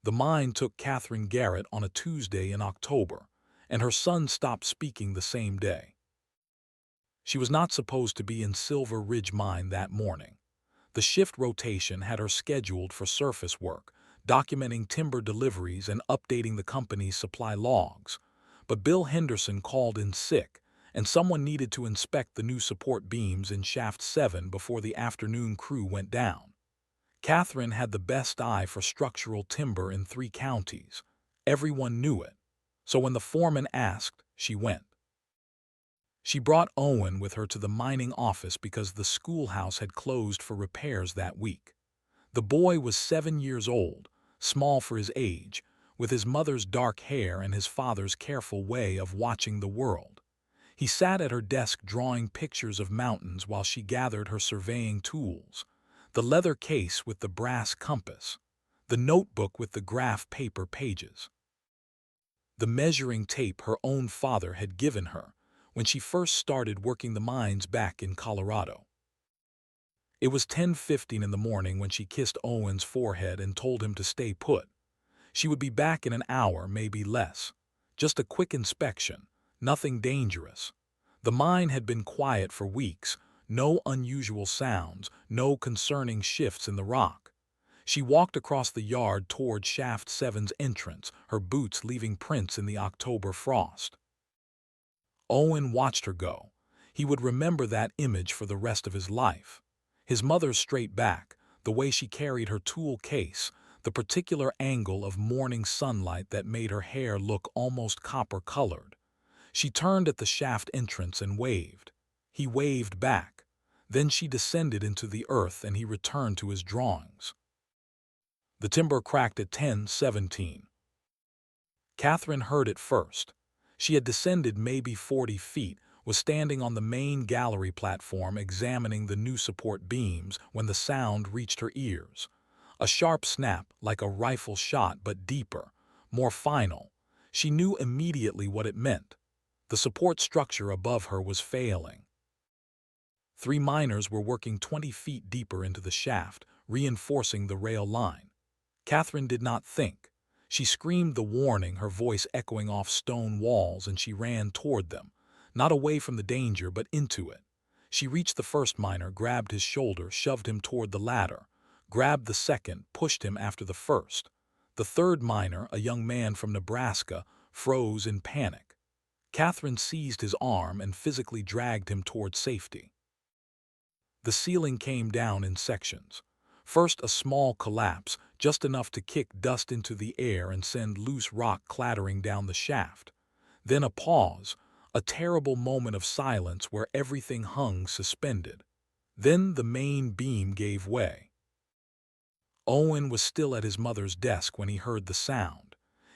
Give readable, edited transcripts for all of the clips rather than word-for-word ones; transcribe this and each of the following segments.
The mine took Catherine Garrett on a Tuesday in October, and her son stopped speaking the same day. She was not supposed to be in Silver Ridge Mine that morning. The shift rotation had her scheduled for surface work, documenting timber deliveries and updating the company's supply logs. But Bill Henderson called in sick, and someone needed to inspect the new support beams in Shaft 7 before the afternoon crew went down. Catherine had the best eye for structural timber in 3 counties. Everyone knew it. So when the foreman asked, she went. She brought Owen with her to the mining office because the schoolhouse had closed for repairs that week. The boy was 7 years old, small for his age, with his mother's dark hair and his father's careful way of watching the world. He sat at her desk drawing pictures of mountains while she gathered her surveying tools. The leather case with the brass compass, the notebook with the graph paper pages, the measuring tape her own father had given her when she first started working the mines back in Colorado. It was 10:15 in the morning when she kissed Owen's forehead and told him to stay put. She would be back in an hour, maybe less. Just a quick inspection, nothing dangerous. The mine had been quiet for weeks, no unusual sounds, no concerning shifts in the rock. She walked across the yard toward Shaft 7's entrance, her boots leaving prints in the October frost. Owen watched her go. He would remember that image for the rest of his life. His mother's straight back, the way she carried her tool case, the particular angle of morning sunlight that made her hair look almost copper-colored. She turned at the shaft entrance and waved. He waved back. Then she descended into the earth and he returned to his drawings. The timber cracked at 10:17. Catherine heard it first. She had descended maybe 40 feet, was standing on the main gallery platform examining the new support beams when the sound reached her ears. A sharp snap, like a rifle shot, but deeper, more final. She knew immediately what it meant. The support structure above her was failing. 3 miners were working 20 feet deeper into the shaft, reinforcing the rail line. Catherine did not think. She screamed the warning, her voice echoing off stone walls, and she ran toward them, not away from the danger, but into it. She reached the first miner, grabbed his shoulder, shoved him toward the ladder, grabbed the second, pushed him after the first. The third miner, a young man from Nebraska, froze in panic. Catherine seized his arm and physically dragged him toward safety. The ceiling came down in sections. First a small collapse, just enough to kick dust into the air and send loose rock clattering down the shaft. Then a pause, a terrible moment of silence where everything hung suspended. Then the main beam gave way. Owen was still at his mother's desk when he heard the sound.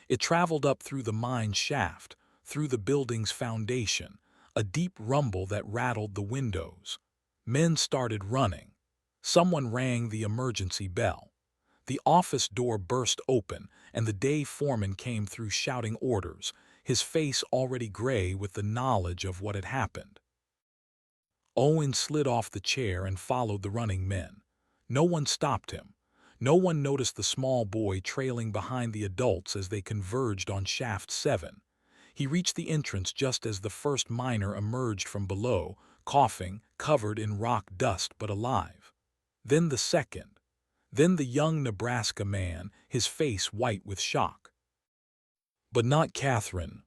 It traveled up through the mine shaft, through the building's foundation, a deep rumble that rattled the windows. Men started running. Someone rang the emergency bell. The office door burst open, and the day foreman came through shouting orders, his face already gray with the knowledge of what had happened. Owen slid off the chair and followed the running men. No one stopped him. No one noticed the small boy trailing behind the adults as they converged on Shaft 7. He reached the entrance just as the first miner emerged from below, coughing, covered in rock dust but alive. Then the second. Then the young Nebraska man, his face white with shock. But not Catherine.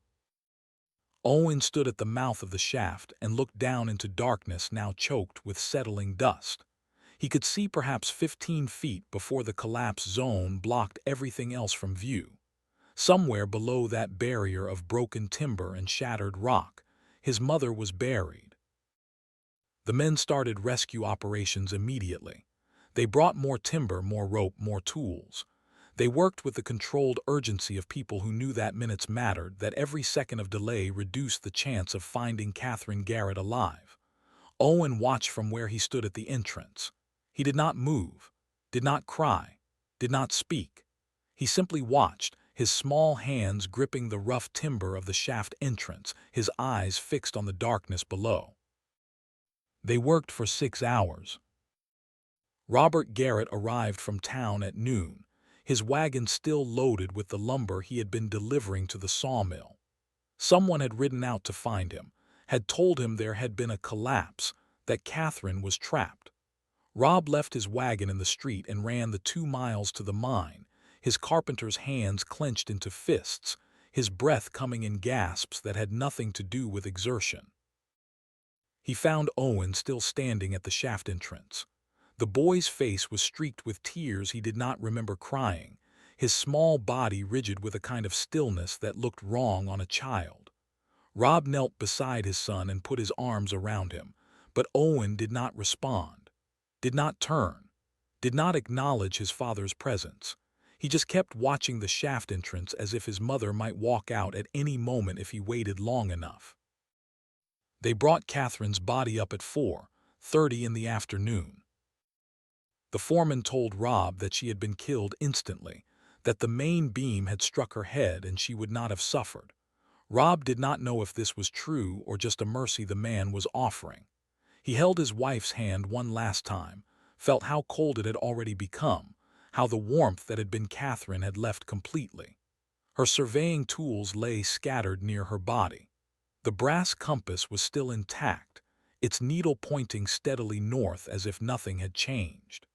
Owen stood at the mouth of the shaft and looked down into darkness now choked with settling dust. He could see perhaps 15 feet before the collapse zone blocked everything else from view. Somewhere below that barrier of broken timber and shattered rock, his mother was buried. The men started rescue operations immediately. They brought more timber, more rope, more tools. They worked with the controlled urgency of people who knew that minutes mattered, that every second of delay reduced the chance of finding Catherine Garrett alive. Owen watched from where he stood at the entrance. He did not move, did not cry, did not speak. He simply watched, his small hands gripping the rough timber of the shaft entrance, his eyes fixed on the darkness below. They worked for 6 hours. Robert Garrett arrived from town at noon. his wagon still loaded with the lumber he had been delivering to the sawmill. Someone had ridden out to find him, had told him there had been a collapse, that Catherine was trapped. Rob left his wagon in the street and ran the 2 miles to the mine, his carpenter's hands clenched into fists, his breath coming in gasps that had nothing to do with exertion. He found Owen still standing at the shaft entrance. The boy's face was streaked with tears he did not remember crying, his small body rigid with a kind of stillness that looked wrong on a child. Rob knelt beside his son and put his arms around him, but Owen did not respond, did not turn, did not acknowledge his father's presence. He just kept watching the shaft entrance as if his mother might walk out at any moment if he waited long enough. They brought Catherine's body up at 4:30 in the afternoon. The foreman told Rob that she had been killed instantly, that the main beam had struck her head and she would not have suffered. Rob did not know if this was true or just a mercy the man was offering. He held his wife's hand one last time, felt how cold it had already become, how the warmth that had been Catherine had left completely. Her surveying tools lay scattered near her body. The brass compass was still intact, its needle pointing steadily north as if nothing had changed.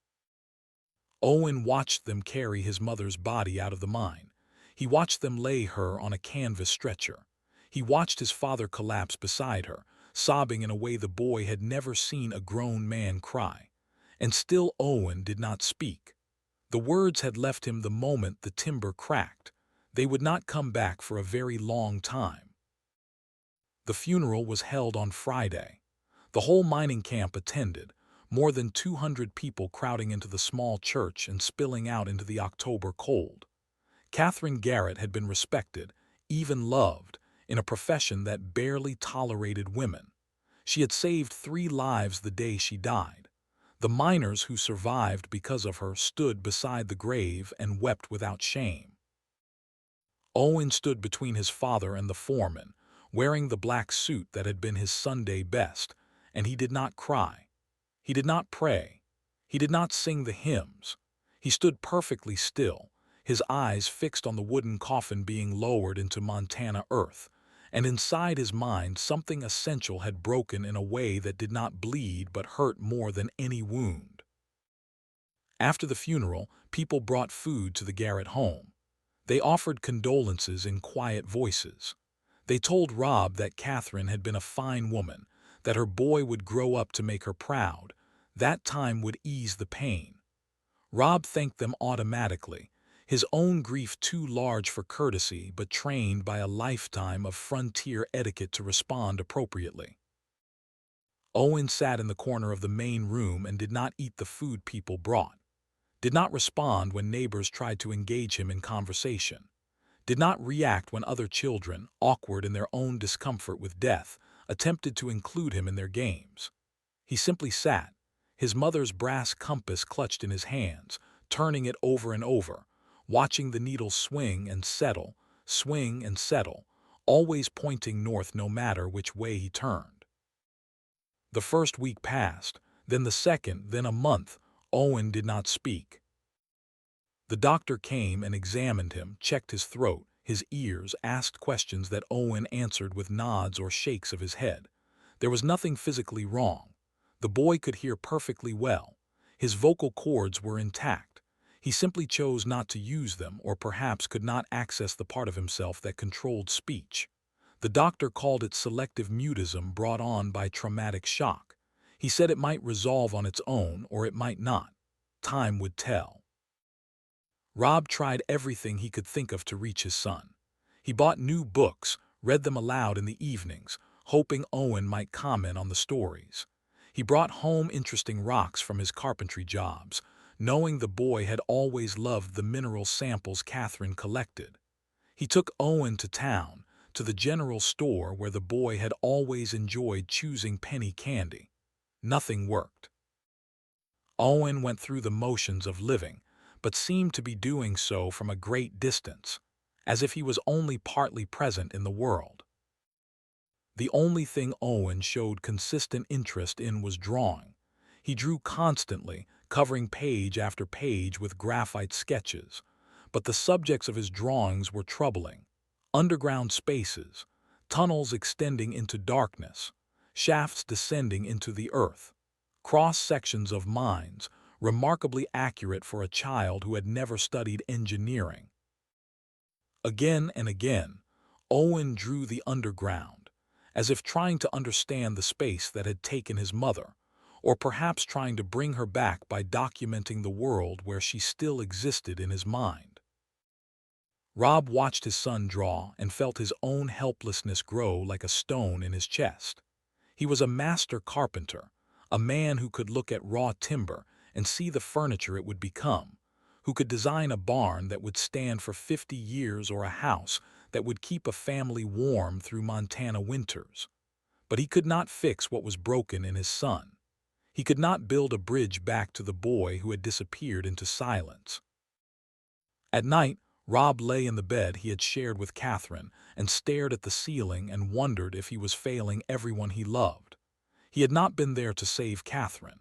Owen watched them carry his mother's body out of the mine. He watched them lay her on a canvas stretcher. He watched his father collapse beside her, sobbing in a way the boy had never seen a grown man cry. And still Owen did not speak. The words had left him the moment the timber cracked. They would not come back for a very long time. The funeral was held on Friday. The whole mining camp attended, more than 200 people crowding into the small church and spilling out into the October cold. Catherine Garrett had been respected, even loved, in a profession that barely tolerated women. She had saved 3 lives the day she died. The miners who survived because of her stood beside the grave and wept without shame. Owen stood between his father and the foreman, wearing the black suit that had been his Sunday best, and he did not cry. He did not pray. He did not sing the hymns. He stood perfectly still, his eyes fixed on the wooden coffin being lowered into Montana earth, and inside his mind something essential had broken in a way that did not bleed but hurt more than any wound. After the funeral, people brought food to the Garrett home. They offered condolences in quiet voices. They told Rob that Catherine had been a fine woman, that her boy would grow up to make her proud. That time would ease the pain. Rob thanked them automatically, his own grief too large for courtesy but trained by a lifetime of frontier etiquette to respond appropriately. Owen sat in the corner of the main room and did not eat the food people brought, did not respond when neighbors tried to engage him in conversation, did not react when other children, awkward in their own discomfort with death, attempted to include him in their games. He simply sat, his mother's brass compass clutched in his hands, turning it over and over, watching the needle swing and settle, always pointing north no matter which way he turned. The first week passed, then the second, then a month. Owen did not speak. The doctor came and examined him, checked his throat, his ears, asked questions that Owen answered with nods or shakes of his head. There was nothing physically wrong. The boy could hear perfectly well. His vocal cords were intact. He simply chose not to use them, or perhaps could not access the part of himself that controlled speech. The doctor called it selective mutism brought on by traumatic shock. He said it might resolve on its own, or it might not. Time would tell. Rob tried everything he could think of to reach his son. He bought new books, read them aloud in the evenings, hoping Owen might comment on the stories. He brought home interesting rocks from his carpentry jobs, knowing the boy had always loved the mineral samples Catherine collected. He took Owen to town, to the general store where the boy had always enjoyed choosing penny candy. Nothing worked. Owen went through the motions of living, but seemed to be doing so from a great distance, as if he was only partly present in the world. The only thing Owen showed consistent interest in was drawing. He drew constantly, covering page after page with graphite sketches. but the subjects of his drawings were troubling. Underground spaces, tunnels extending into darkness, shafts descending into the earth, cross-sections of mines, remarkably accurate for a child who had never studied engineering. Again and again, Owen drew the underground, as if trying to understand the space that had taken his mother, or perhaps trying to bring her back by documenting the world where she still existed in his mind. Rob watched his son draw and felt his own helplessness grow like a stone in his chest. He was a master carpenter, a man who could look at raw timber and see the furniture it would become, who could design a barn that would stand for 50 years or a house that would keep a family warm through Montana winters. But he could not fix what was broken in his son. He could not build a bridge back to the boy who had disappeared into silence. At night, Rob lay in the bed he had shared with Catherine and stared at the ceiling and wondered if he was failing everyone he loved. He had not been there to save Catherine.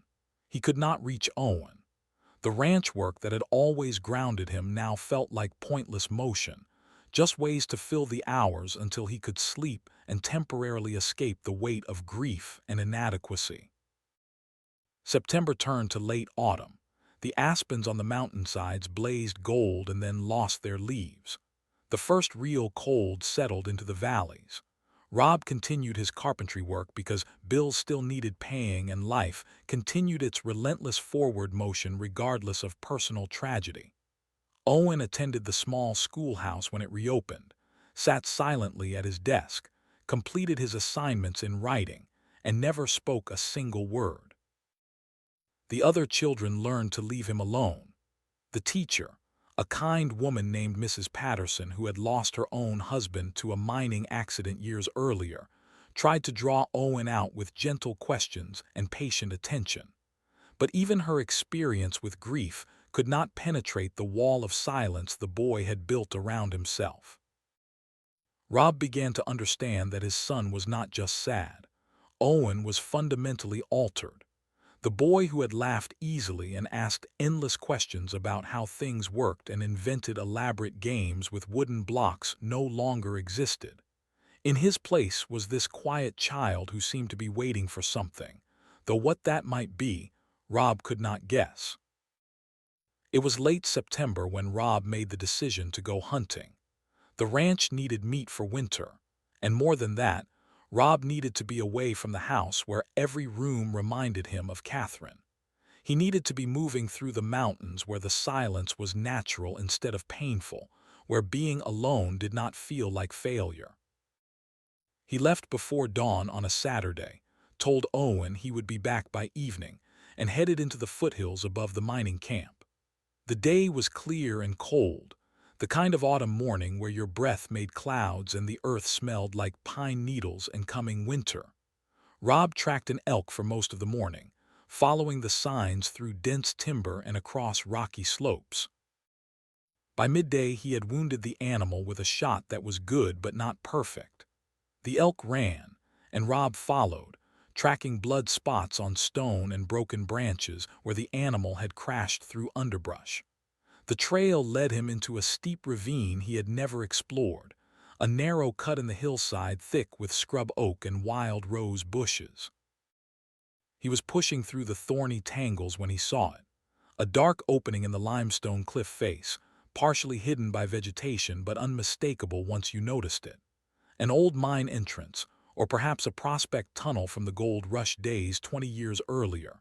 He could not reach Owen. The ranch work that had always grounded him now felt like pointless motion, just ways to fill the hours until he could sleep and temporarily escape the weight of grief and inadequacy. September turned to late autumn. The aspens on the mountainsides blazed gold and then lost their leaves. The first real cold settled into the valleys. Rob continued his carpentry work because bills still needed paying and life continued its relentless forward motion regardless of personal tragedy. Owen attended the small schoolhouse when it reopened, sat silently at his desk, completed his assignments in writing, and never spoke a single word. The other children learned to leave him alone. The teacher, a kind woman named Mrs. Patterson who had lost her own husband to a mining accident years earlier, tried to draw Owen out with gentle questions and patient attention. But even her experience with grief could not penetrate the wall of silence the boy had built around himself. Rob began to understand that his son was not just sad. Owen was fundamentally altered. The boy who had laughed easily and asked endless questions about how things worked and invented elaborate games with wooden blocks no longer existed. In his place was this quiet child who seemed to be waiting for something, though what that might be, Rob could not guess. It was late September when Rob made the decision to go hunting. The ranch needed meat for winter, and more than that, Rob needed to be away from the house where every room reminded him of Catherine. He needed to be moving through the mountains where the silence was natural instead of painful, where being alone did not feel like failure. He left before dawn on a Saturday, told Owen he would be back by evening, and headed into the foothills above the mining camp. The day was clear and cold, the kind of autumn morning where your breath made clouds and the earth smelled like pine needles and coming winter. Rob tracked an elk for most of the morning, following the signs through dense timber and across rocky slopes. By midday he had wounded the animal with a shot that was good but not perfect. The elk ran, and Rob followed, tracking blood spots on stone and broken branches where the animal had crashed through underbrush. The trail led him into a steep ravine he had never explored, a narrow cut in the hillside thick with scrub oak and wild rose bushes. He was pushing through the thorny tangles when he saw it, a dark opening in the limestone cliff face, partially hidden by vegetation but unmistakable once you noticed it. An old mine entrance, or perhaps a prospect tunnel from the gold rush days 20 years earlier.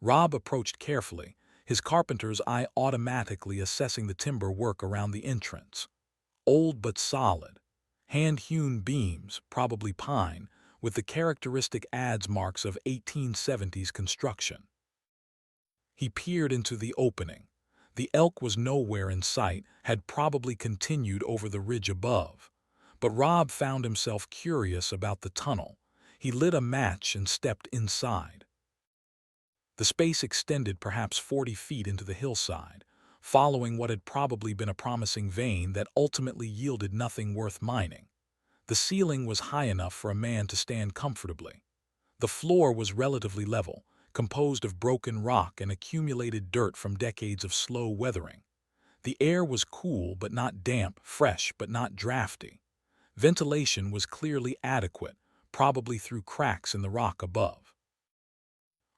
Rob approached carefully, his carpenter's eye automatically assessing the timber work around the entrance. Old but solid. Hand-hewn beams, probably pine, with the characteristic adze marks of 1870s construction. He peered into the opening. The elk was nowhere in sight, had probably continued over the ridge above. But Rob found himself curious about the tunnel. He lit a match and stepped inside. The space extended perhaps 40 feet into the hillside, following what had probably been a promising vein that ultimately yielded nothing worth mining. The ceiling was high enough for a man to stand comfortably. The floor was relatively level, composed of broken rock and accumulated dirt from decades of slow weathering. The air was cool but not damp, fresh but not drafty. Ventilation was clearly adequate, probably through cracks in the rock above.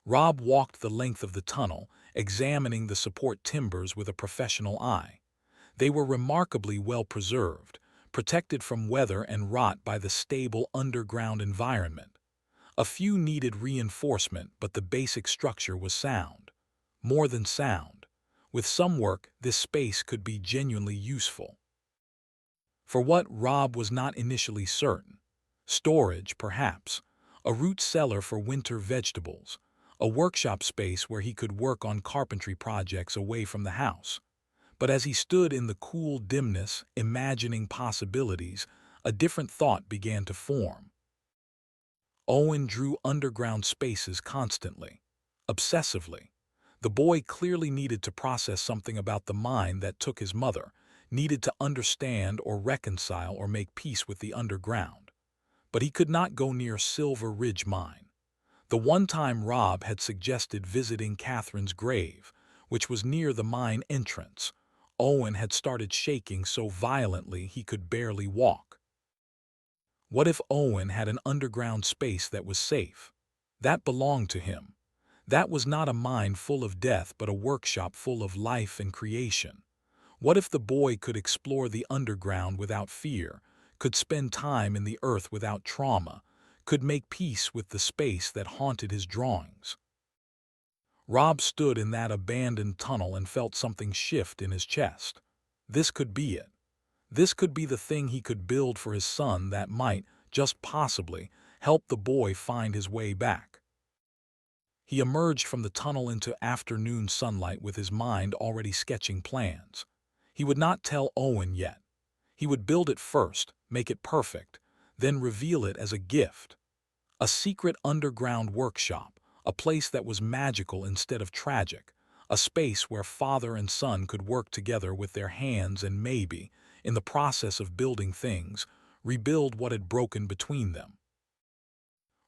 Rob walked the length of the tunnel, examining the support timbers with a professional eye. They were remarkably well preserved, protected from weather and rot by the stable underground environment. A few needed reinforcement, but the basic structure was sound. More than sound. With some work, this space could be genuinely useful. For what, Rob was not initially certain. Storage, perhaps. A root cellar for winter vegetables. A workshop space where he could work on carpentry projects away from the house. But as he stood in the cool dimness, imagining possibilities, a different thought began to form. Owen drew underground spaces constantly, obsessively. The boy clearly needed to process something about the mind that took his mother, needed to understand or reconcile or make peace with the underground. But he could not go near Silver Ridge Mine. The one time Rob had suggested visiting Catherine's grave, which was near the mine entrance, Owen had started shaking so violently he could barely walk. What if Owen had an underground space that was safe? That belonged to him. That was not a mine full of death but a workshop full of life and creation. What if the boy could explore the underground without fear, could spend time in the earth without trauma, could make peace with the space that haunted his drawings? Rob stood in that abandoned tunnel and felt something shift in his chest. This could be it. This could be the thing he could build for his son that might, just possibly, help the boy find his way back. He emerged from the tunnel into afternoon sunlight with his mind already sketching plans. He would not tell Owen yet. He would build it first, make it perfect, then reveal it as a gift. A secret underground workshop, a place that was magical instead of tragic, a space where father and son could work together with their hands and maybe, in the process of building things, rebuild what had broken between them.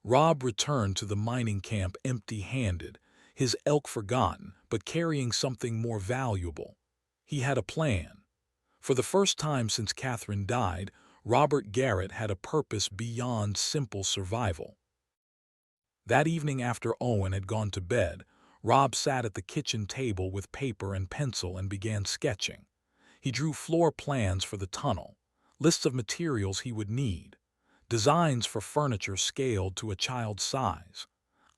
Rob returned to the mining camp empty-handed, his elk forgotten, but carrying something more valuable. He had a plan. For the first time since Catherine died, Robert Garrett had a purpose beyond simple survival. That evening after Owen had gone to bed, Rob sat at the kitchen table with paper and pencil and began sketching. He drew floor plans for the tunnel, lists of materials he would need, designs for furniture scaled to a child's size,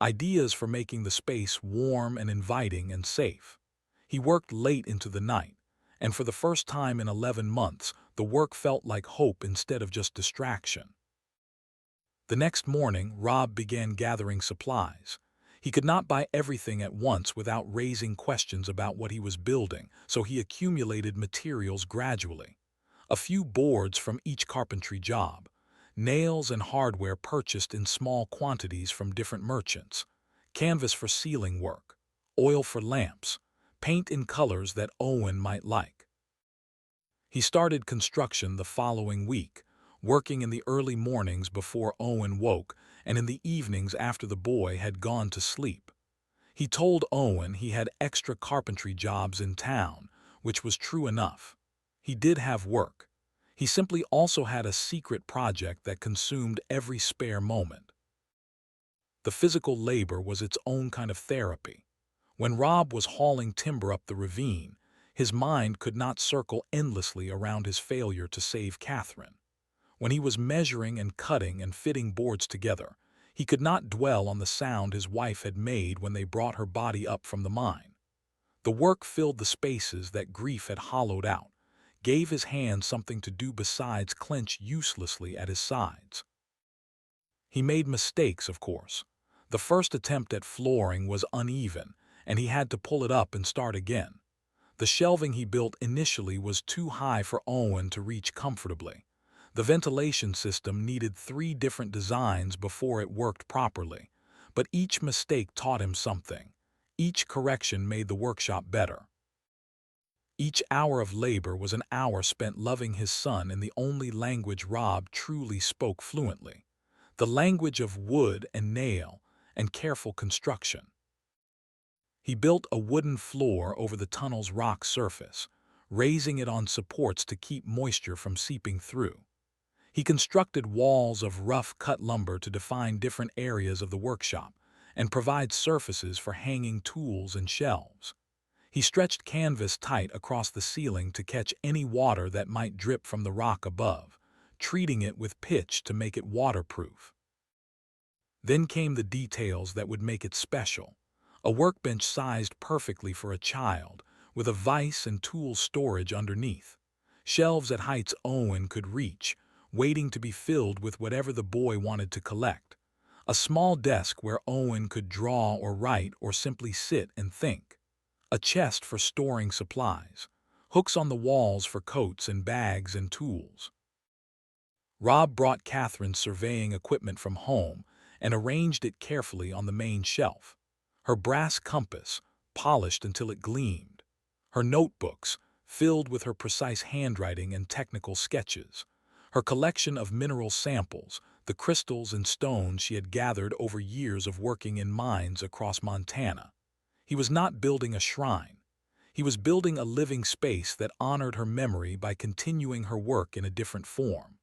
ideas for making the space warm and inviting and safe. He worked late into the night, and for the first time in 11 months, the work felt like hope instead of just distraction. The next morning, Rob began gathering supplies. He could not buy everything at once without raising questions about what he was building, so he accumulated materials gradually. A few boards from each carpentry job, nails and hardware purchased in small quantities from different merchants, canvas for ceiling work, oil for lamps, paint in colors that Owen might like. He started construction the following week, working in the early mornings before Owen woke and in the evenings after the boy had gone to sleep. He told Owen he had extra carpentry jobs in town, which was true enough. He did have work. He simply also had a secret project that consumed every spare moment. The physical labor was its own kind of therapy. When Rob was hauling timber up the ravine, his mind could not circle endlessly around his failure to save Catherine. When he was measuring and cutting and fitting boards together, he could not dwell on the sound his wife had made when they brought her body up from the mine. The work filled the spaces that grief had hollowed out, gave his hands something to do besides clench uselessly at his sides. He made mistakes, of course. The first attempt at flooring was uneven, and he had to pull it up and start again. The shelving he built initially was too high for Owen to reach comfortably. The ventilation system needed 3 different designs before it worked properly, but each mistake taught him something. Each correction made the workshop better. Each hour of labor was an hour spent loving his son in the only language Rob truly spoke fluently, the language of wood and nail and careful construction. He built a wooden floor over the tunnel's rock surface, raising it on supports to keep moisture from seeping through. He constructed walls of rough-cut lumber to define different areas of the workshop and provide surfaces for hanging tools and shelves. He stretched canvas tight across the ceiling to catch any water that might drip from the rock above, treating it with pitch to make it waterproof. Then came the details that would make it special. A workbench sized perfectly for a child, with a vise and tool storage underneath. Shelves at heights Owen could reach, waiting to be filled with whatever the boy wanted to collect. A small desk where Owen could draw or write or simply sit and think. A chest for storing supplies. Hooks on the walls for coats and bags and tools. Rob brought Catherine's surveying equipment from home and arranged it carefully on the main shelf. Her brass compass, polished until it gleamed. Her notebooks, filled with her precise handwriting and technical sketches. Her collection of mineral samples, the crystals and stones she had gathered over years of working in mines across Montana. He was not building a shrine. He was building a living space that honored her memory by continuing her work in a different form.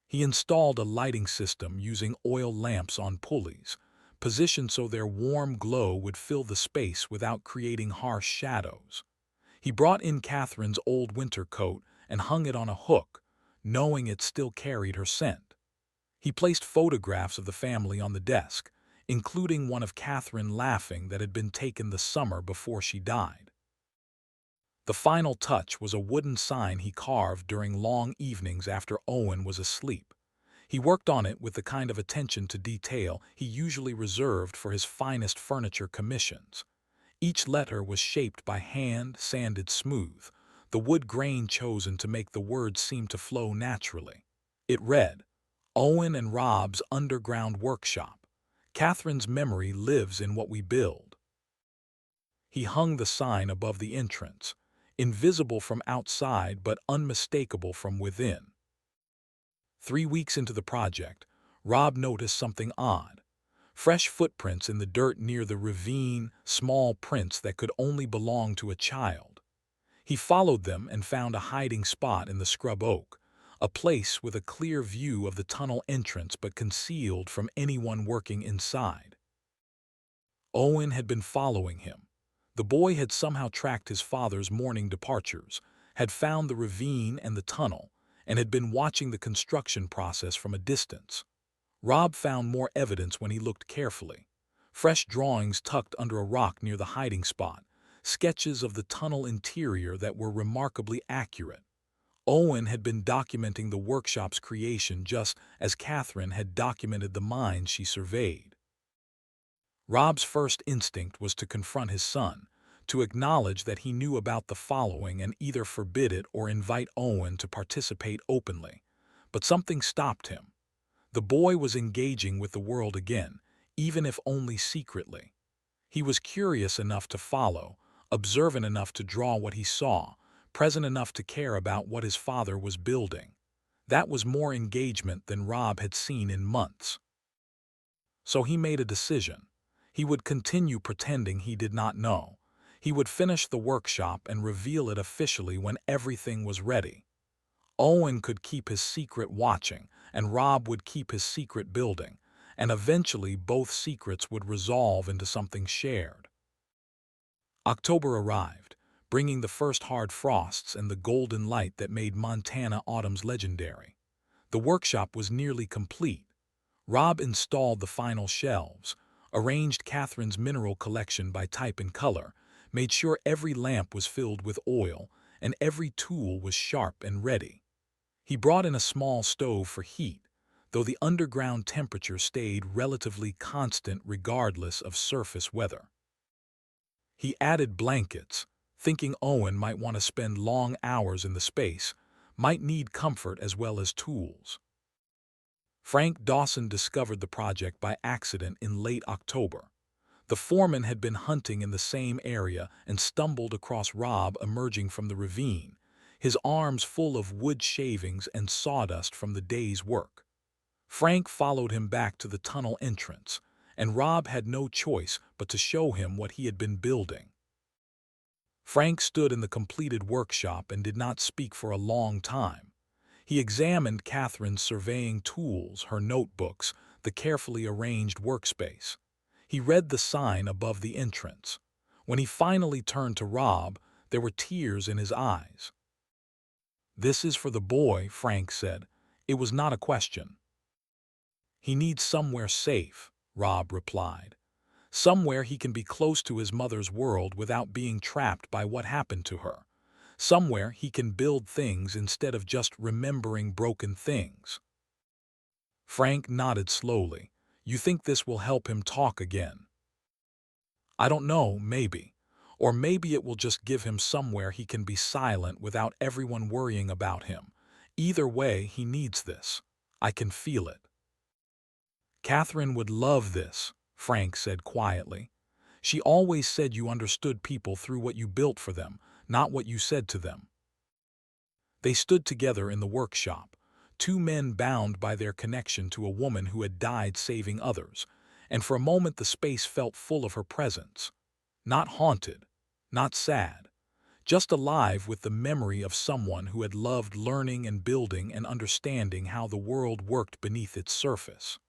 He installed a lighting system using oil lamps on pulleys, positioned so their warm glow would fill the space without creating harsh shadows. He brought in Catherine's old winter coat and hung it on a hook, knowing it still carried her scent. He placed photographs of the family on the desk, including one of Catherine laughing that had been taken the summer before she died. The final touch was a wooden sign he carved during long evenings after Owen was asleep. He worked on it with the kind of attention to detail he usually reserved for his finest furniture commissions. Each letter was shaped by hand, sanded smooth, the wood grain chosen to make the words seem to flow naturally. It read, "Owen and Rob's Underground Workshop. Catherine's memory lives in what we build." He hung the sign above the entrance, invisible from outside but unmistakable from within. 3 weeks into the project, Rob noticed something odd. Fresh footprints in the dirt near the ravine, small prints that could only belong to a child. He followed them and found a hiding spot in the scrub oak, a place with a clear view of the tunnel entrance but concealed from anyone working inside. Owen had been following him. The boy had somehow tracked his father's morning departures, had found the ravine and the tunnel, and had been watching the construction process from a distance. Rob found more evidence when he looked carefully. Fresh drawings tucked under a rock near the hiding spot, sketches of the tunnel interior that were remarkably accurate. Owen had been documenting the workshop's creation just as Catherine had documented the mines she surveyed. Rob's first instinct was to confront his son, to acknowledge that he knew about the following and either forbid it or invite Owen to participate openly. But something stopped him. The boy was engaging with the world again, even if only secretly. He was curious enough to follow, observant enough to draw what he saw, present enough to care about what his father was building. That was more engagement than Rob had seen in months. So he made a decision. He would continue pretending he did not know. He would finish the workshop and reveal it officially when everything was ready. Owen could keep his secret watching, and Rob would keep his secret building, and eventually both secrets would resolve into something shared. October arrived, bringing the first hard frosts and the golden light that made Montana autumns legendary. The workshop was nearly complete. Rob installed the final shelves, arranged Catherine's mineral collection by type and color, made sure every lamp was filled with oil, and every tool was sharp and ready. He brought in a small stove for heat, though the underground temperature stayed relatively constant regardless of surface weather. He added blankets, thinking Owen might want to spend long hours in the space, might need comfort as well as tools. Frank Dawson discovered the project by accident in late October. The foreman had been hunting in the same area and stumbled across Rob emerging from the ravine, his arms full of wood shavings and sawdust from the day's work. Frank followed him back to the tunnel entrance, and Rob had no choice but to show him what he had been building. Frank stood in the completed workshop and did not speak for a long time. He examined Catherine's surveying tools, her notebooks, the carefully arranged workspace. He read the sign above the entrance. When he finally turned to Rob, there were tears in his eyes. "This is for the boy," Frank said. It was not a question. "He needs somewhere safe," Rob replied. "Somewhere he can be close to his mother's world without being trapped by what happened to her. Somewhere he can build things instead of just remembering broken things." Frank nodded slowly. "You think this will help him talk again?" "I don't know, maybe. Or maybe it will just give him somewhere he can be silent without everyone worrying about him. Either way, he needs this. I can feel it." "Catherine would love this," Frank said quietly. "She always said you understood people through what you built for them, not what you said to them." They stood together in the workshop, two men bound by their connection to a woman who had died saving others, and for a moment the space felt full of her presence. Not haunted, not sad, just alive with the memory of someone who had loved learning and building and understanding how the world worked beneath its surface.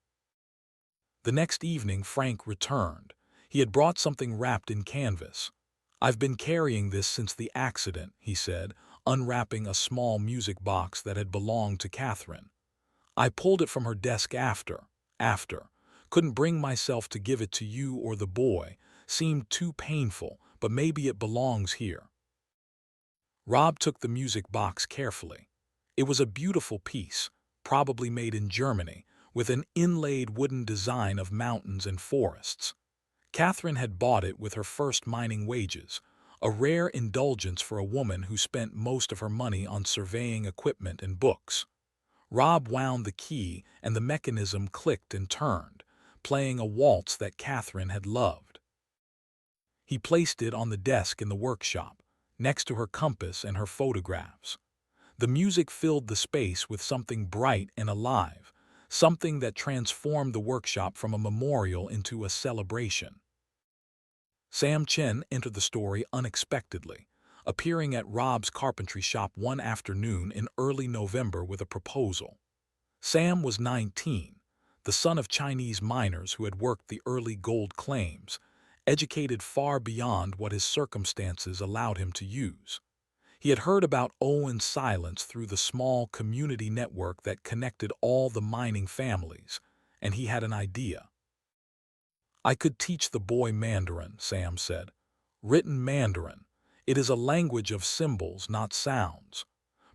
The next evening Frank returned. He had brought something wrapped in canvas. "I've been carrying this since the accident," he said, unwrapping a small music box that had belonged to Catherine. "I pulled it from her desk after. Couldn't bring myself to give it to you or the boy. Seemed too painful, but maybe it belongs here." Rob took the music box carefully. It was a beautiful piece, probably made in Germany, with an inlaid wooden design of mountains and forests. Catherine had bought it with her first mining wages, a rare indulgence for a woman who spent most of her money on surveying equipment and books. Rob wound the key and the mechanism clicked and turned, playing a waltz that Catherine had loved. He placed it on the desk in the workshop, next to her compass and her photographs. The music filled the space with something bright and alive, something that transformed the workshop from a memorial into a celebration. Sam Chen entered the story unexpectedly, appearing at Rob's carpentry shop one afternoon in early November with a proposal. Sam was 19, the son of Chinese miners who had worked the early gold claims, educated far beyond what his circumstances allowed him to use. He had heard about Owen's silence through the small community network that connected all the mining families, and he had an idea. "I could teach the boy Mandarin," Sam said. "Written Mandarin. It is a language of symbols, not sounds.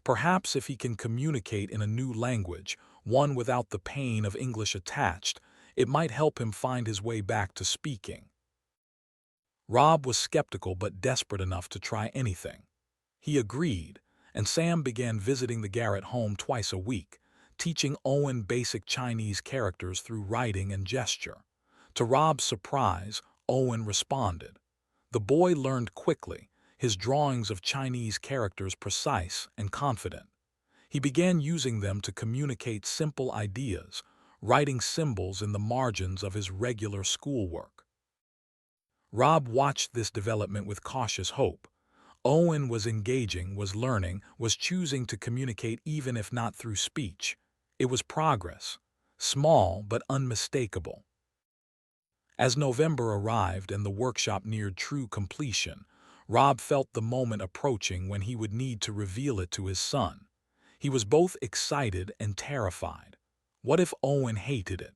Perhaps if he can communicate in a new language, one without the pain of English attached, it might help him find his way back to speaking." Rob was skeptical but desperate enough to try anything. He agreed, and Sam began visiting the Garrett home twice a week, teaching Owen basic Chinese characters through writing and gesture. To Rob's surprise, Owen responded. The boy learned quickly, his drawings of Chinese characters precise and confident. He began using them to communicate simple ideas, writing symbols in the margins of his regular schoolwork. Rob watched this development with cautious hope. Owen was engaging, was learning, was choosing to communicate even if not through speech. It was progress, small but unmistakable. As November arrived and the workshop neared true completion, Rob felt the moment approaching when he would need to reveal it to his son. He was both excited and terrified. What if Owen hated it?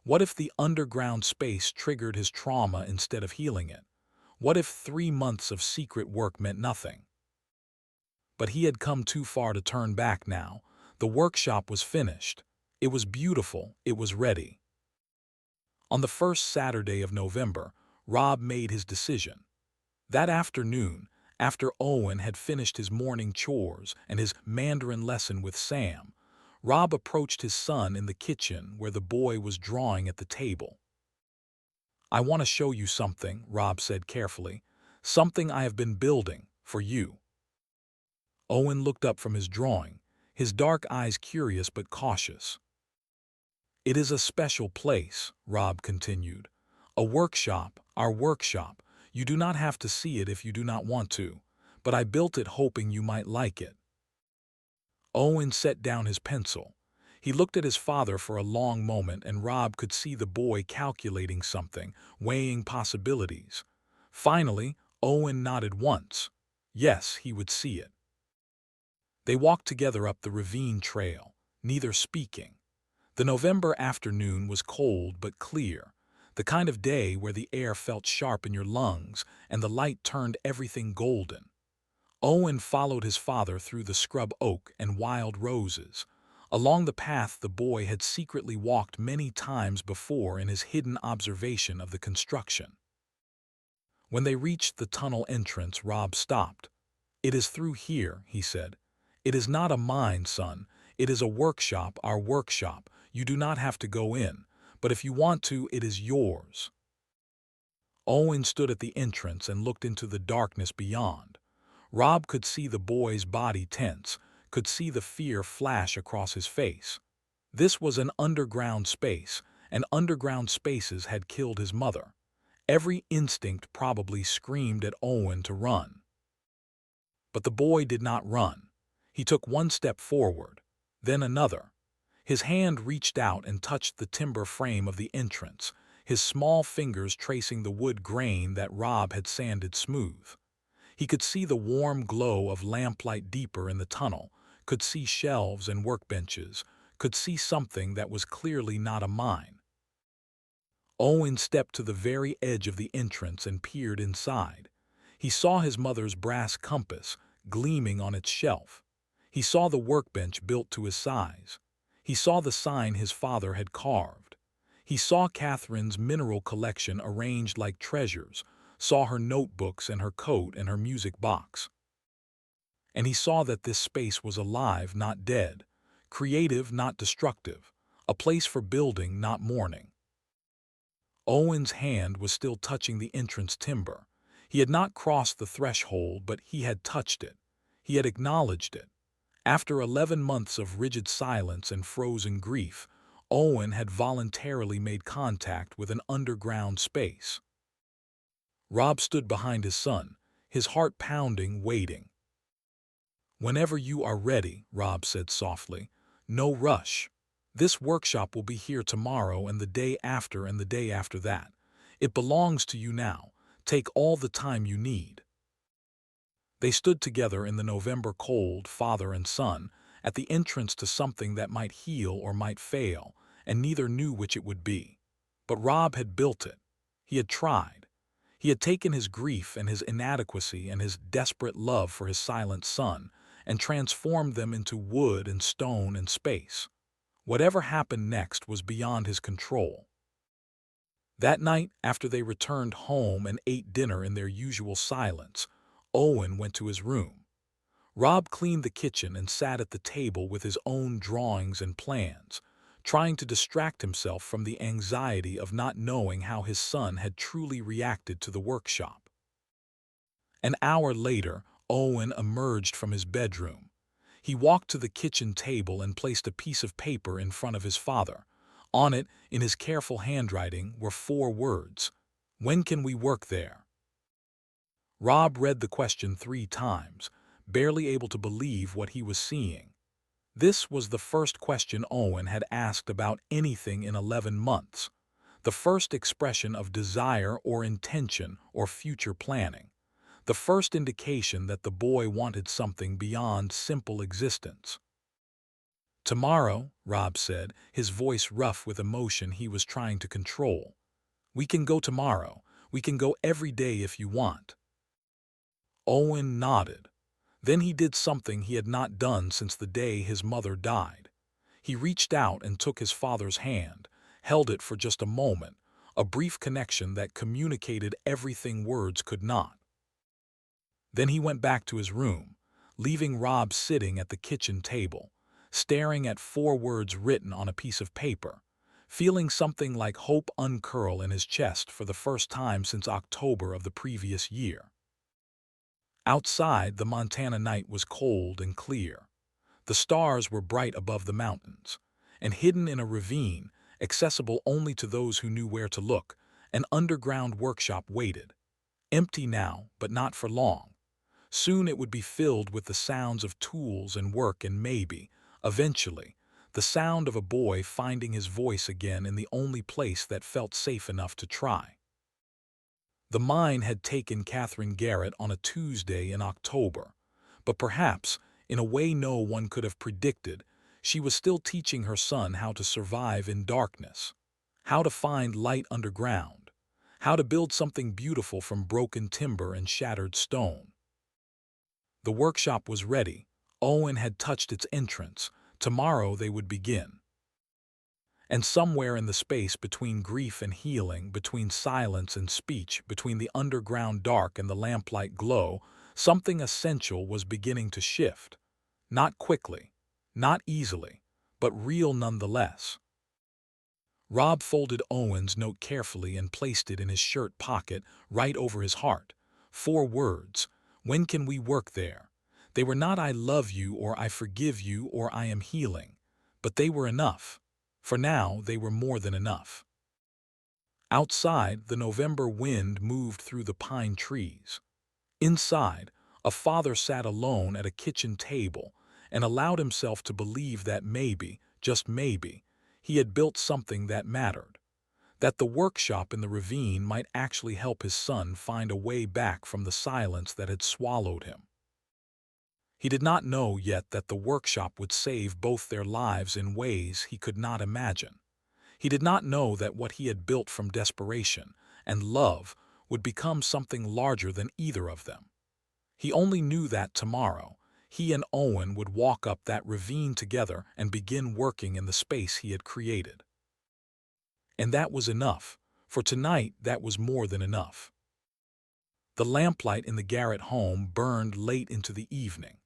What if the underground space triggered his trauma instead of healing it? What if 3 months of secret work meant nothing? But he had come too far to turn back now. The workshop was finished. It was beautiful. It was ready. On the first Saturday of November, Rob made his decision. That afternoon, after Owen had finished his morning chores and his Mandarin lesson with Sam, Rob approached his son in the kitchen where the boy was drawing at the table. "I want to show you something," Rob said carefully. "Something I have been building for you." Owen looked up from his drawing, his dark eyes curious but cautious. "It is a special place," Rob continued. "A workshop, our workshop. You do not have to see it if you do not want to. but I built it hoping you might like it." Owen set down his pencil. He looked at his father for a long moment, and Rob could see the boy calculating something, weighing possibilities. Finally, Owen nodded once. Yes, he would see it. They walked together up the ravine trail, neither speaking. The November afternoon was cold but clear, the kind of day where the air felt sharp in your lungs and the light turned everything golden. Owen followed his father through the scrub oak and wild roses, along the path the boy had secretly walked many times before in his hidden observation of the construction. When they reached the tunnel entrance, Rob stopped. "It is through here," he said. "It is not a mine, son. It is a workshop, our workshop. You do not have to go in, but if you want to, it is yours." Owen stood at the entrance and looked into the darkness beyond. Rob could see the boy's body tense, could see the fear flash across his face. This was an underground space, and underground spaces had killed his mother. Every instinct probably screamed at Owen to run. But the boy did not run. He took one step forward, then another. His hand reached out and touched the timber frame of the entrance, his small fingers tracing the wood grain that Rob had sanded smooth. He could see the warm glow of lamplight deeper in the tunnel, could see shelves and workbenches, could see something that was clearly not a mine. Owen stepped to the very edge of the entrance and peered inside. He saw his mother's brass compass gleaming on its shelf. He saw the workbench built to his size. He saw the sign his father had carved. He saw Catherine's mineral collection arranged like treasures, saw her notebooks and her coat and her music box. And he saw that this space was alive, not dead, creative, not destructive, a place for building, not mourning. Owen's hand was still touching the entrance timber. He had not crossed the threshold, but he had touched it. He had acknowledged it. After 11 months of rigid silence and frozen grief, Owen had voluntarily made contact with an underground space. Rob stood behind his son, his heart pounding, waiting. "Whenever you are ready," Rob said softly. "No rush. This workshop will be here tomorrow and the day after and the day after that. It belongs to you now. Take all the time you need." They stood together in the November cold, father and son, at the entrance to something that might heal or might fail, and neither knew which it would be. But Rob had built it. He had tried. He had taken his grief and his inadequacy and his desperate love for his silent son and transformed them into wood and stone and space. Whatever happened next was beyond his control. That night, after they returned home and ate dinner in their usual silence, Owen went to his room. Rob cleaned the kitchen and sat at the table with his own drawings and plans, trying to distract himself from the anxiety of not knowing how his son had truly reacted to the workshop. An hour later, Owen emerged from his bedroom. He walked to the kitchen table and placed a piece of paper in front of his father. On it, in his careful handwriting, were 4 words: "When can we work there?" Rob read the question 3 times, barely able to believe what he was seeing. This was the first question Owen had asked about anything in 11 months, the first expression of desire or intention or future planning, the first indication that the boy wanted something beyond simple existence. "Tomorrow," Rob said, his voice rough with emotion he was trying to control. "We can go tomorrow. We can go every day if you want." Owen nodded. Then he did something he had not done since the day his mother died. He reached out and took his father's hand, held it for just a moment, a brief connection that communicated everything words could not. Then he went back to his room, leaving Rob sitting at the kitchen table, staring at 4 words written on a piece of paper, feeling something like hope uncurl in his chest for the first time since October of the previous year. Outside, the Montana night was cold and clear. The stars were bright above the mountains, and hidden in a ravine, accessible only to those who knew where to look, an underground workshop waited. Empty now, but not for long. Soon it would be filled with the sounds of tools and work and maybe, eventually, the sound of a boy finding his voice again in the only place that felt safe enough to try. The mine had taken Catherine Garrett on a Tuesday in October, but perhaps, in a way no one could have predicted, she was still teaching her son how to survive in darkness, how to find light underground, how to build something beautiful from broken timber and shattered stone. The workshop was ready. Owen had touched its entrance. Tomorrow they would begin. And somewhere in the space between grief and healing, between silence and speech, between the underground dark and the lamplight glow, something essential was beginning to shift. Not quickly, not easily, but real nonetheless. Rob folded Owen's note carefully and placed it in his shirt pocket, right over his heart. 4 words. When can we work there? They were not "I love you" or "I forgive you" or "I am healing," but they were enough. For now, they were more than enough. Outside, the November wind moved through the pine trees. Inside, a father sat alone at a kitchen table and allowed himself to believe that maybe, just maybe, he had built something that mattered, that the workshop in the ravine might actually help his son find a way back from the silence that had swallowed him. He did not know yet that the workshop would save both their lives in ways he could not imagine. He did not know that what he had built from desperation and love would become something larger than either of them. He only knew that tomorrow, he and Owen would walk up that ravine together and begin working in the space he had created. And that was enough. For tonight, that was more than enough. The lamplight in the Garrett home burned late into the evening,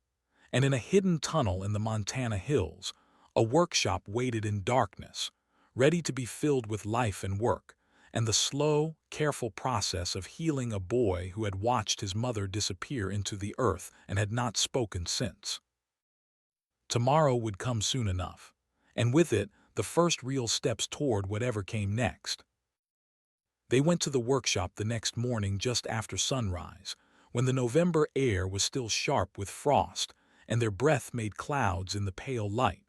and in a hidden tunnel in the Montana hills, a workshop waited in darkness, ready to be filled with life and work, and the slow, careful process of healing a boy who had watched his mother disappear into the earth and had not spoken since. Tomorrow would come soon enough, and with it, the first real steps toward whatever came next. They went to the workshop the next morning just after sunrise, when the November air was still sharp with frost, and their breath made clouds in the pale light.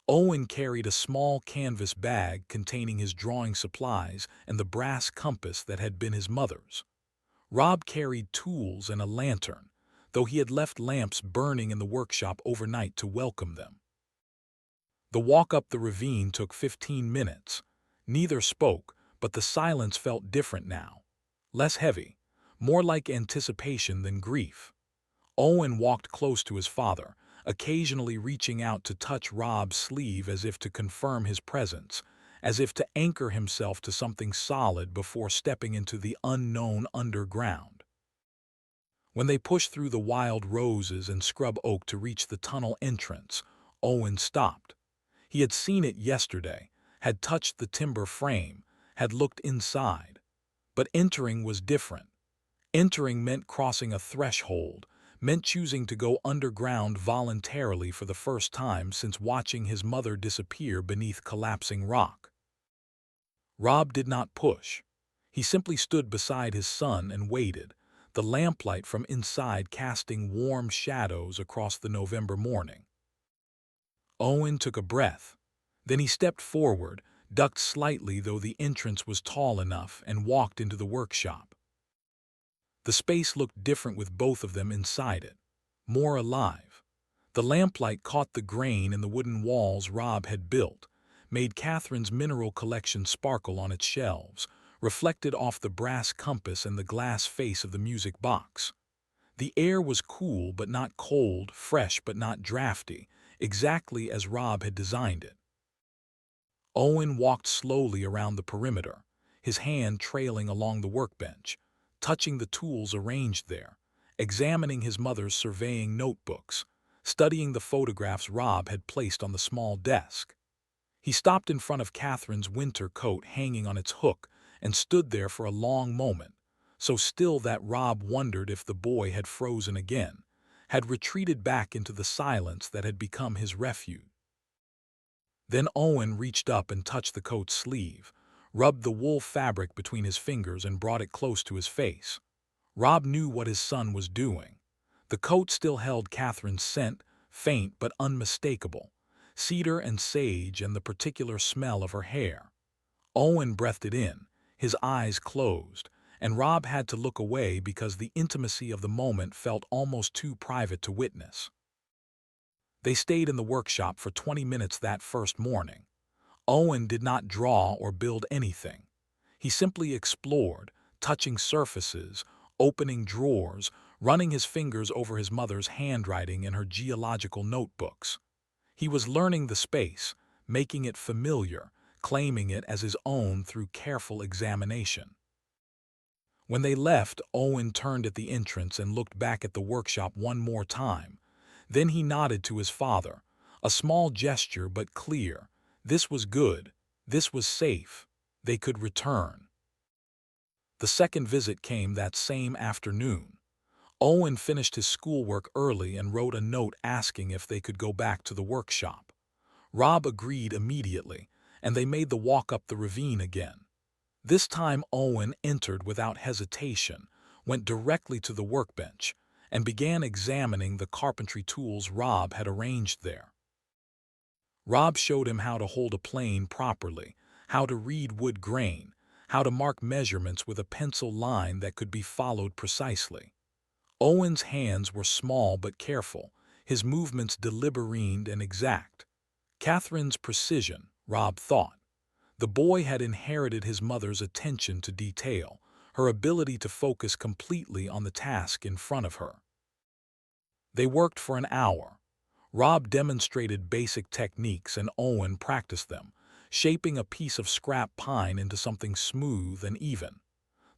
Owen carried a small canvas bag containing his drawing supplies and the brass compass that had been his mother's. Rob carried tools and a lantern, though he had left lamps burning in the workshop overnight to welcome them. The walk up the ravine took 15 minutes. Neither spoke, but the silence felt different now. Less heavy, more like anticipation than grief. Owen walked close to his father, occasionally reaching out to touch Rob's sleeve as if to confirm his presence, as if to anchor himself to something solid before stepping into the unknown underground. When they pushed through the wild roses and scrub oak to reach the tunnel entrance, Owen stopped. He had seen it yesterday, had touched the timber frame, had looked inside. But entering was different. Entering meant crossing a threshold, meant choosing to go underground voluntarily for the first time since watching his mother disappear beneath collapsing rock. Rob did not push. He simply stood beside his son and waited, the lamplight from inside casting warm shadows across the November morning. Owen took a breath. Then he stepped forward, ducked slightly though the entrance was tall enough, and walked into the workshop. The space looked different with both of them inside it, more alive. The lamplight caught the grain in the wooden walls Rob had built, made Catherine's mineral collection sparkle on its shelves, reflected off the brass compass and the glass face of the music box. The air was cool but not cold, fresh but not drafty, exactly as Rob had designed it. Owen walked slowly around the perimeter, his hand trailing along the workbench, touching the tools arranged there, examining his mother's surveying notebooks, studying the photographs Rob had placed on the small desk. He stopped in front of Catherine's winter coat hanging on its hook and stood there for a long moment, so still that Rob wondered if the boy had frozen again, had retreated back into the silence that had become his refuge. Then Owen reached up and touched the coat's sleeve, rubbed the wool fabric between his fingers and brought it close to his face. Rob knew what his son was doing. The coat still held Catherine's scent, faint but unmistakable, cedar and sage and the particular smell of her hair. Owen breathed it in, his eyes closed, and Rob had to look away because the intimacy of the moment felt almost too private to witness. They stayed in the workshop for 20 minutes that first morning. Owen did not draw or build anything. He simply explored, touching surfaces, opening drawers, running his fingers over his mother's handwriting in her geological notebooks. He was learning the space, making it familiar, claiming it as his own through careful examination. When they left, Owen turned at the entrance and looked back at the workshop one more time. Then he nodded to his father, a small gesture but clear. This was good. This was safe. They could return. The second visit came that same afternoon. Owen finished his schoolwork early and wrote a note asking if they could go back to the workshop. Rob agreed immediately, and they made the walk up the ravine again. This time Owen entered without hesitation, went directly to the workbench, and began examining the carpentry tools Rob had arranged there. Rob showed him how to hold a plane properly, how to read wood grain, how to mark measurements with a pencil line that could be followed precisely. Owen's hands were small but careful, his movements deliberate and exact. Catherine's precision, Rob thought. The boy had inherited his mother's attention to detail, her ability to focus completely on the task in front of her. They worked for an hour. Rob demonstrated basic techniques and Owen practiced them, shaping a piece of scrap pine into something smooth and even.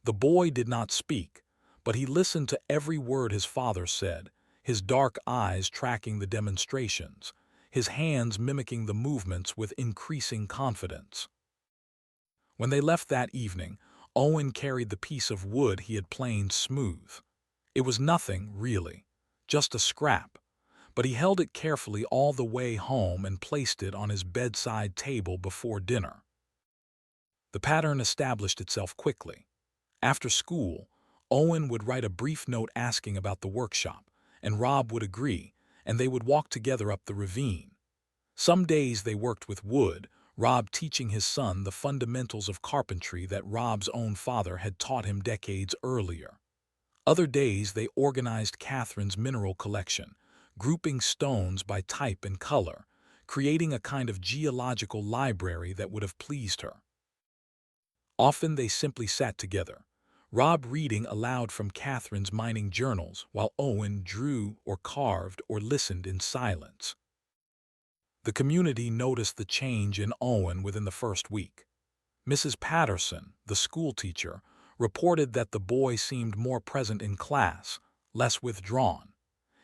The boy did not speak, but he listened to every word his father said, his dark eyes tracking the demonstrations, his hands mimicking the movements with increasing confidence. When they left that evening, Owen carried the piece of wood he had planed smooth. It was nothing, really, just a scrap, but he held it carefully all the way home and placed it on his bedside table before dinner. The pattern established itself quickly. After school, Owen would write a brief note asking about the workshop, and Rob would agree, and they would walk together up the ravine. Some days they worked with wood, Rob teaching his son the fundamentals of carpentry that Rob's own father had taught him decades earlier. Other days they organized Catherine's mineral collection, grouping stones by type and color, creating a kind of geological library that would have pleased her. Often they simply sat together, Rob reading aloud from Catherine's mining journals while Owen drew or carved or listened in silence. The community noticed the change in Owen within the first week. Mrs. Patterson, the schoolteacher, reported that the boy seemed more present in class, less withdrawn.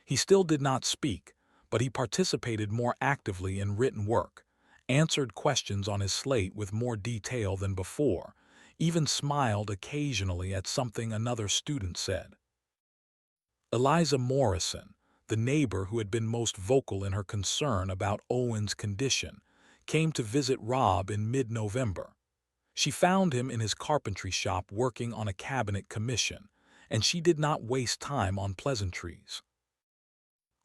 He still did not speak, but he participated more actively in written work, answered questions on his slate with more detail than before, even smiled occasionally at something another student said. Eliza Morrison, the neighbor who had been most vocal in her concern about Owen's condition, came to visit Rob in mid-November. She found him in his carpentry shop working on a cabinet commission, and she did not waste time on pleasantries.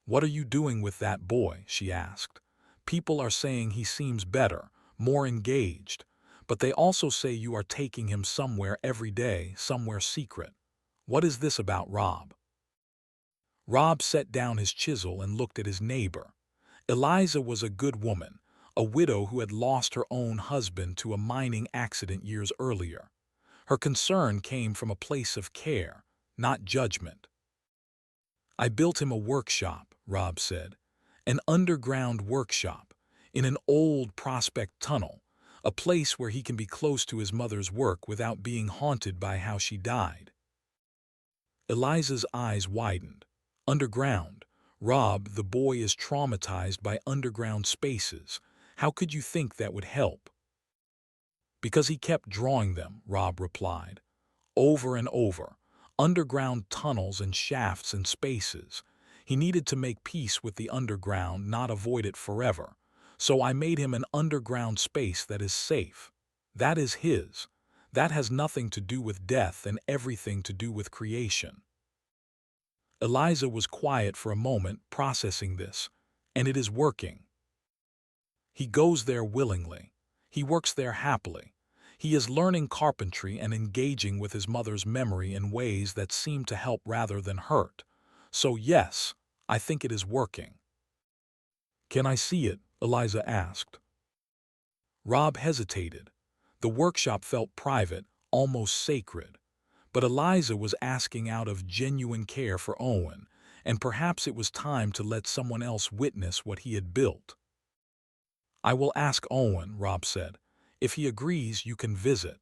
"What are you doing with that boy?" she asked. "People are saying he seems better, more engaged, but they also say you are taking him somewhere every day, somewhere secret. What is this about, Rob?" Rob set down his chisel and looked at his neighbor. Eliza was a good woman, a widow who had lost her own husband to a mining accident years earlier. Her concern came from a place of care, not judgment. "I built him a workshop," Rob said. "An underground workshop, in an old prospect tunnel, a place where he can be close to his mother's work without being haunted by how she died." Eliza's eyes widened. "Underground? Rob, the boy is traumatized by underground spaces. How could you think that would help?" "Because he kept drawing them," Rob replied. "Over and over. Underground tunnels and shafts and spaces. He needed to make peace with the underground, not avoid it forever. So I made him an underground space that is safe. That is his. That has nothing to do with death and everything to do with creation." Eliza was quiet for a moment, processing this. And it is working. He goes there willingly. He works there happily. He is learning carpentry and engaging with his mother's memory in ways that seem to help rather than hurt. So yes, I think it is working. Can I see it? Eliza asked. Rob hesitated. The workshop felt private, almost sacred. But Eliza was asking out of genuine care for Owen, and perhaps it was time to let someone else witness what he had built. I will ask Owen, Rob said. If he agrees, you can visit.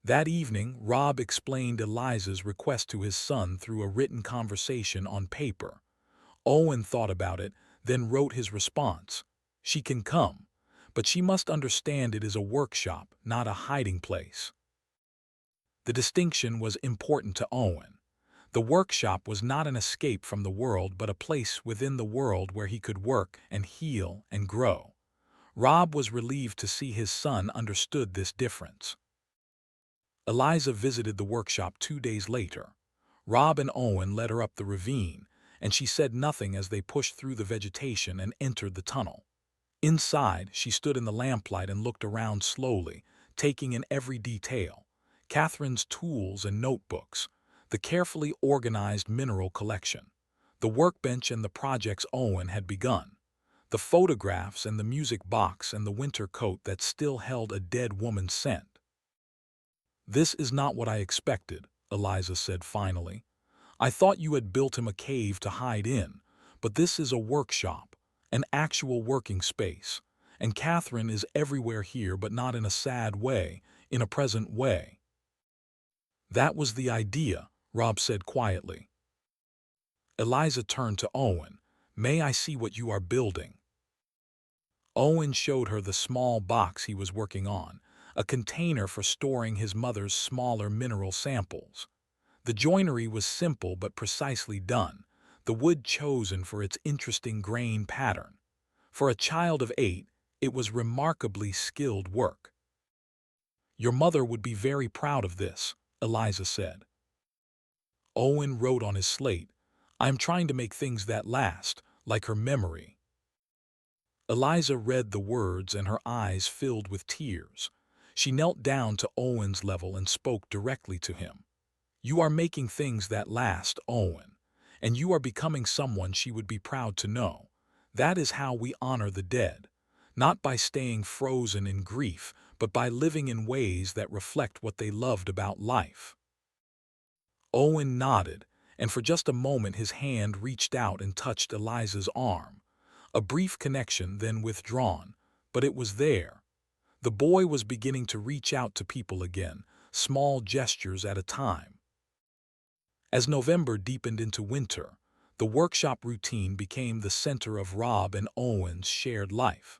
That evening, Rob explained Eliza's request to his son through a written conversation on paper. Owen thought about it, then wrote his response. She can come, but she must understand it is a workshop, not a hiding place. The distinction was important to Owen. The workshop was not an escape from the world, but a place within the world where he could work and heal and grow. Rob was relieved to see his son understood this difference. Eliza visited the workshop 2 days later. Rob and Owen led her up the ravine, and she said nothing as they pushed through the vegetation and entered the tunnel. Inside, she stood in the lamplight and looked around slowly, taking in every detail. Catherine's tools and notebooks, the carefully organized mineral collection, the workbench and the projects Owen had begun, the photographs and the music box and the winter coat that still held a dead woman's scent. This is not what I expected, Eliza said finally. I thought you had built him a cave to hide in, but this is a workshop, an actual working space, and Catherine is everywhere here, but not in a sad way, in a present way. That was the idea, Rob said quietly. Eliza turned to Owen. May I see what you are building? Owen showed her the small box he was working on, a container for storing his mother's smaller mineral samples. The joinery was simple but precisely done, the wood chosen for its interesting grain pattern. For a child of 8, it was remarkably skilled work. Your mother would be very proud of this, Eliza said. Owen wrote on his slate, I'm trying to make things that last, like her memory. Eliza read the words and her eyes filled with tears. She knelt down to Owen's level and spoke directly to him. You are making things that last, Owen, and you are becoming someone she would be proud to know. That is how we honor the dead, not by staying frozen in grief, but by living in ways that reflect what they loved about life. Owen nodded, and for just a moment his hand reached out and touched Eliza's arm. A brief connection, then withdrawn, but it was there. The boy was beginning to reach out to people again, small gestures at a time. As November deepened into winter, the workshop routine became the center of Rob and Owen's shared life.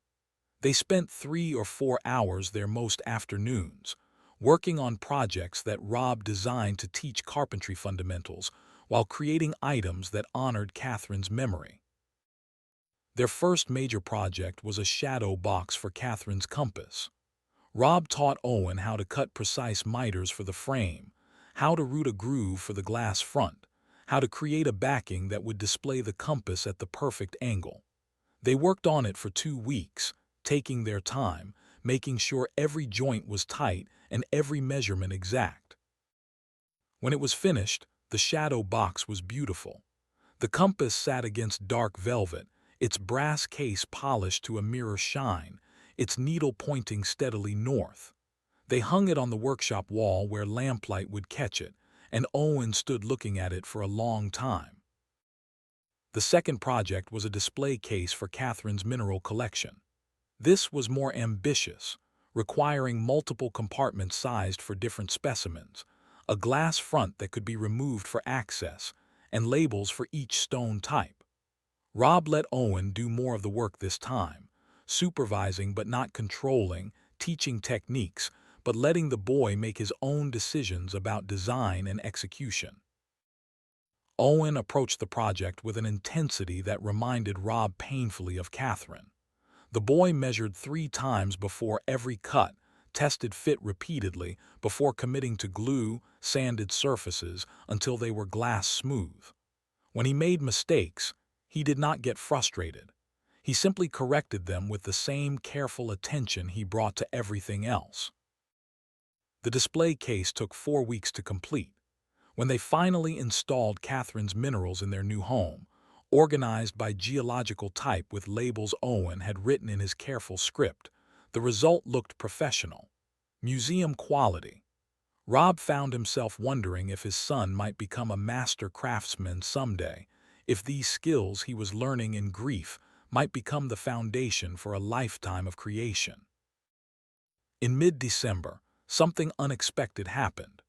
They spent 3 or 4 hours there most afternoons, working on projects that Rob designed to teach carpentry fundamentals while creating items that honored Catherine's memory. Their first major project was a shadow box for Catherine's compass. Rob taught Owen how to cut precise miters for the frame, how to root a groove for the glass front, how to create a backing that would display the compass at the perfect angle. They worked on it for 2 weeks, taking their time, making sure every joint was tight and every measurement exact. When it was finished, the shadow box was beautiful. The compass sat against dark velvet, its brass case polished to a mirror shine, its needle pointing steadily north. They hung it on the workshop wall where lamplight would catch it, and Owen stood looking at it for a long time. The second project was a display case for Catherine's mineral collection. This was more ambitious, requiring multiple compartments sized for different specimens, a glass front that could be removed for access, and labels for each stone type. Rob let Owen do more of the work this time, supervising but not controlling, teaching techniques, but letting the boy make his own decisions about design and execution. Owen approached the project with an intensity that reminded Rob painfully of Catherine. The boy measured 3 times before every cut, tested fit repeatedly before committing to glue, sanded surfaces until they were glass smooth. When he made mistakes, he did not get frustrated. He simply corrected them with the same careful attention he brought to everything else. The display case took 4 weeks to complete. When they finally installed Catherine's minerals in their new home, organized by geological type with labels Owen had written in his careful script, the result looked professional. Museum quality. Rob found himself wondering if his son might become a master craftsman someday, if these skills he was learning in grief might become the foundation for a lifetime of creation. In mid-December, something unexpected happened.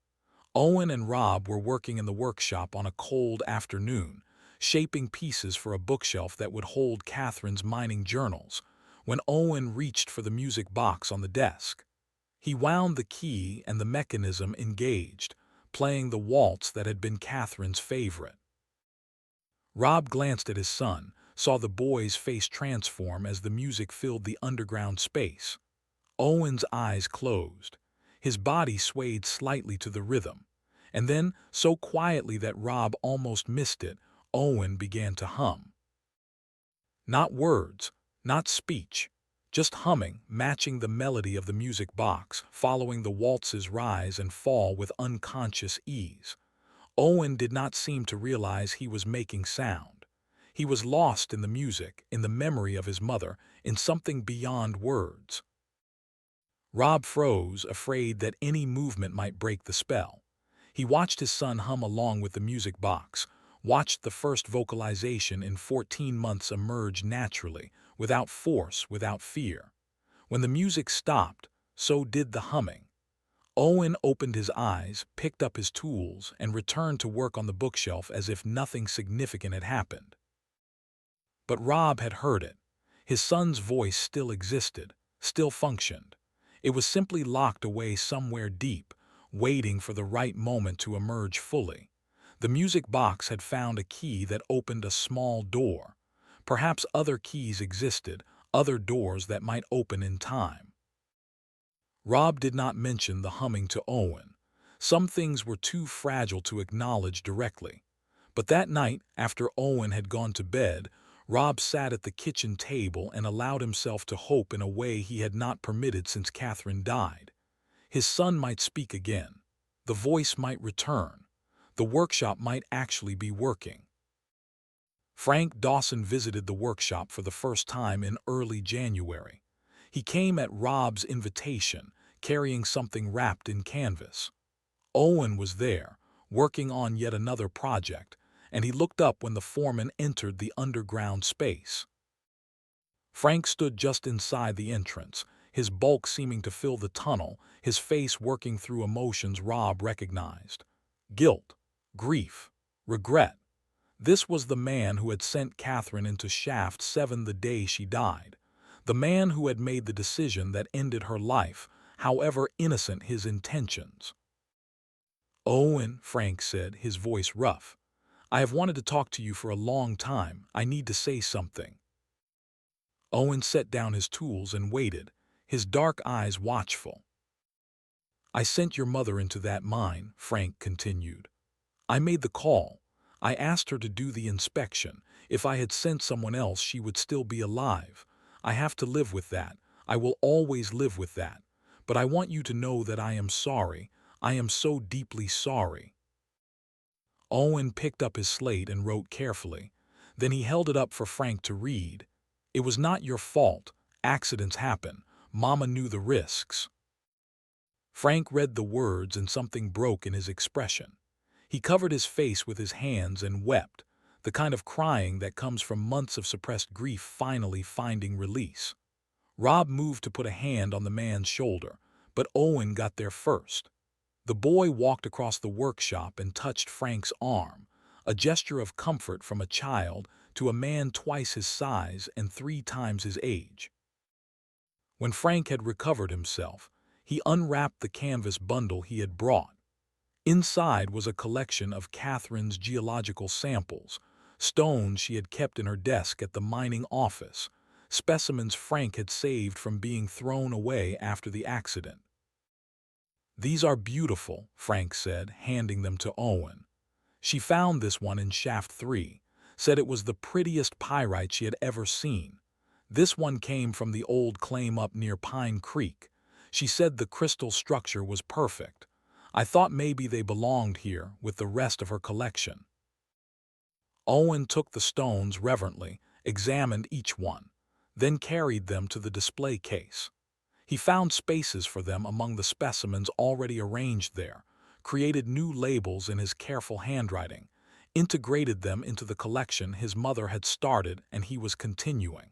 Owen and Rob were working in the workshop on a cold afternoon, shaping pieces for a bookshelf that would hold Catherine's mining journals, when Owen reached for the music box on the desk. He wound the key and the mechanism engaged, playing the waltz that had been Catherine's favorite. Rob glanced at his son, saw the boy's face transform as the music filled the underground space. Owen's eyes closed. His body swayed slightly to the rhythm, and then, so quietly that Rob almost missed it, Owen began to hum. Not words, not speech, just humming, matching the melody of the music box, following the waltz's rise and fall with unconscious ease. Owen did not seem to realize he was making sound. He was lost in the music, in the memory of his mother, in something beyond words. Rob froze, afraid that any movement might break the spell. He watched his son hum along with the music box, watched the first vocalization in 14 months emerge naturally, without force, without fear. When the music stopped, so did the humming. Owen opened his eyes, picked up his tools, and returned to work on the bookshelf as if nothing significant had happened. But Rob had heard it. His son's voice still existed, still functioned. It was simply locked away somewhere deep, waiting for the right moment to emerge fully. The music box had found a key that opened a small door. Perhaps other keys existed, other doors that might open in time. Rob did not mention the humming to Owen. Some things were too fragile to acknowledge directly. But that night, after Owen had gone to bed, Rob sat at the kitchen table and allowed himself to hope in a way he had not permitted since Catherine died. His son might speak again. The voice might return. The workshop might actually be working. Frank Dawson visited the workshop for the first time in early January. He came at Rob's invitation, carrying something wrapped in canvas. Owen was there, working on yet another project, and he looked up when the foreman entered the underground space. Frank stood just inside the entrance, his bulk seeming to fill the tunnel, his face working through emotions Rob recognized. Guilt, grief, regret. This was the man who had sent Catherine into Shaft 7 the day she died. The man who had made the decision that ended her life, however innocent his intentions. "Owen," Frank said, his voice rough. "I have wanted to talk to you for a long time. I need to say something." Owen set down his tools and waited, his dark eyes watchful. "I sent your mother into that mine," Frank continued. "I made the call. I asked her to do the inspection. If I had sent someone else, she would still be alive. I have to live with that. I will always live with that. But I want you to know that I am sorry. I am so deeply sorry." Owen picked up his slate and wrote carefully. Then he held it up for Frank to read. "It was not your fault. Accidents happen. Mama knew the risks." Frank read the words and something broke in his expression. He covered his face with his hands and wept, the kind of crying that comes from months of suppressed grief finally finding release. Rob moved to put a hand on the man's shoulder, but Owen got there first. The boy walked across the workshop and touched Frank's arm, a gesture of comfort from a child to a man twice his size and 3 times his age. When Frank had recovered himself, he unwrapped the canvas bundle he had brought. Inside was a collection of Catherine's geological samples, stones she had kept in her desk at the mining office, specimens Frank had saved from being thrown away after the accident. "These are beautiful," Frank said, handing them to Owen. She found this one in Shaft 3, said it was the prettiest pyrite she had ever seen. This one came from the old claim up near Pine Creek. She said the crystal structure was perfect. I thought maybe they belonged here with the rest of her collection. Owen took the stones reverently, examined each one, then carried them to the display case. He found spaces for them among the specimens already arranged there, created new labels in his careful handwriting, integrated them into the collection his mother had started and he was continuing.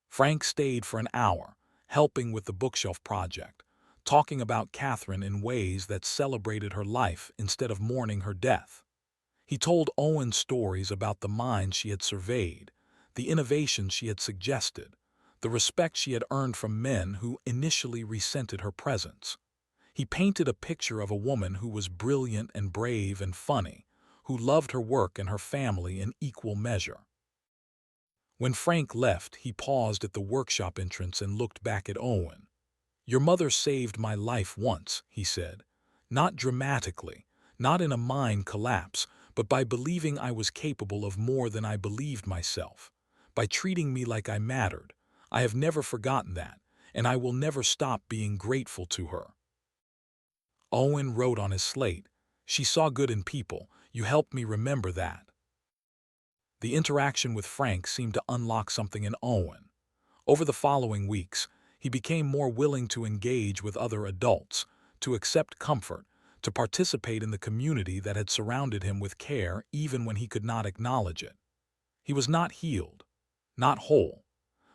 Frank stayed for an hour, helping with the bookshelf project, talking about Catherine in ways that celebrated her life instead of mourning her death. He told Owen stories about the minds she had surveyed, the innovations she had suggested, the respect she had earned from men who initially resented her presence. He painted a picture of a woman who was brilliant and brave and funny, who loved her work and her family in equal measure. When Frank left, he paused at the workshop entrance and looked back at Owen. "Your mother saved my life once," he said. "Not dramatically, not in a mind collapse, but by believing I was capable of more than I believed myself, by treating me like I mattered. I have never forgotten that, and I will never stop being grateful to her." Owen wrote on his slate, "She saw good in people. You helped me remember that." The interaction with Frank seemed to unlock something in Owen. Over the following weeks, he became more willing to engage with other adults, to accept comfort, to participate in the community that had surrounded him with care even when he could not acknowledge it. He was not healed, not whole,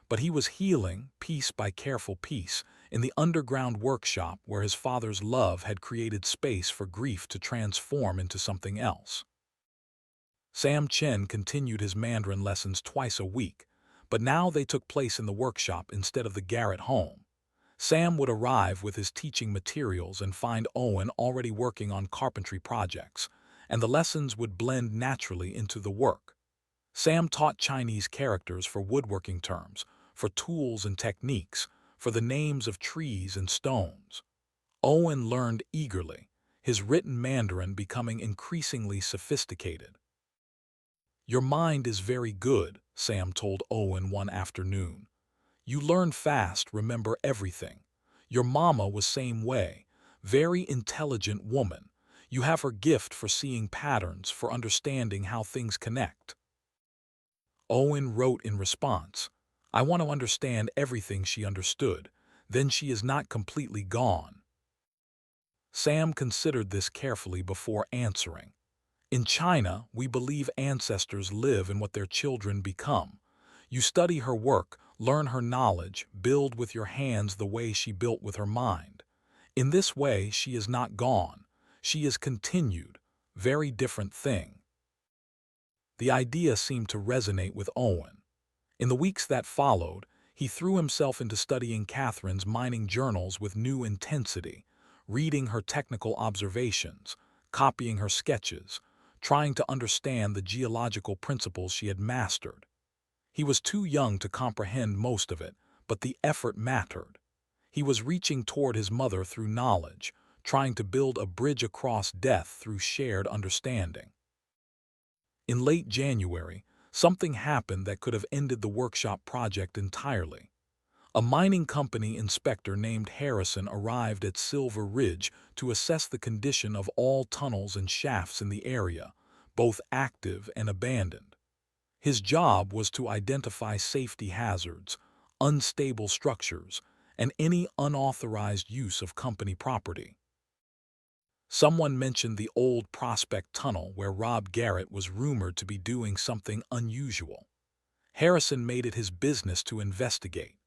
but he was healing piece by careful piece in the underground workshop where his father's love had created space for grief to transform into something else. Sam Chen continued his Mandarin lessons twice a week, but now they took place in the workshop instead of the Garrett home. Sam would arrive with his teaching materials and find Owen already working on carpentry projects, and the lessons would blend naturally into the work. Sam taught Chinese characters for woodworking terms, for tools and techniques, for the names of trees and stones. Owen learned eagerly, his written Mandarin becoming increasingly sophisticated. "Your mind is very good," Sam told Owen one afternoon. "You learn fast, remember everything. Your mama was same way, very intelligent woman. You have her gift for seeing patterns, for understanding how things connect." Owen wrote in response, "I want to understand everything she understood. Then she is not completely gone." Sam considered this carefully before answering. "In China, we believe ancestors live in what their children become. You study her work, learn her knowledge, build with your hands the way she built with her mind. In this way, she is not gone. She is continued. Very different thing." The idea seemed to resonate with Owen. In the weeks that followed, he threw himself into studying Catherine's mining journals with new intensity, reading her technical observations, copying her sketches, trying to understand the geological principles she had mastered. He was too young to comprehend most of it, but the effort mattered. He was reaching toward his mother through knowledge, trying to build a bridge across death through shared understanding. In late January, something happened that could have ended the workshop project entirely. A mining company inspector named Harrison arrived at Silver Ridge to assess the condition of all tunnels and shafts in the area, both active and abandoned. His job was to identify safety hazards, unstable structures, and any unauthorized use of company property. Someone mentioned the old Prospect Tunnel where Rob Garrett was rumored to be doing something unusual. Harrison made it his business to investigate.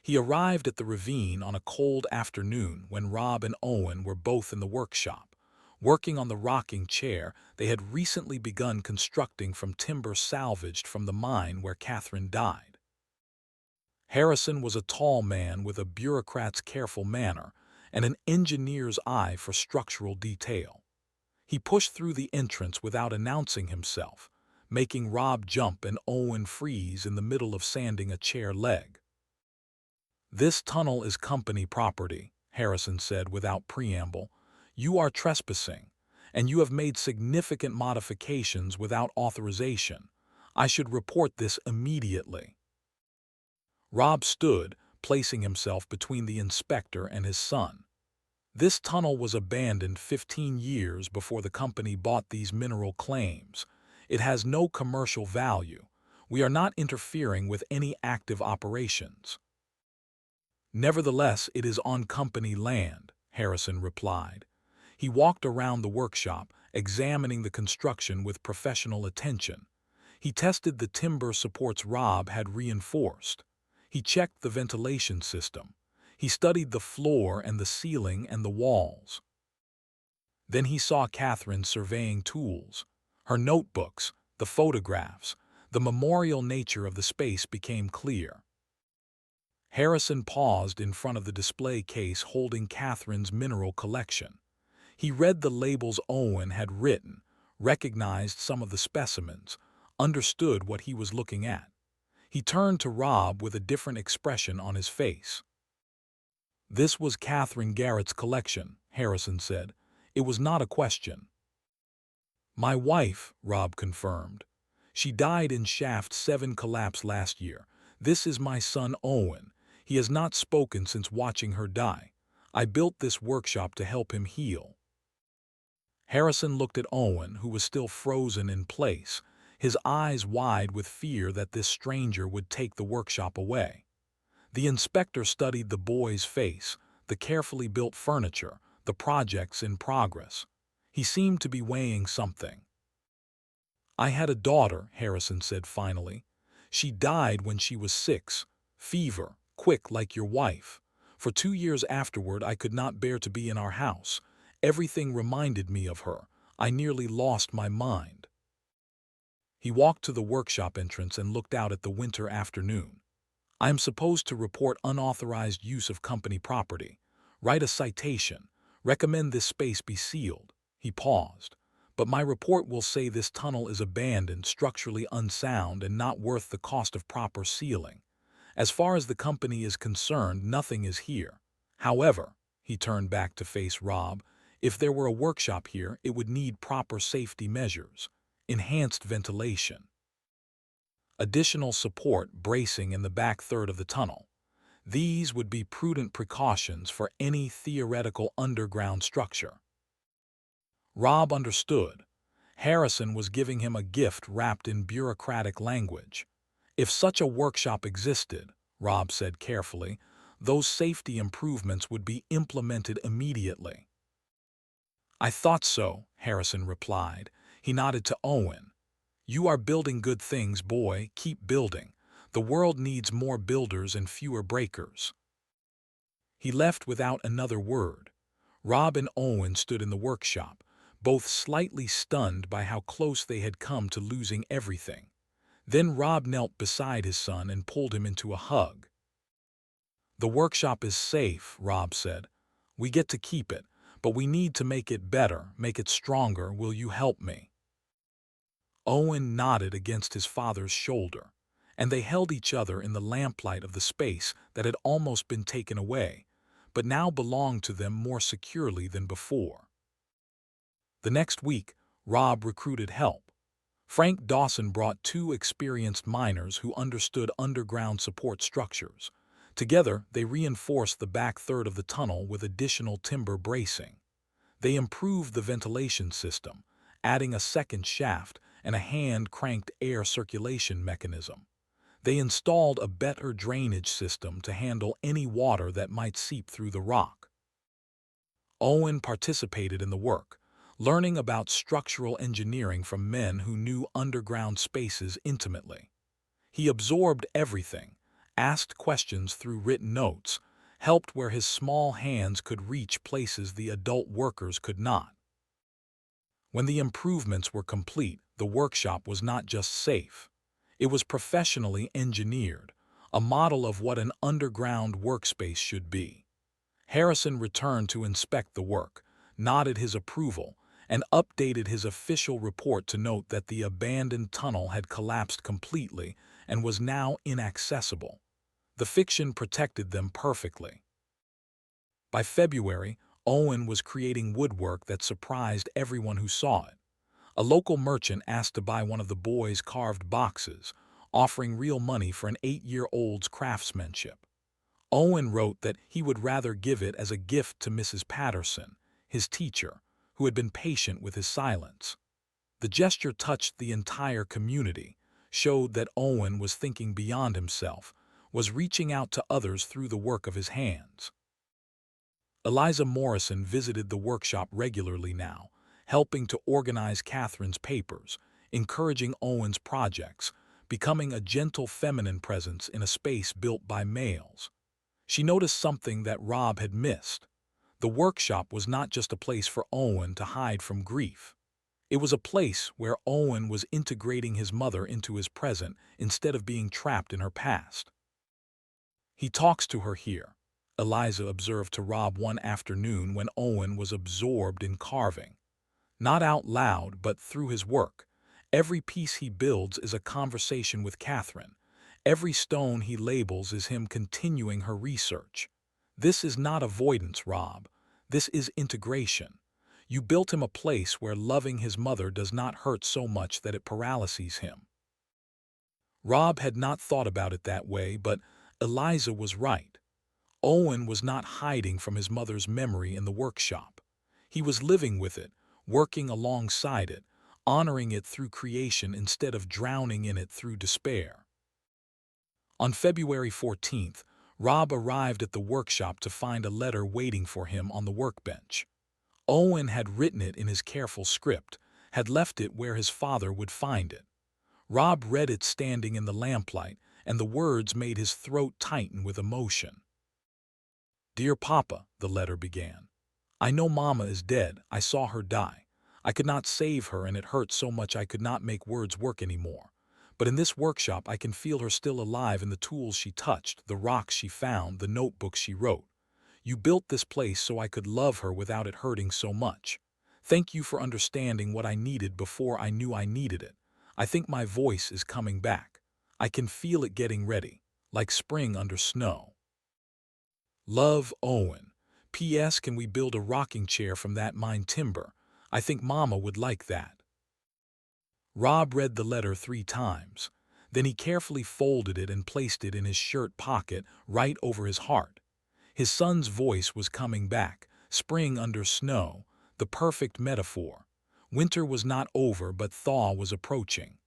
He arrived at the ravine on a cold afternoon when Rob and Owen were both in the workshop, working on the rocking chair they had recently begun constructing from timber salvaged from the mine where Catherine died. Harrison was a tall man with a bureaucrat's careful manner and an engineer's eye for structural detail. He pushed through the entrance without announcing himself, making Rob jump and Owen freeze in the middle of sanding a chair leg. "This tunnel is company property," Harrison said without preamble. "You are trespassing, and you have made significant modifications without authorization. I should report this immediately." Rob stood, placing himself between the inspector and his son. This tunnel was abandoned 15 years before the company bought these mineral claims. It has no commercial value. We are not interfering with any active operations. "Nevertheless, it is on company land," Harrison replied. He walked around the workshop, examining the construction with professional attention. He tested the timber supports Rob had reinforced. He checked the ventilation system. He studied the floor and the ceiling and the walls. Then he saw Catherine surveying tools. Her notebooks, the photographs, the memorial nature of the space became clear. Harrison paused in front of the display case holding Catherine's mineral collection. He read the labels Owen had written, recognized some of the specimens, understood what he was looking at. He turned to Rob with a different expression on his face. "This was Catherine Garrett's collection," Harrison said. "It was not a question." "My wife," Rob confirmed. "She died in Shaft 7 collapse last year. This is my son Owen. He has not spoken since watching her die. I built this workshop to help him heal." Harrison looked at Owen, who was still frozen in place, his eyes wide with fear that this stranger would take the workshop away. The inspector studied the boy's face, the carefully built furniture, the projects in progress. He seemed to be weighing something. "I had a daughter," Harrison said finally. "She died when she was 6, fever, quick like your wife. For 2 years afterward I could not bear to be in our house. Everything reminded me of her. I nearly lost my mind." He walked to the workshop entrance and looked out at the winter afternoon. "I am supposed to report unauthorized use of company property, write a citation, recommend this space be sealed." He paused. "But my report will say this tunnel is abandoned, structurally unsound, and not worth the cost of proper sealing. As far as the company is concerned, nothing is here. However," he turned back to face Rob, "if there were a workshop here, it would need proper safety measures, enhanced ventilation, additional support bracing in the back third of the tunnel. These would be prudent precautions for any theoretical underground structure." Rob understood. Harrison was giving him a gift wrapped in bureaucratic language. "If such a workshop existed," Rob said carefully, "those safety improvements would be implemented immediately." "I thought so," Harrison replied. He nodded to Owen. "You are building good things, boy. Keep building. The world needs more builders and fewer breakers." He left without another word. Rob and Owen stood in the workshop, both slightly stunned by how close they had come to losing everything. Then Rob knelt beside his son and pulled him into a hug. "The workshop is safe," Rob said. "We get to keep it, but we need to make it better, make it stronger. Will you help me?" Owen nodded against his father's shoulder, and they held each other in the lamplight of the space that had almost been taken away, but now belonged to them more securely than before. The next week, Rob recruited help. Frank Dawson brought 2 experienced miners who understood underground support structures. Together, they reinforced the back third of the tunnel with additional timber bracing. They improved the ventilation system, adding a second shaft and a hand-cranked air circulation mechanism. They installed a better drainage system to handle any water that might seep through the rock. Owen participated in the work, learning about structural engineering from men who knew underground spaces intimately. He absorbed everything, asked questions through written notes, helped where his small hands could reach places the adult workers could not. When the improvements were complete, the workshop was not just safe. It was professionally engineered, a model of what an underground workspace should be. Harrison returned to inspect the work, nodded his approval, and updated his official report to note that the abandoned tunnel had collapsed completely and was now inaccessible. The fiction protected them perfectly. By February, Owen was creating woodwork that surprised everyone who saw it. A local merchant asked to buy one of the boys' carved boxes, offering real money for an 8-year-old's craftsmanship. Owen wrote that he would rather give it as a gift to Mrs. Patterson, his teacher, who had been patient with his silence. The gesture touched the entire community, showed that Owen was thinking beyond himself, was reaching out to others through the work of his hands. Eliza Morrison visited the workshop regularly now, helping to organize Catherine's papers, encouraging Owen's projects, becoming a gentle feminine presence in a space built by males. She noticed something that Rob had missed. The workshop was not just a place for Owen to hide from grief. It was a place where Owen was integrating his mother into his present instead of being trapped in her past. "He talks to her here," Eliza observed to Rob one afternoon when Owen was absorbed in carving. "Not out loud, but through his work. Every piece he builds is a conversation with Catherine. Every stone he labels is him continuing her research. This is not avoidance, Rob. This is integration. You built him a place where loving his mother does not hurt so much that it paralyzes him." Rob had not thought about it that way, but Eliza was right. Owen was not hiding from his mother's memory in the workshop. He was living with it, working alongside it, honoring it through creation instead of drowning in it through despair. On February 14th, Rob arrived at the workshop to find a letter waiting for him on the workbench. Owen had written it in his careful script, had left it where his father would find it. Rob read it standing in the lamplight, and the words made his throat tighten with emotion. "Dear Papa," the letter began, "I know Mama is dead. I saw her die. I could not save her, and it hurt so much I could not make words work anymore. But in this workshop I can feel her still alive in the tools she touched, the rocks she found, the notebooks she wrote. You built this place so I could love her without it hurting so much. Thank you for understanding what I needed before I knew I needed it. I think my voice is coming back. I can feel it getting ready, like spring under snow. Love, Owen. P.S. Can we build a rocking chair from that mined timber? I think Mama would like that." Rob read the letter 3 times. Then he carefully folded it and placed it in his shirt pocket right over his heart. His son's voice was coming back, spring under snow, the perfect metaphor. Winter was not over, but thaw was approaching.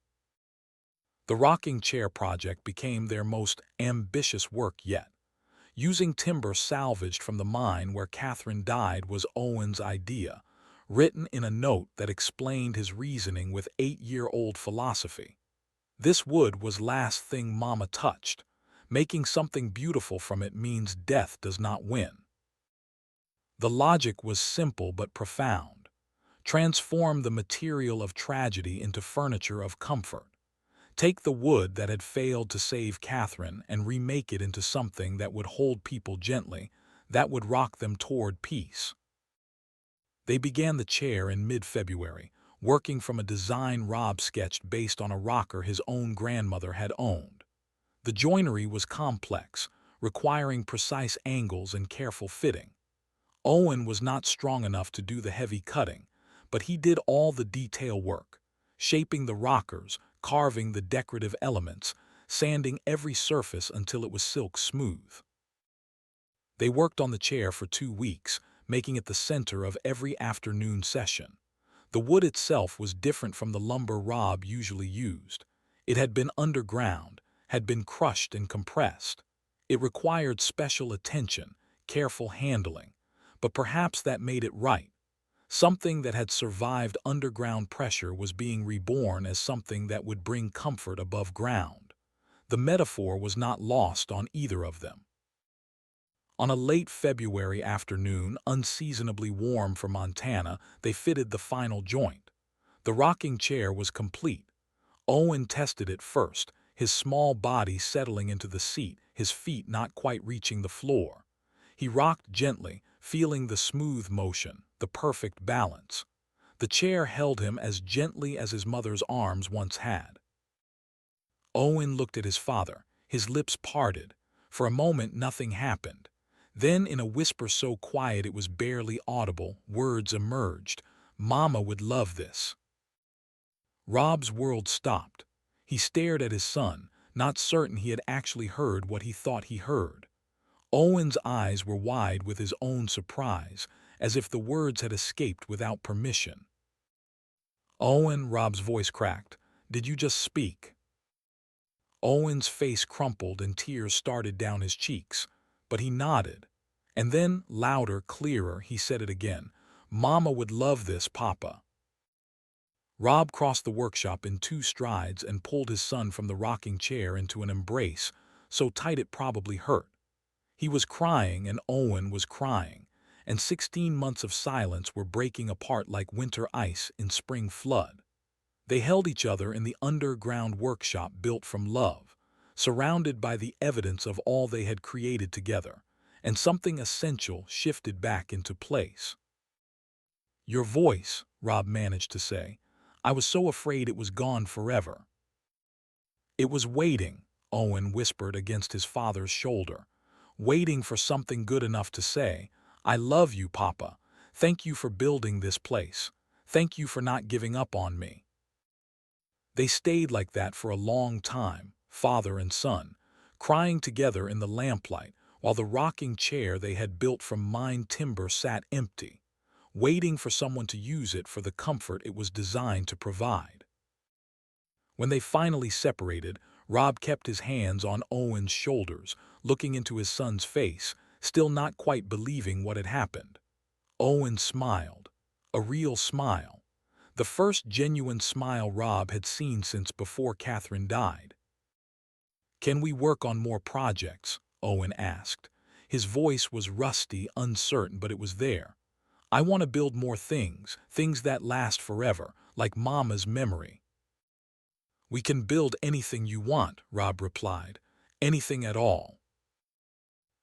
The rocking chair project became their most ambitious work yet. Using timber salvaged from the mine where Catherine died was Owen's idea, written in a note that explained his reasoning with 8-year-old philosophy. This wood was last thing Mama touched. Making something beautiful from it means death does not win. The logic was simple but profound. Transform the material of tragedy into furniture of comfort. Take the wood that had failed to save Catherine and remake it into something that would hold people gently, that would rock them toward peace. They began the chair in mid-February, working from a design Rob sketched based on a rocker his own grandmother had owned. The joinery was complex, requiring precise angles and careful fitting. Owen was not strong enough to do the heavy cutting, but he did all the detail work, shaping the rockers, carving the decorative elements, sanding every surface until it was silk smooth. They worked on the chair for 2 weeks, making it the center of every afternoon session. The wood itself was different from the lumber Rob usually used. It had been underground, had been crushed and compressed. It required special attention, careful handling, but perhaps that made it right. Something that had survived underground pressure was being reborn as something that would bring comfort above ground. The metaphor was not lost on either of them. On a late February afternoon, unseasonably warm for Montana, they fitted the final joint. The rocking chair was complete. Owen tested it first, his small body settling into the seat, his feet not quite reaching the floor. He rocked gently, feeling the smooth motion, the perfect balance. The chair held him as gently as his mother's arms once had. Owen looked at his father, his lips parted. For a moment nothing happened. Then, in a whisper so quiet it was barely audible, words emerged. "Mama would love this." Rob's world stopped. He stared at his son, not certain he had actually heard what he thought he heard. Owen's eyes were wide with his own surprise, as if the words had escaped without permission. "Owen," Rob's voice cracked, "did you just speak?" Owen's face crumpled and tears started down his cheeks, but he nodded. And then, louder, clearer, he said it again. "Mama would love this, Papa." Rob crossed the workshop in 2 strides and pulled his son from the rocking chair into an embrace, so tight it probably hurt. He was crying and Owen was crying, and 16 months of silence were breaking apart like winter ice in spring flood. They held each other in the underground workshop built from love, surrounded by the evidence of all they had created together, and something essential shifted back into place. "Your voice," Rob managed to say. "I was so afraid it was gone forever." "It was waiting," Owen whispered against his father's shoulder, "waiting for something good enough to say, 'I love you, Papa. Thank you for building this place. Thank you for not giving up on me.'" They stayed like that for a long time, father and son, crying together in the lamplight while the rocking chair they had built from mined timber sat empty, waiting for someone to use it for the comfort it was designed to provide. When they finally separated, Rob kept his hands on Owen's shoulders, looking into his son's face, still not quite believing what had happened. Owen smiled. A real smile. The first genuine smile Rob had seen since before Catherine died. "Can we work on more projects?" Owen asked. His voice was rusty, uncertain, but it was there. "I want to build more things, things that last forever, like Mama's memory." "We can build anything you want," Rob replied. "Anything at all."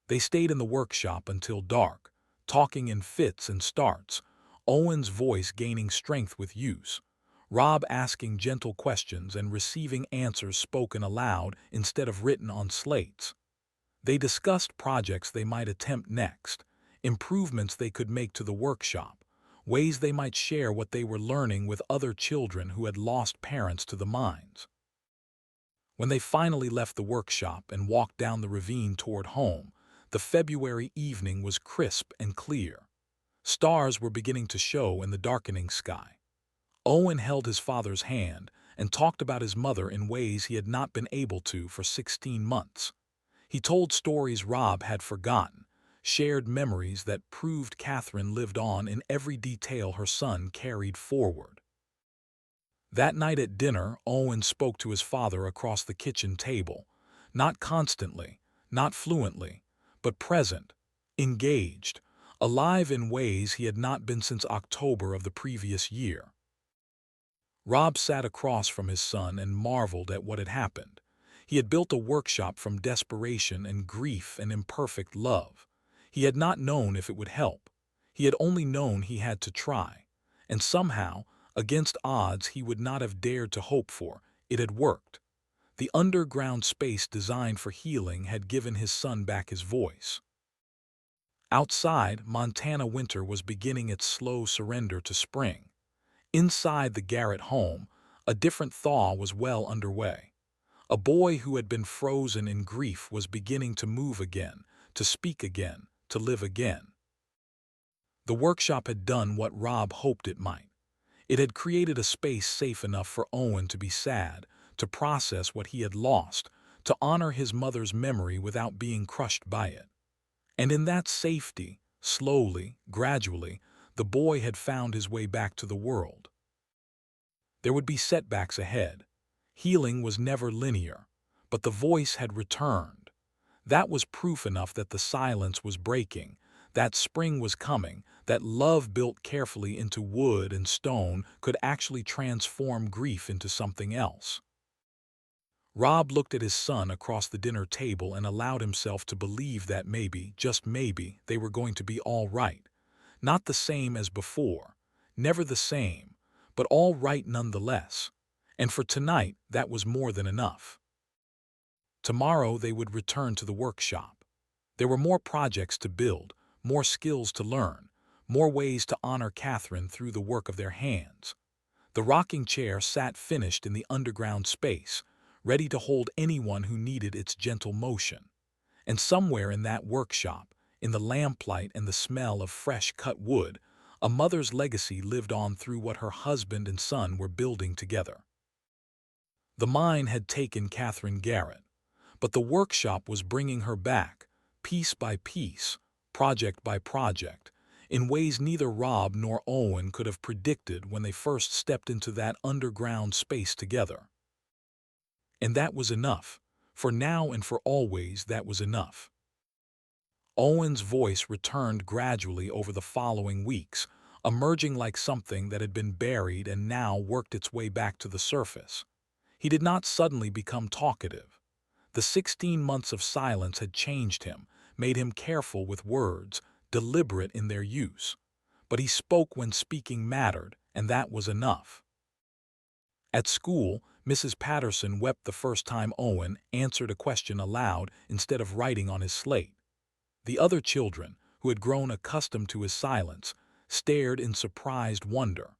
They stayed in the workshop until dark, talking in fits and starts, Owen's voice gaining strength with use, Rob asking gentle questions and receiving answers spoken aloud instead of written on slates. They discussed projects they might attempt next, improvements they could make to the workshop, ways they might share what they were learning with other children who had lost parents to the mines. When they finally left the workshop and walked down the ravine toward home, the February evening was crisp and clear. Stars were beginning to show in the darkening sky. Owen held his father's hand and talked about his mother in ways he had not been able to for 16 months. He told stories Rob had forgotten, shared memories that proved Catherine lived on in every detail her son carried forward. That night at dinner, Owen spoke to his father across the kitchen table, not constantly, not fluently, but present, engaged, alive in ways he had not been since October of the previous year. Rob sat across from his son and marveled at what had happened. He had built a workshop from desperation and grief and imperfect love. He had not known if it would help. He had only known he had to try. And somehow, against odds he would not have dared to hope for, it had worked. The underground space designed for healing had given his son back his voice. Outside, Montana winter was beginning its slow surrender to spring. Inside the Garrett home, a different thaw was well underway. A boy who had been frozen in grief was beginning to move again, to speak again, to live again. The workshop had done what Rob hoped it might. It had created a space safe enough for Owen to be sad, to process what he had lost, to honor his mother's memory without being crushed by it. And in that safety, slowly, gradually, the boy had found his way back to the world. There would be setbacks ahead. Healing was never linear, but the voice had returned. That was proof enough that the silence was breaking, that spring was coming, that love built carefully into wood and stone could actually transform grief into something else. Rob looked at his son across the dinner table and allowed himself to believe that maybe, just maybe, they were going to be all right. Not the same as before, never the same, but all right nonetheless. And for tonight, that was more than enough. Tomorrow they would return to the workshop. There were more projects to build, more skills to learn, more ways to honor Catherine through the work of their hands. The rocking chair sat finished in the underground space, ready to hold anyone who needed its gentle motion. And somewhere in that workshop, in the lamplight and the smell of fresh cut wood, a mother's legacy lived on through what her husband and son were building together. The mine had taken Catherine Garrett, but the workshop was bringing her back, piece by piece, project by project, in ways neither Rob nor Owen could have predicted when they first stepped into that underground space together. And that was enough. For now and for always, that was enough. Owen's voice returned gradually over the following weeks, emerging like something that had been buried and now worked its way back to the surface. He did not suddenly become talkative. The 16 months of silence had changed him, made him careful with words, deliberate in their use. But he spoke when speaking mattered, and that was enough. At school, Mrs. Patterson wept the first time Owen answered a question aloud instead of writing on his slate. The other children, who had grown accustomed to his silence, stared in surprised wonder.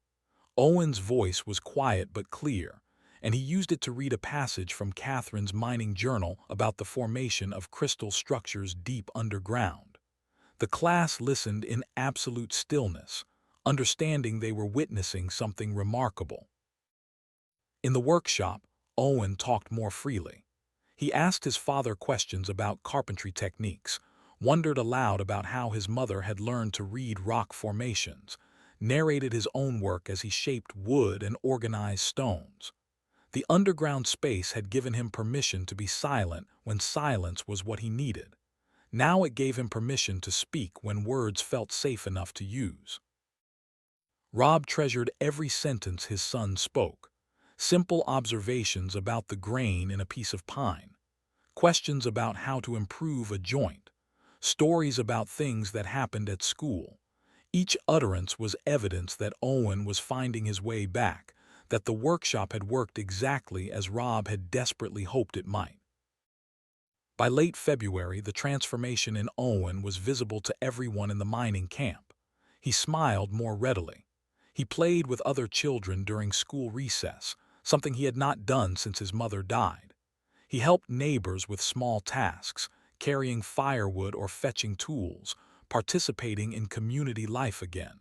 Owen's voice was quiet but clear, and he used it to read a passage from Catherine's mining journal about the formation of crystal structures deep underground. The class listened in absolute stillness, understanding they were witnessing something remarkable. In the workshop, Owen talked more freely. He asked his father questions about carpentry techniques, wondered aloud about how his mother had learned to read rock formations, narrated his own work as he shaped wood and organized stones. The underground space had given him permission to be silent when silence was what he needed. Now it gave him permission to speak when words felt safe enough to use. Rob treasured every sentence his son spoke. Simple observations about the grain in a piece of pine, questions about how to improve a joint, stories about things that happened at school. Each utterance was evidence that Owen was finding his way back, that the workshop had worked exactly as Rob had desperately hoped it might. By late February, the transformation in Owen was visible to everyone in the mining camp. He smiled more readily. He played with other children during school recess, something he had not done since his mother died. He helped neighbors with small tasks, carrying firewood or fetching tools, participating in community life again.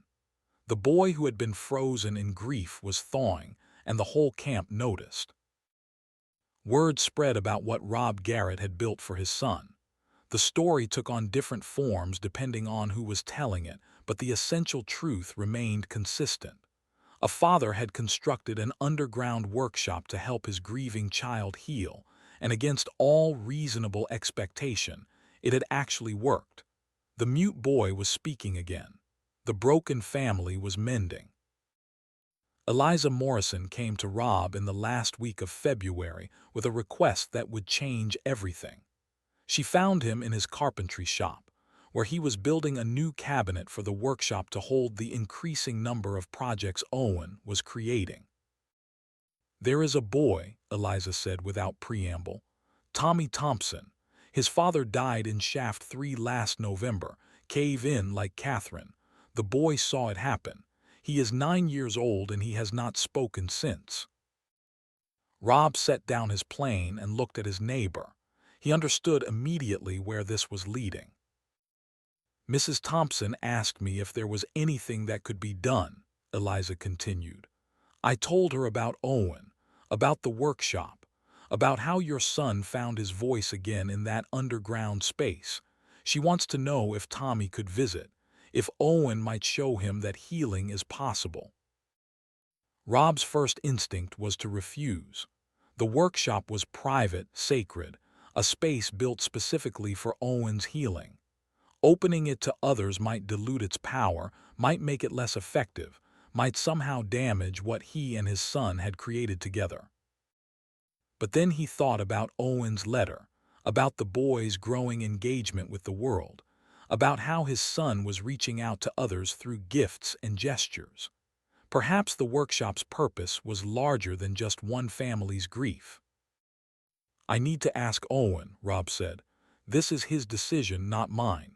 The boy who had been frozen in grief was thawing, and the whole camp noticed. Word spread about what Rob Garrett had built for his son. The story took on different forms depending on who was telling it, but the essential truth remained consistent. A father had constructed an underground workshop to help his grieving child heal, and against all reasonable expectation, it had actually worked. The mute boy was speaking again. The broken family was mending. Eliza Morrison came to Rob in the last week of February with a request that would change everything. She found him in his carpentry shop, where he was building a new cabinet for the workshop to hold the increasing number of projects Owen was creating. "There is a boy," Eliza said without preamble, "Tommy Thompson. His father died in Shaft 3 last November, cave in like Catherine. The boy saw it happen. He is 9 years old and he has not spoken since." Rob set down his plane and looked at his neighbor. He understood immediately where this was leading. "Mrs. Thompson asked me if there was anything that could be done," Eliza continued. "I told her about Owen, about the workshop, about how your son found his voice again in that underground space. She wants to know if Tommy could visit, if Owen might show him that healing is possible." Rob's first instinct was to refuse. The workshop was private, sacred, a space built specifically for Owen's healing. Opening it to others might dilute its power, might make it less effective, might somehow damage what he and his son had created together. But then he thought about Owen's letter, about the boy's growing engagement with the world, about how his son was reaching out to others through gifts and gestures. Perhaps the workshop's purpose was larger than just one family's grief. "I need to ask Owen," Rob said. This is his decision, not mine."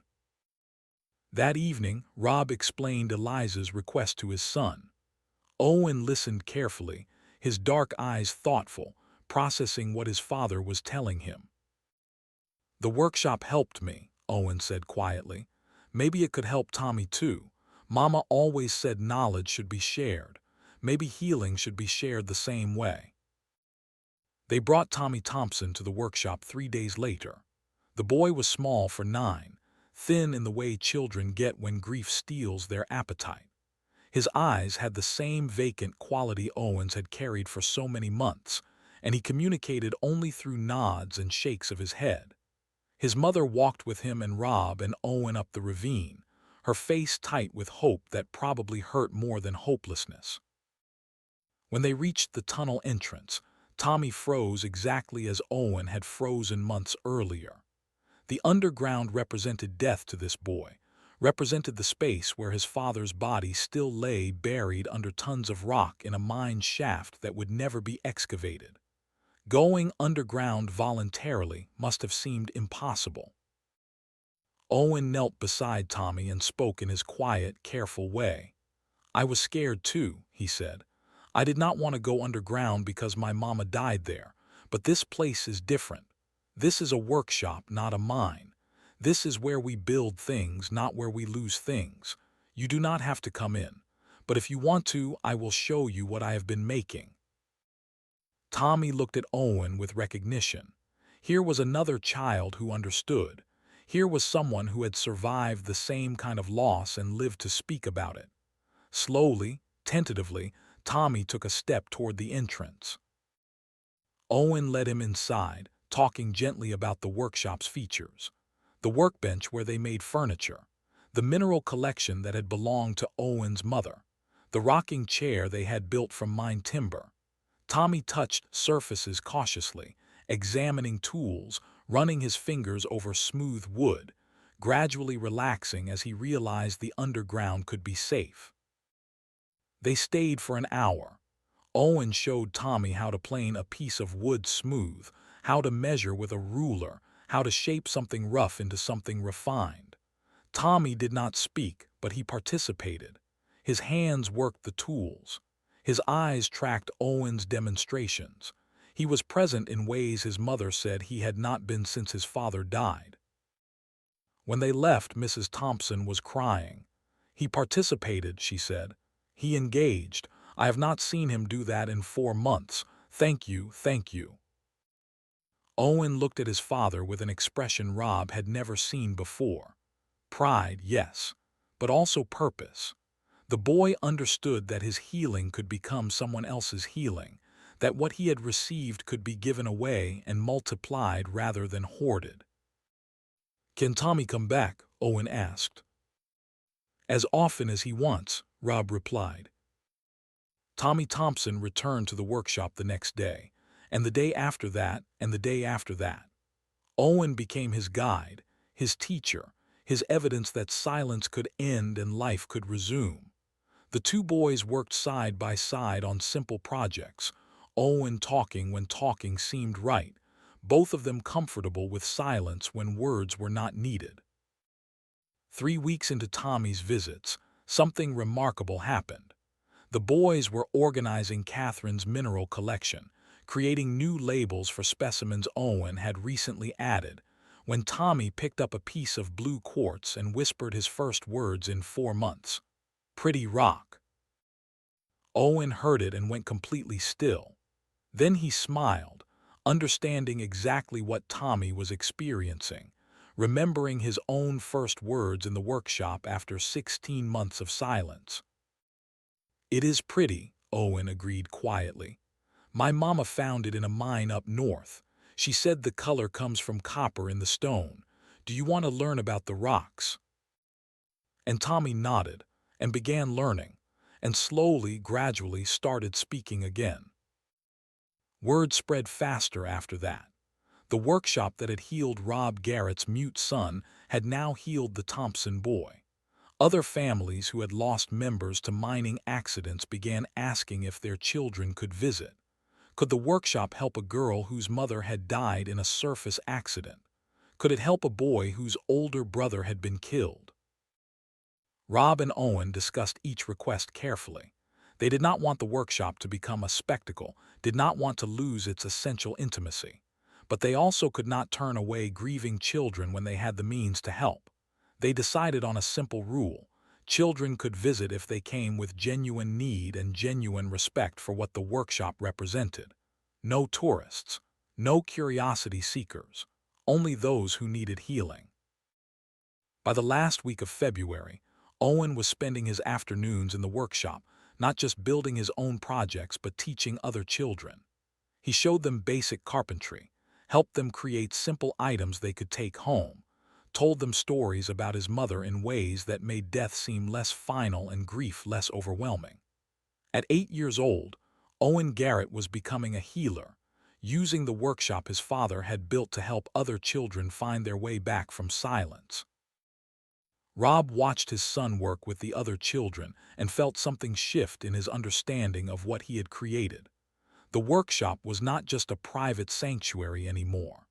That evening, Rob explained Eliza's request to his son. Owen listened carefully, his dark eyes thoughtful, processing what his father was telling him. "The workshop helped me," Owen said quietly. "Maybe it could help Tommy too. Mama always said knowledge should be shared. Maybe healing should be shared the same way." They brought Tommy Thompson to the workshop 3 days later. The boy was small for 9, thin in the way children get when grief steals their appetite. His eyes had the same vacant quality Owen's had carried for so many months, and he communicated only through nods and shakes of his head. His mother walked with him and Rob and Owen up the ravine, her face tight with hope that probably hurt more than hopelessness. When they reached the tunnel entrance, Tommy froze exactly as Owen had frozen months earlier. The underground represented death to this boy, represented the space where his father's body still lay buried under tons of rock in a mine shaft that would never be excavated. Going underground voluntarily must have seemed impossible. Owen knelt beside Tommy and spoke in his quiet, careful way. "I was scared too," he said. "I did not want to go underground because my mama died there, but this place is different. This is a workshop, not a mine. This is where we build things, not where we lose things. You do not have to come in, but if you want to, I will show you what I have been making." Tommy looked at Owen with recognition. Here was another child who understood. Here was someone who had survived the same kind of loss and lived to speak about it. Slowly, tentatively, Tommy took a step toward the entrance. Owen led him inside, talking gently about the workshop's features. The workbench where they made furniture, the mineral collection that had belonged to Owen's mother, the rocking chair they had built from mined timber. Tommy touched surfaces cautiously, examining tools, running his fingers over smooth wood, gradually relaxing as he realized the underground could be safe. They stayed for an hour. Owen showed Tommy how to plane a piece of wood smooth, how to measure with a ruler, how to shape something rough into something refined. Tommy did not speak, but he participated. His hands worked the tools. His eyes tracked Owen's demonstrations. He was present in ways his mother said he had not been since his father died. When they left, Mrs. Thompson was crying. "He participated," she said. "He engaged. I have not seen him do that in 4 months. Thank you, thank you." Owen looked at his father with an expression Rob had never seen before. Pride, yes, but also purpose. The boy understood that his healing could become someone else's healing, that what he had received could be given away and multiplied rather than hoarded. "Can Tommy come back?" Owen asked. "As often as he wants," Rob replied. Tommy Thompson returned to the workshop the next day, and the day after that, and the day after that. Owen became his guide, his teacher, his evidence that silence could end and life could resume. The two boys worked side by side on simple projects, Owen talking when talking seemed right, both of them comfortable with silence when words were not needed. 3 weeks into Tommy's visits, something remarkable happened. The boys were organizing Catherine's mineral collection, creating new labels for specimens Owen had recently added, when Tommy picked up a piece of blue quartz and whispered his first words in 4 months. "Pretty rock." Owen heard it and went completely still. Then he smiled, understanding exactly what Tommy was experiencing, remembering his own first words in the workshop after 16 months of silence. "It is pretty," Owen agreed quietly. "My mama found it in a mine up north. She said the color comes from copper in the stone. Do you want to learn about the rocks?" And Tommy nodded and began learning, and slowly, gradually started speaking again. Word spread faster after that. The workshop that had healed Rob Garrett's mute son had now healed the Thompson boy. Other families who had lost members to mining accidents began asking if their children could visit. Could the workshop help a girl whose mother had died in a surface accident? Could it help a boy whose older brother had been killed? Rob and Owen discussed each request carefully. They did not want the workshop to become a spectacle, did not want to lose its essential intimacy. But they also could not turn away grieving children when they had the means to help. They decided on a simple rule. Children could visit if they came with genuine need and genuine respect for what the workshop represented. No tourists, no curiosity seekers, only those who needed healing. By the last week of February, Owen was spending his afternoons in the workshop, not just building his own projects but teaching other children. He showed them basic carpentry, helped them create simple items they could take home, told them stories about his mother in ways that made death seem less final and grief less overwhelming. At 8 years old, Owen Garrett was becoming a healer, using the workshop his father had built to help other children find their way back from silence. Rob watched his son work with the other children and felt something shift in his understanding of what he had created. The workshop was not just a private sanctuary anymore.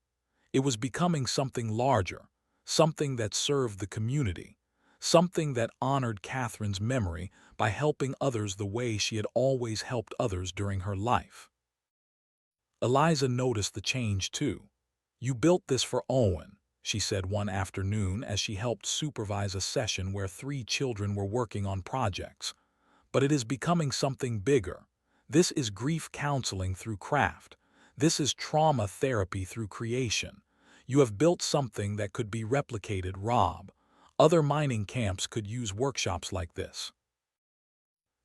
It was becoming something larger, something that served the community, something that honored Catherine's memory by helping others the way she had always helped others during her life. Eliza noticed the change too. "You built this for Owen," she said one afternoon as she helped supervise a session where 3 children were working on projects. "But it is becoming something bigger. This is grief counseling through craft. This is trauma therapy through creation. You have built something that could be replicated, Rob. Other mining camps could use workshops like this."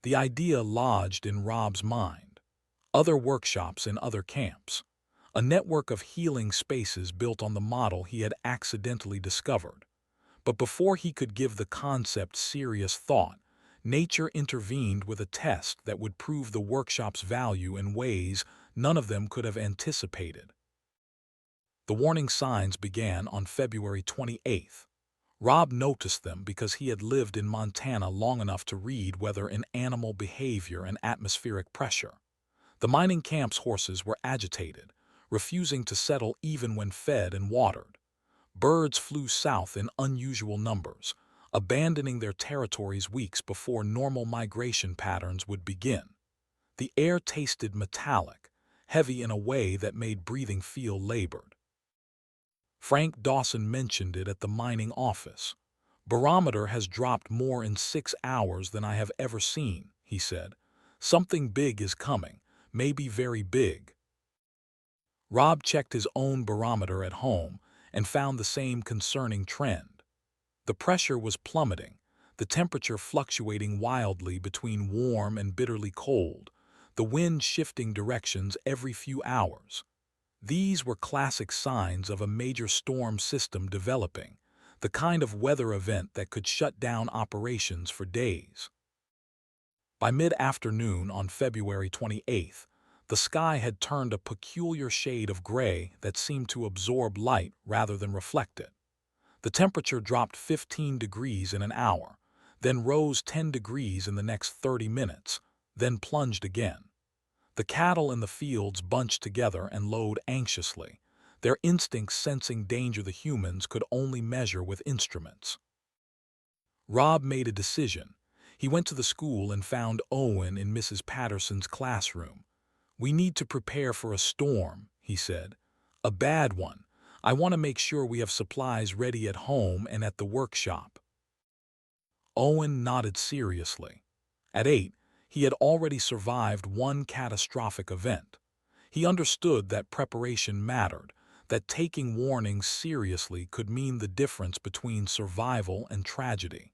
The idea lodged in Rob's mind. Other workshops in other camps. A network of healing spaces built on the model he had accidentally discovered. But before he could give the concept serious thought, nature intervened with a test that would prove the workshop's value in ways none of them could have anticipated. The warning signs began on February 28th. Rob noticed them because he had lived in Montana long enough to read weather in animal behavior and atmospheric pressure. The mining camp's horses were agitated, refusing to settle even when fed and watered. Birds flew south in unusual numbers, abandoning their territories weeks before normal migration patterns would begin. The air tasted metallic, heavy in a way that made breathing feel labored. Frank Dawson mentioned it at the mining office. "Barometer has dropped more in 6 hours than I have ever seen," he said. "Something big is coming, maybe very big." Rob checked his own barometer at home and found the same concerning trend. The pressure was plummeting, the temperature fluctuating wildly between warm and bitterly cold, the wind shifting directions every few hours. These were classic signs of a major storm system developing, the kind of weather event that could shut down operations for days. By mid-afternoon on February 28th, the sky had turned a peculiar shade of gray that seemed to absorb light rather than reflect it. The temperature dropped 15 degrees in an hour, then rose 10 degrees in the next 30 minutes, then plunged again. The cattle in the fields bunched together and lowed anxiously, their instincts sensing danger the humans could only measure with instruments. Rob made a decision. He went to the school and found Owen in Mrs. Patterson's classroom. "We need to prepare for a storm," he said. "A bad one. I want to make sure we have supplies ready at home and at the workshop." Owen nodded seriously. At 8, he had already survived one catastrophic event. He understood that preparation mattered, that taking warnings seriously could mean the difference between survival and tragedy.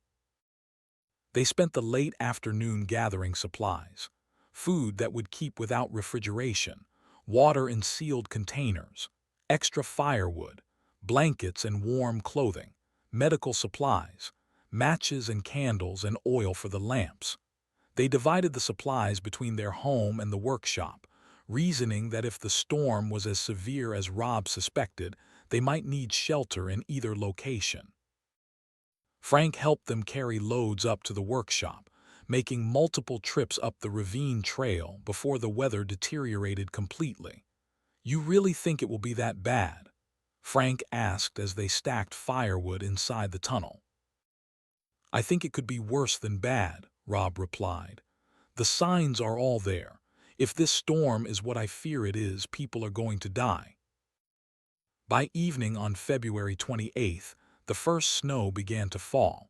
They spent the late afternoon gathering supplies, food that would keep without refrigeration, water in sealed containers, extra firewood, blankets and warm clothing, medical supplies, matches and candles and oil for the lamps. They divided the supplies between their home and the workshop, reasoning that if the storm was as severe as Rob suspected, they might need shelter in either location. Frank helped them carry loads up to the workshop, making multiple trips up the ravine trail before the weather deteriorated completely. "You really think it will be that bad?" Frank asked as they stacked firewood inside the tunnel. "I think it could be worse than bad," Rob replied. "The signs are all there. If this storm is what I fear it is, people are going to die." By evening on February 28th, the first snow began to fall.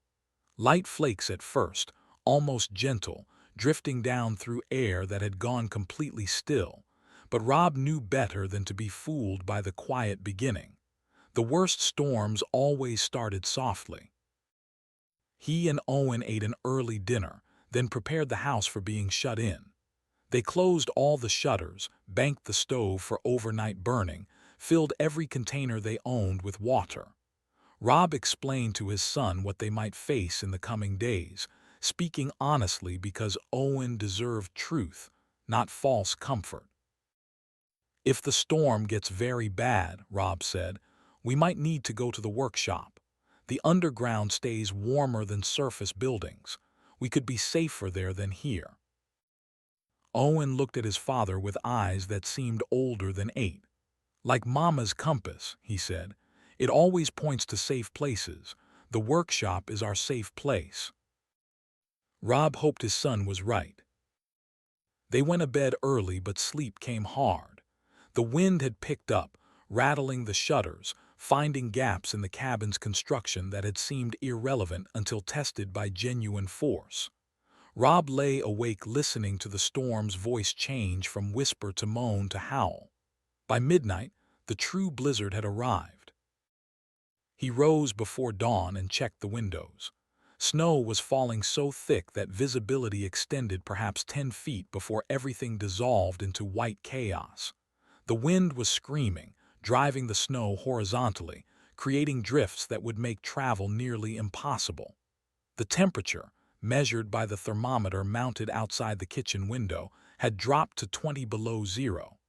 Light flakes at first, almost gentle, drifting down through air that had gone completely still. But Rob knew better than to be fooled by the quiet beginning. The worst storms always started softly. He and Owen ate an early dinner, then prepared the house for being shut in. They closed all the shutters, banked the stove for overnight burning, filled every container they owned with water. Rob explained to his son what they might face in the coming days, speaking honestly because Owen deserved truth, not false comfort. "If the storm gets very bad," Rob said, "we might need to go to the workshop. The underground stays warmer than surface buildings. We could be safer there than here." Owen looked at his father with eyes that seemed older than 8. "Like Mama's compass," he said. "It always points to safe places. The workshop is our safe place." Rob hoped his son was right. They went to bed early, but sleep came hard. The wind had picked up, rattling the shutters, finding gaps in the cabin's construction that had seemed irrelevant until tested by genuine force. Rob lay awake listening to the storm's voice change from whisper to moan to howl. By midnight, the true blizzard had arrived. He rose before dawn and checked the windows. Snow was falling so thick that visibility extended perhaps 10 feet before everything dissolved into white chaos. The wind was screaming, driving the snow horizontally, creating drifts that would make travel nearly impossible. The temperature, measured by the thermometer mounted outside the kitchen window, had dropped to 20 below zero.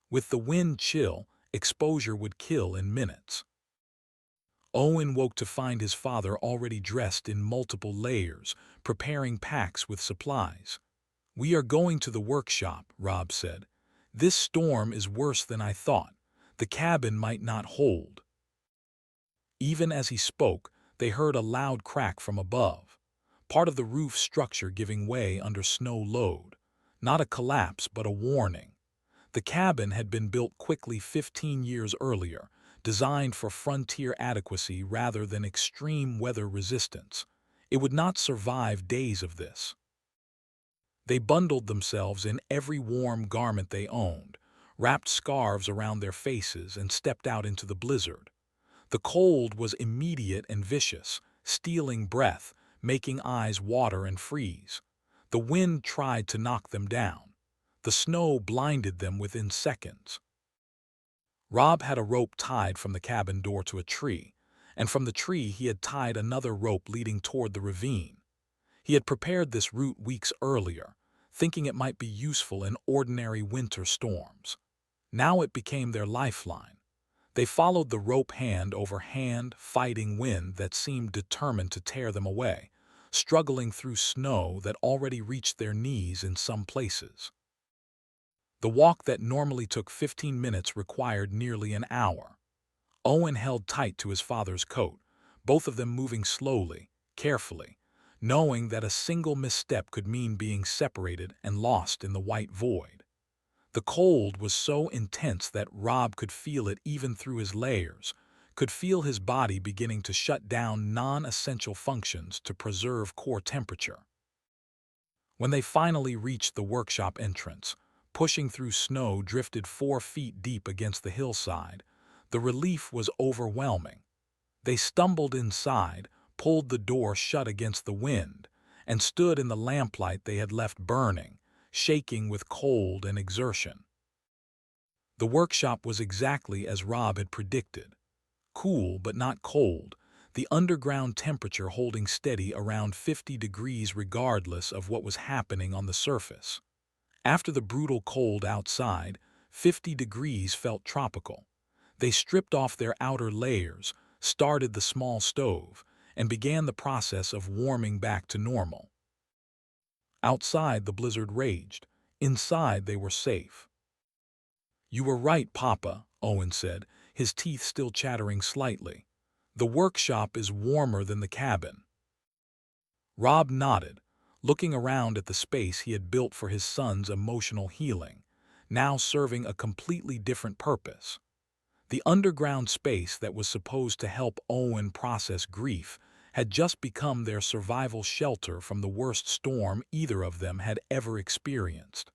With the wind chill, exposure would kill in minutes. Owen woke to find his father already dressed in multiple layers, preparing packs with supplies. "We are going to the workshop," Rob said. "This storm is worse than I thought. The cabin might not hold." Even as he spoke, they heard a loud crack from above. Part of the roof structure giving way under snow load. Not a collapse, but a warning. The cabin had been built quickly 15 years earlier, designed for frontier adequacy rather than extreme weather resistance. It would not survive days of this. They bundled themselves in every warm garment they owned, wrapped scarves around their faces, and stepped out into the blizzard. The cold was immediate and vicious, stealing breath, making eyes water and freeze. The wind tried to knock them down. The snow blinded them within seconds. Rob had a rope tied from the cabin door to a tree, and from the tree he had tied another rope leading toward the ravine. He had prepared this route weeks earlier, thinking it might be useful in ordinary winter storms. Now it became their lifeline. They followed the rope hand over hand, fighting wind that seemed determined to tear them away, struggling through snow that already reached their knees in some places. The walk that normally took 15 minutes required nearly an hour. Owen held tight to his father's coat, both of them moving slowly, carefully, knowing that a single misstep could mean being separated and lost in the white void. The cold was so intense that Rob could feel it even through his layers, could feel his body beginning to shut down non-essential functions to preserve core temperature. When they finally reached the workshop entrance, pushing through snow drifted 4 feet deep against the hillside, the relief was overwhelming. They stumbled inside, pulled the door shut against the wind, and stood in the lamplight they had left burning, shaking with cold and exertion. The workshop was exactly as Rob had predicted. Cool but not cold, the underground temperature holding steady around 50 degrees regardless of what was happening on the surface. After the brutal cold outside, 50 degrees felt tropical. They stripped off their outer layers, started the small stove, and began the process of warming back to normal. Outside, the blizzard raged. Inside, they were safe. "You were right, Papa," Owen said, his teeth still chattering slightly. "The workshop is warmer than the cabin." Rob nodded, looking around at the space he had built for his son's emotional healing, now serving a completely different purpose. The underground space that was supposed to help Owen process grief had just become their survival shelter from the worst storm either of them had ever experienced.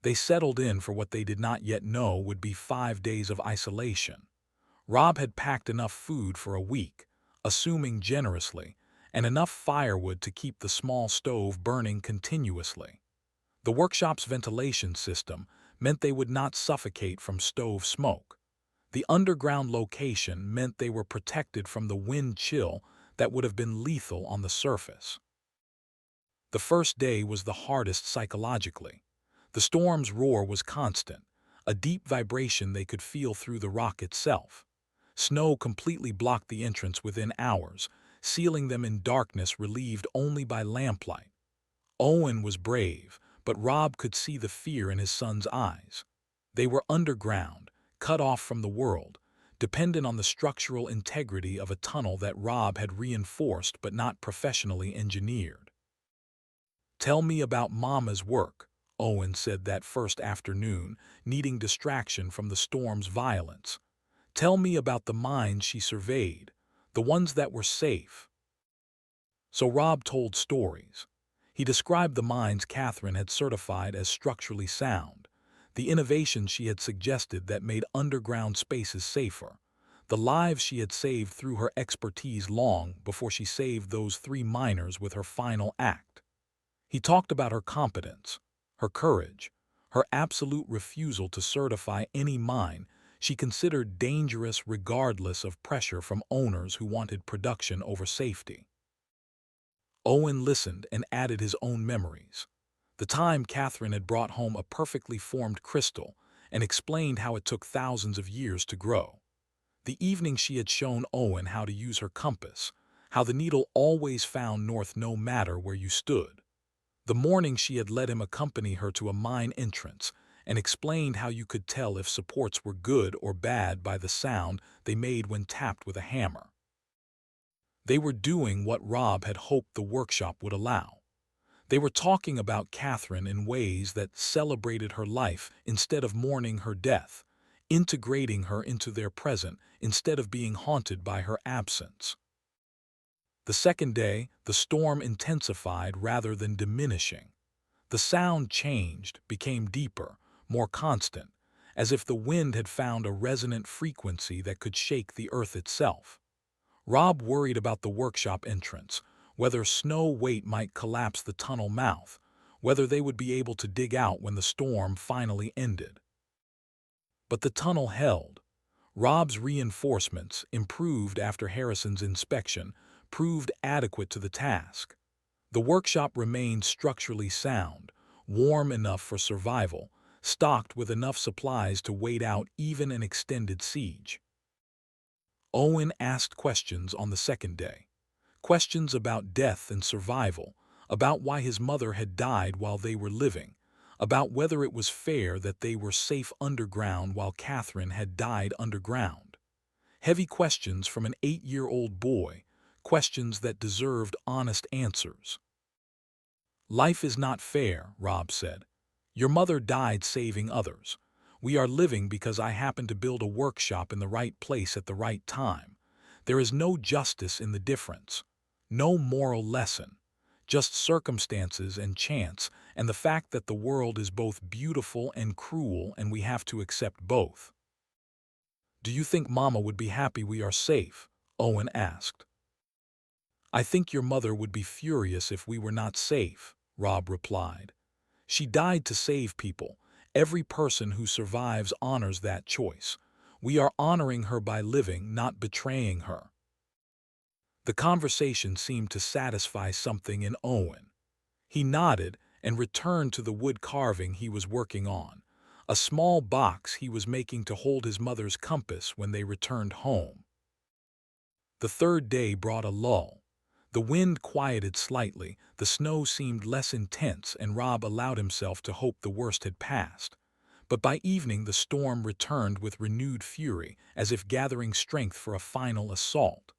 They settled in for what they did not yet know would be 5 days of isolation. Rob had packed enough food for a week, assuming generously, and enough firewood to keep the small stove burning continuously. The workshop's ventilation system meant they would not suffocate from stove smoke. The underground location meant they were protected from the wind chill that would have been lethal on the surface. The first day was the hardest psychologically. The storm's roar was constant, a deep vibration they could feel through the rock itself. Snow completely blocked the entrance within hours, sealing them in darkness relieved only by lamplight. Owen was brave, but Rob could see the fear in his son's eyes. They were underground, cut off from the world, dependent on the structural integrity of a tunnel that Rob had reinforced but not professionally engineered. "Tell me about Mama's work," Owen said that first afternoon, needing distraction from the storm's violence. "Tell me about the mines she surveyed, the ones that were safe." So Rob told stories. He described the mines Catherine had certified as structurally sound, the innovations she had suggested that made underground spaces safer, the lives she had saved through her expertise long before she saved those 3 miners with her final act. He talked about her competence, her courage, her absolute refusal to certify any mine she considered dangerous regardless of pressure from owners who wanted production over safety. Owen listened and added his own memories. The time Catherine had brought home a perfectly formed crystal and explained how it took thousands of years to grow. The evening she had shown Owen how to use her compass, how the needle always found north no matter where you stood. The morning she had let him accompany her to a mine entrance and explained how you could tell if supports were good or bad by the sound they made when tapped with a hammer. They were doing what Rob had hoped the workshop would allow. They were talking about Catherine in ways that celebrated her life instead of mourning her death, integrating her into their present instead of being haunted by her absence. The second day, the storm intensified rather than diminishing. The sound changed, became deeper, more constant, as if the wind had found a resonant frequency that could shake the earth itself. Rob worried about the workshop entrance, whether snow weight might collapse the tunnel mouth, whether they would be able to dig out when the storm finally ended. But the tunnel held. Rob's reinforcements, improved after Harrison's inspection, proved adequate to the task. The workshop remained structurally sound, warm enough for survival, stocked with enough supplies to wait out even an extended siege. Owen asked questions on the second day. Questions about death and survival, about why his mother had died while they were living, about whether it was fair that they were safe underground while Catherine had died underground. Heavy questions from an 8-year-old boy, questions that deserved honest answers. "Life is not fair," Rob said. "Your mother died saving others. We are living because I happened to build a workshop in the right place at the right time. There is no justice in the difference, no moral lesson, just circumstances and chance and the fact that the world is both beautiful and cruel and we have to accept both." "Do you think Mama would be happy we are safe?" Owen asked. "I think your mother would be furious if we were not safe," Rob replied. "She died to save people. Every person who survives honors that choice. We are honoring her by living, not betraying her." The conversation seemed to satisfy something in Owen. He nodded and returned to the wood carving he was working on, a small box he was making to hold his mother's compass when they returned home. The third day brought a lull. The wind quieted slightly, the snow seemed less intense, and Rob allowed himself to hope the worst had passed. But by evening the storm returned with renewed fury, as if gathering strength for a final assault.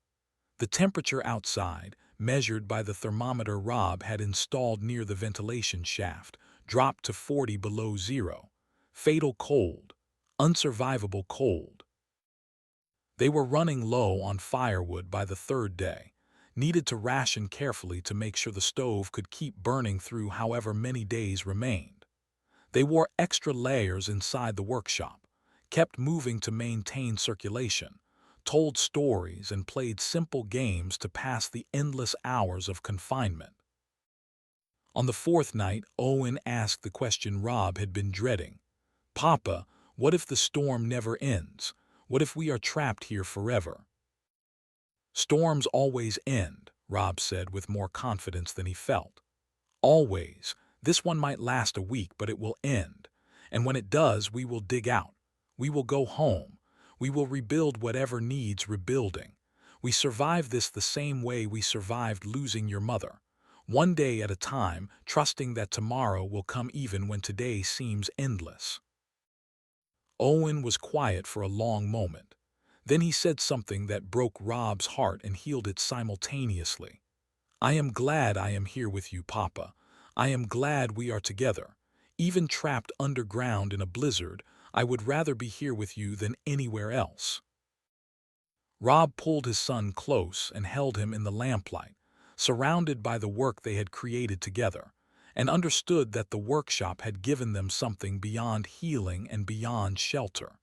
The temperature outside, measured by the thermometer Rob had installed near the ventilation shaft, dropped to 40 below zero. Fatal cold. Unsurvivable cold. They were running low on firewood by the third day, needed to ration carefully to make sure the stove could keep burning through however many days remained. They wore extra layers inside the workshop, kept moving to maintain circulation, told stories and played simple games to pass the endless hours of confinement. On the fourth night, Owen asked the question Rob had been dreading. "Papa, what if the storm never ends? What if we are trapped here forever?" "Storms always end," Rob said with more confidence than he felt. "Always. This one might last a week, but it will end. And when it does, we will dig out. We will go home. We will rebuild whatever needs rebuilding. We survive this the same way we survived losing your mother. One day at a time, trusting that tomorrow will come even when today seems endless." Owen was quiet for a long moment. Then he said something that broke Rob's heart and healed it simultaneously. "I am glad I am here with you, Papa. I am glad we are together. Even trapped underground in a blizzard, I would rather be here with you than anywhere else." Rob pulled his son close and held him in the lamplight, surrounded by the work they had created together, and understood that the workshop had given them something beyond healing and beyond shelter.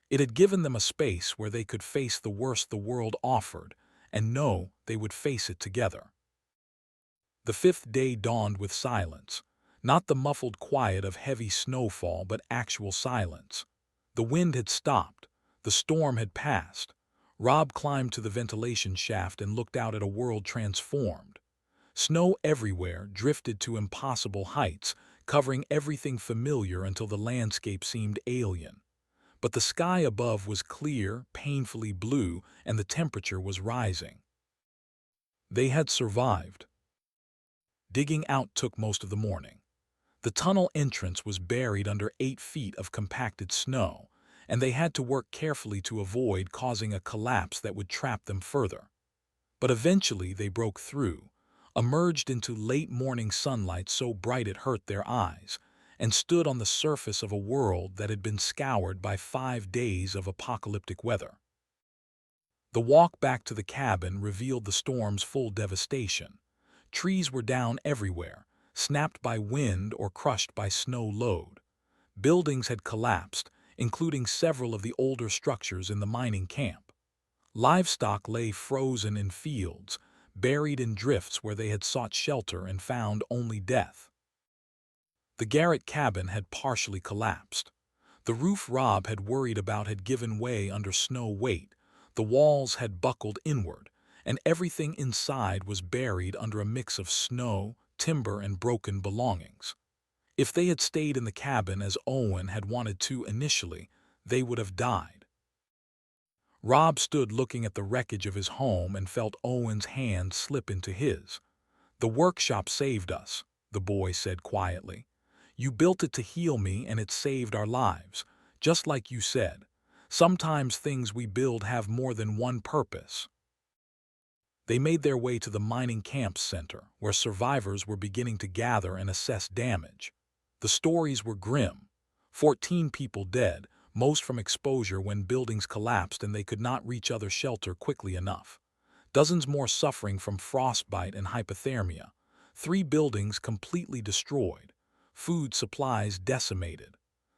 It had given them a space where they could face the worst the world offered and know they would face it together. The fifth day dawned with silence, not the muffled quiet of heavy snowfall but actual silence. The wind had stopped, the storm had passed. Rob climbed to the ventilation shaft and looked out at a world transformed. Snow everywhere drifted to impossible heights, covering everything familiar until the landscape seemed alien. But the sky above was clear, painfully blue, and the temperature was rising. They had survived. Digging out took most of the morning. The tunnel entrance was buried under 8 feet of compacted snow, and they had to work carefully to avoid causing a collapse that would trap them further. But eventually they broke through, emerged into late morning sunlight so bright it hurt their eyes, and stood on the surface of a world that had been scoured by 5 days of apocalyptic weather. The walk back to the cabin revealed the storm's full devastation. Trees were down everywhere, snapped by wind or crushed by snow load. Buildings had collapsed, including several of the older structures in the mining camp. Livestock lay frozen in fields, buried in drifts where they had sought shelter and found only death. The Garrett cabin had partially collapsed. The roof Rob had worried about had given way under snow weight, the walls had buckled inward, and everything inside was buried under a mix of snow, timber, and broken belongings. If they had stayed in the cabin as Owen had wanted to initially, they would have died. Rob stood looking at the wreckage of his home and felt Owen's hand slip into his. "The workshop saved us," the boy said quietly. "You built it to heal me and it saved our lives, just like you said. Sometimes things we build have more than one purpose." They made their way to the mining camp center, where survivors were beginning to gather and assess damage. The stories were grim. 14 people dead, most from exposure when buildings collapsed and they could not reach other shelter quickly enough. Dozens more suffering from frostbite and hypothermia. 3 buildings completely destroyed. Food supplies decimated.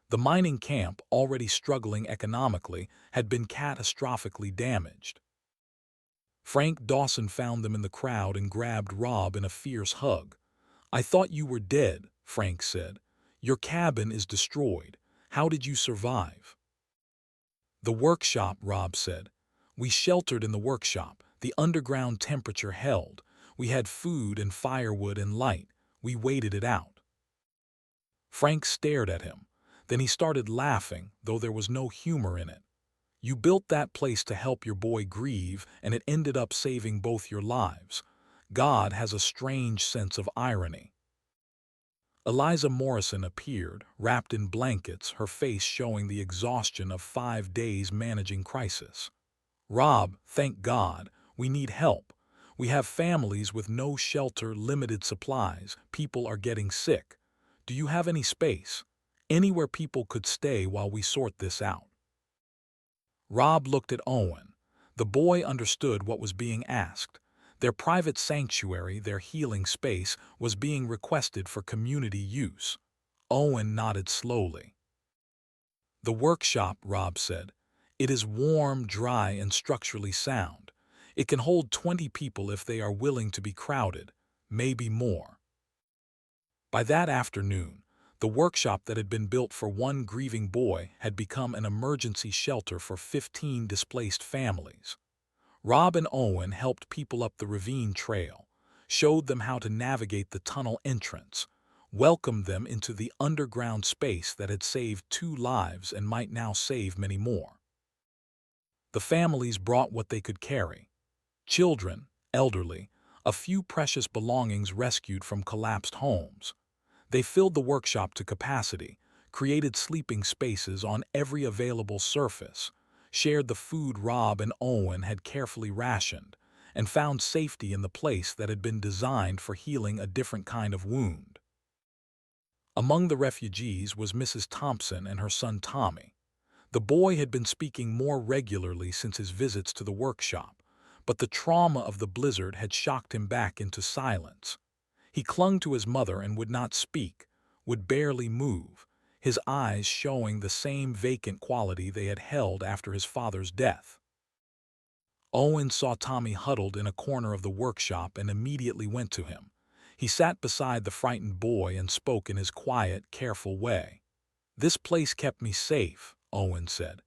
The mining camp, already struggling economically, had been catastrophically damaged. Frank Dawson found them in the crowd and grabbed Rob in a fierce hug. "I thought you were dead," Frank said. "Your cabin is destroyed. How did you survive?" "The workshop," Rob said. "We sheltered in the workshop. The underground temperature held. We had food and firewood and light. We waited it out." Frank stared at him. Then he started laughing, though there was no humor in it. "You built that place to help your boy grieve, and it ended up saving both your lives. God has a strange sense of irony." Eliza Morrison appeared, wrapped in blankets, her face showing the exhaustion of 5 days managing crisis. "Rob, thank God, we need help. We have families with no shelter, limited supplies, people are getting sick. Do you have any space? Anywhere people could stay while we sort this out?" Rob looked at Owen. The boy understood what was being asked. Their private sanctuary, their healing space, was being requested for community use. Owen nodded slowly. "The workshop," Rob said. "It is warm, dry, and structurally sound. It can hold 20 people if they are willing to be crowded, maybe more." By that afternoon, the workshop that had been built for one grieving boy had become an emergency shelter for 15 displaced families. Rob and Owen helped people up the ravine trail, showed them how to navigate the tunnel entrance, welcomed them into the underground space that had saved 2 lives and might now save many more. The families brought what they could carry: children, elderly, a few precious belongings rescued from collapsed homes. They filled the workshop to capacity, created sleeping spaces on every available surface, shared the food Rob and Owen had carefully rationed, and found safety in the place that had been designed for healing a different kind of wound. Among the refugees was Mrs. Thompson and her son Tommy. The boy had been speaking more regularly since his visits to the workshop, but the trauma of the blizzard had shocked him back into silence. He clung to his mother and would not speak, would barely move, his eyes showing the same vacant quality they had held after his father's death. Owen saw Tommy huddled in a corner of the workshop and immediately went to him. He sat beside the frightened boy and spoke in his quiet, careful way. "This place kept me safe," Owen said.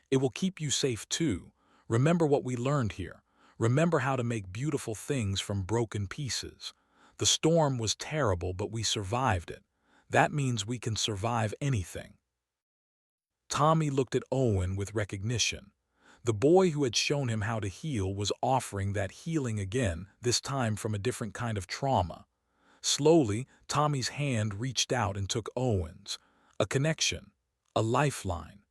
"It will keep you safe too. Remember what we learned here. Remember how to make beautiful things from broken pieces. The storm was terrible, but we survived it. That means we can survive anything." Tommy looked at Owen with recognition. The boy who had shown him how to heal was offering that healing again, this time from a different kind of trauma. Slowly, Tommy's hand reached out and took Owen's. A connection, a lifeline.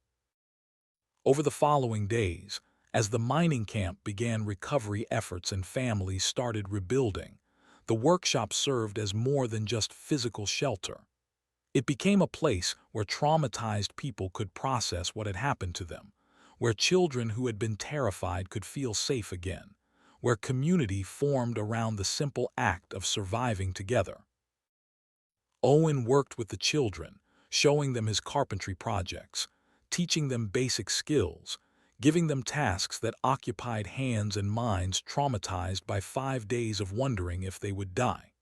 Over the following days, as the mining camp began recovery efforts and families started rebuilding, the workshop served as more than just physical shelter. It became a place where traumatized people could process what had happened to them, where children who had been terrified could feel safe again, where community formed around the simple act of surviving together. Owen worked with the children, showing them his carpentry projects, teaching them basic skills, giving them tasks that occupied hands and minds traumatized by 5 days of wondering if they would die.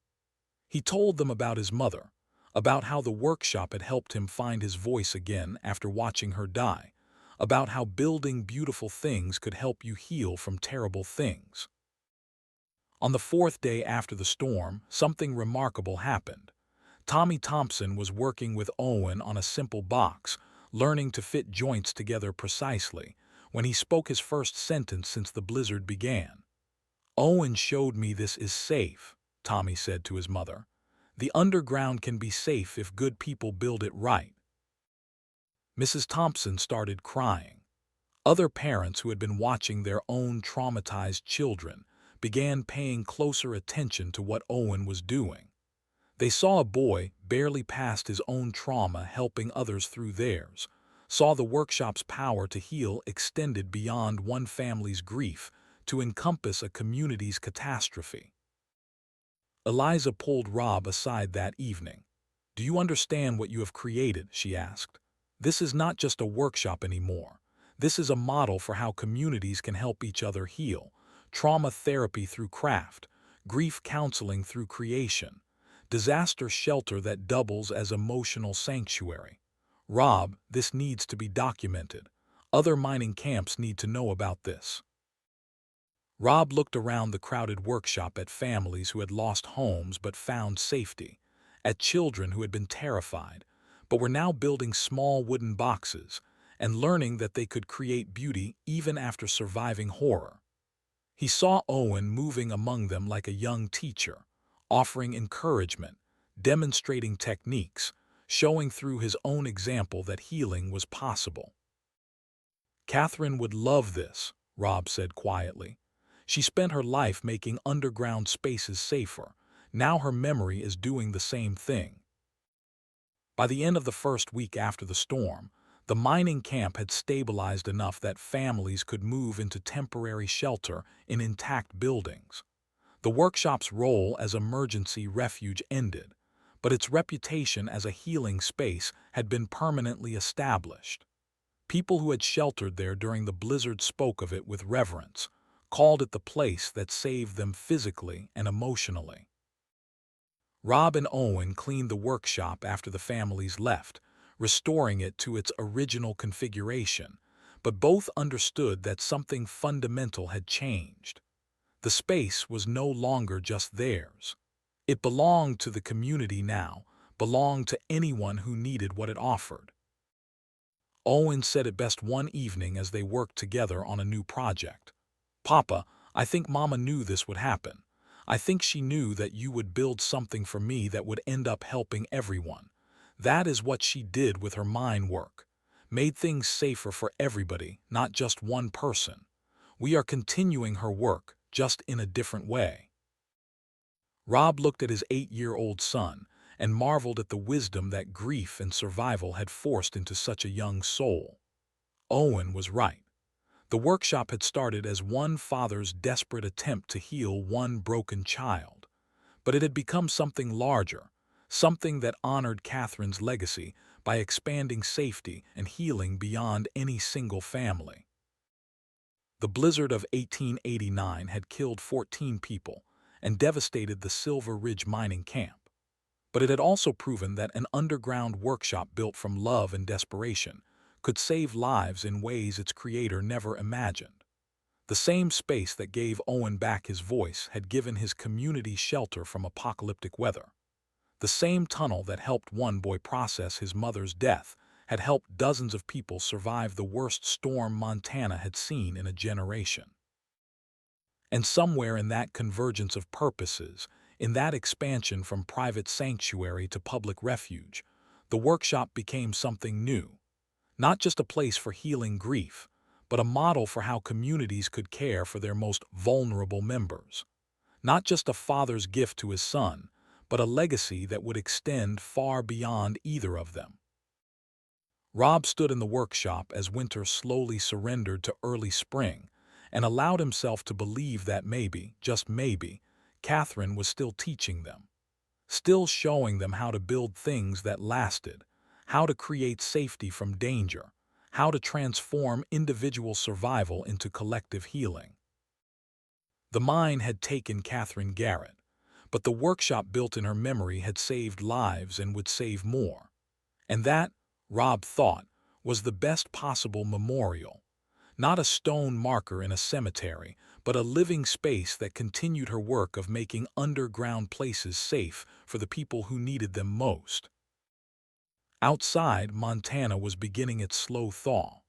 He told them about his mother, about how the workshop had helped him find his voice again after watching her die, about how building beautiful things could help you heal from terrible things. On the 4th day after the storm, something remarkable happened. Tommy Thompson was working with Owen on a simple box, learning to fit joints together precisely, when he spoke his first sentence since the blizzard began. "Owen showed me this is safe," Tommy said to his mother. "The underground can be safe if good people build it right." Mrs. Thompson started crying. Other parents who had been watching their own traumatized children began paying closer attention to what Owen was doing. They saw a boy, barely past his own trauma, helping others through theirs, saw the workshop's power to heal extended beyond one family's grief to encompass a community's catastrophe. Eliza pulled Rob aside that evening. "Do you understand what you have created?" she asked. "This is not just a workshop anymore. This is a model for how communities can help each other heal. Trauma therapy through craft, grief counseling through creation, disaster shelter that doubles as emotional sanctuary. Rob, this needs to be documented. Other mining camps need to know about this." Rob looked around the crowded workshop at families who had lost homes but found safety, at children who had been terrified but were now building small wooden boxes and learning that they could create beauty even after surviving horror. He saw Owen moving among them like a young teacher, offering encouragement, demonstrating techniques, showing through his own example that healing was possible. "Catherine would love this," Rob said quietly. "She spent her life making underground spaces safer. Now her memory is doing the same thing." By the end of the first week after the storm, the mining camp had stabilized enough that families could move into temporary shelter in intact buildings. The workshop's role as emergency refuge ended, but its reputation as a healing space had been permanently established. People who had sheltered there during the blizzard spoke of it with reverence, called it the place that saved them physically and emotionally. Rob and Owen cleaned the workshop after the families left, restoring it to its original configuration, but both understood that something fundamental had changed. The space was no longer just theirs. It belonged to the community now, belonged to anyone who needed what it offered. Owen said it best one evening as they worked together on a new project. "Papa, I think Mama knew this would happen. I think she knew that you would build something for me that would end up helping everyone. That is what she did with her mine work. Made things safer for everybody, not just one person. We are continuing her work, just in a different way." Rob looked at his 8-year-old son and marveled at the wisdom that grief and survival had forced into such a young soul. Owen was right. The workshop had started as one father's desperate attempt to heal one broken child, but it had become something larger, something that honored Catherine's legacy by expanding safety and healing beyond any single family. The blizzard of 1889 had killed 14 people and devastated the Silver Ridge mining camp, but it had also proven that an underground workshop built from love and desperation could save lives in ways its creator never imagined. The same space that gave Owen back his voice had given his community shelter from apocalyptic weather. The same tunnel that helped one boy process his mother's death had helped dozens of people survive the worst storm Montana had seen in a generation. And somewhere in that convergence of purposes, in that expansion from private sanctuary to public refuge, the workshop became something new. Not just a place for healing grief, but a model for how communities could care for their most vulnerable members. Not just a father's gift to his son, but a legacy that would extend far beyond either of them. Rob stood in the workshop as winter slowly surrendered to early spring and allowed himself to believe that maybe, just maybe, Catherine was still teaching them, still showing them how to build things that lasted, how to create safety from danger, how to transform individual survival into collective healing. The mine had taken Catherine Garrett, but the workshop built in her memory had saved lives and would save more. And that, Rob thought, was the best possible memorial. Not a stone marker in a cemetery, but a living space that continued her work of making underground places safe for the people who needed them most. Outside, Montana was beginning its slow thaw.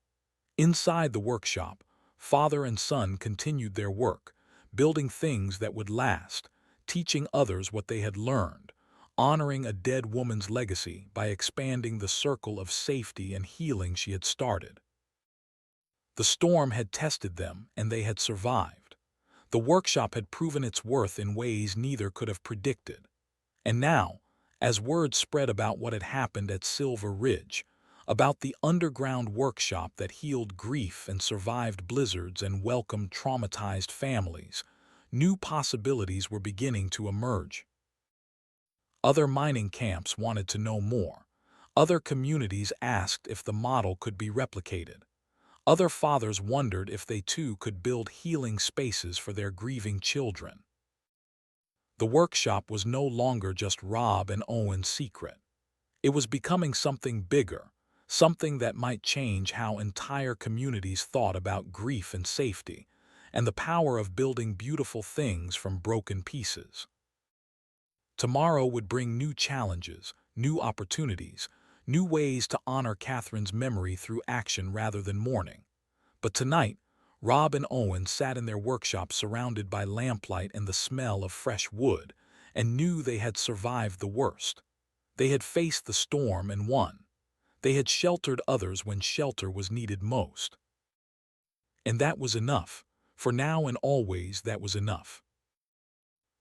Inside the workshop, father and son continued their work, building things that would last, teaching others what they had learned, honoring a dead woman's legacy by expanding the circle of safety and healing she had started. The storm had tested them, and they had survived. The workshop had proven its worth in ways neither could have predicted. And now, as word spread about what had happened at Silver Ridge, about the underground workshop that healed grief and survived blizzards and welcomed traumatized families, new possibilities were beginning to emerge. Other mining camps wanted to know more. Other communities asked if the model could be replicated. Other fathers wondered if they too could build healing spaces for their grieving children. The workshop was no longer just Rob and Owen's secret. It was becoming something bigger, something that might change how entire communities thought about grief and safety, and the power of building beautiful things from broken pieces. Tomorrow would bring new challenges, new opportunities, new ways to honor Catherine's memory through action rather than mourning. But tonight, Rob and Owen sat in their workshop surrounded by lamplight and the smell of fresh wood, and knew they had survived the worst. They had faced the storm and won. They had sheltered others when shelter was needed most. And that was enough. For now and always, that was enough.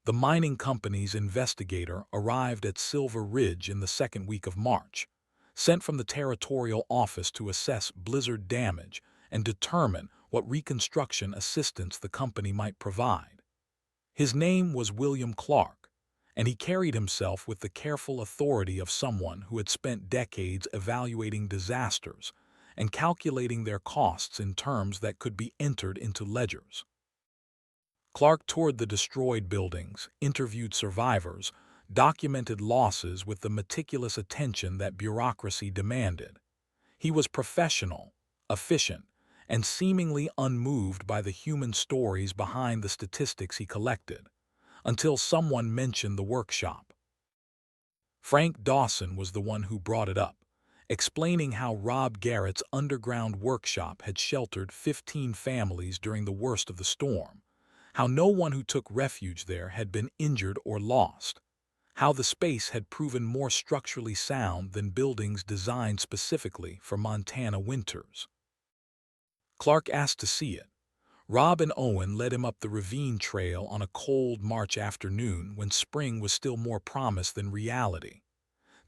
The mining company's investigator arrived at Silver Ridge in the second week of March, sent from the territorial office to assess blizzard damage and determine what reconstruction assistance the company might provide. His name was William Clark, and he carried himself with the careful authority of someone who had spent decades evaluating disasters and calculating their costs in terms that could be entered into ledgers. Clark toured the destroyed buildings, interviewed survivors, documented losses with the meticulous attention that bureaucracy demanded. He was professional, efficient, and seemingly unmoved by the human stories behind the statistics he collected, until someone mentioned the workshop. Frank Dawson was the one who brought it up, explaining how Rob Garrett's underground workshop had sheltered 15 families during the worst of the storm, how no one who took refuge there had been injured or lost, how the space had proven more structurally sound than buildings designed specifically for Montana winters. Clark asked to see it. Rob and Owen led him up the ravine trail on a cold March afternoon when spring was still more promise than reality.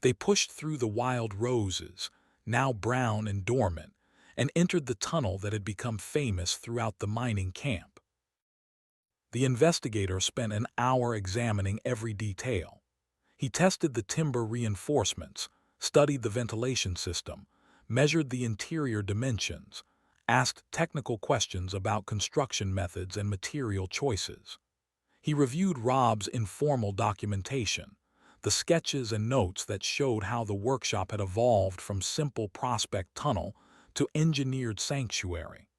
They pushed through the wild roses, now brown and dormant, and entered the tunnel that had become famous throughout the mining camp. The investigator spent an hour examining every detail. He tested the timber reinforcements, studied the ventilation system, measured the interior dimensions, asked technical questions about construction methods and material choices. He reviewed Rob's informal documentation, the sketches and notes that showed how the workshop had evolved from simple prospect tunnel to engineered sanctuary.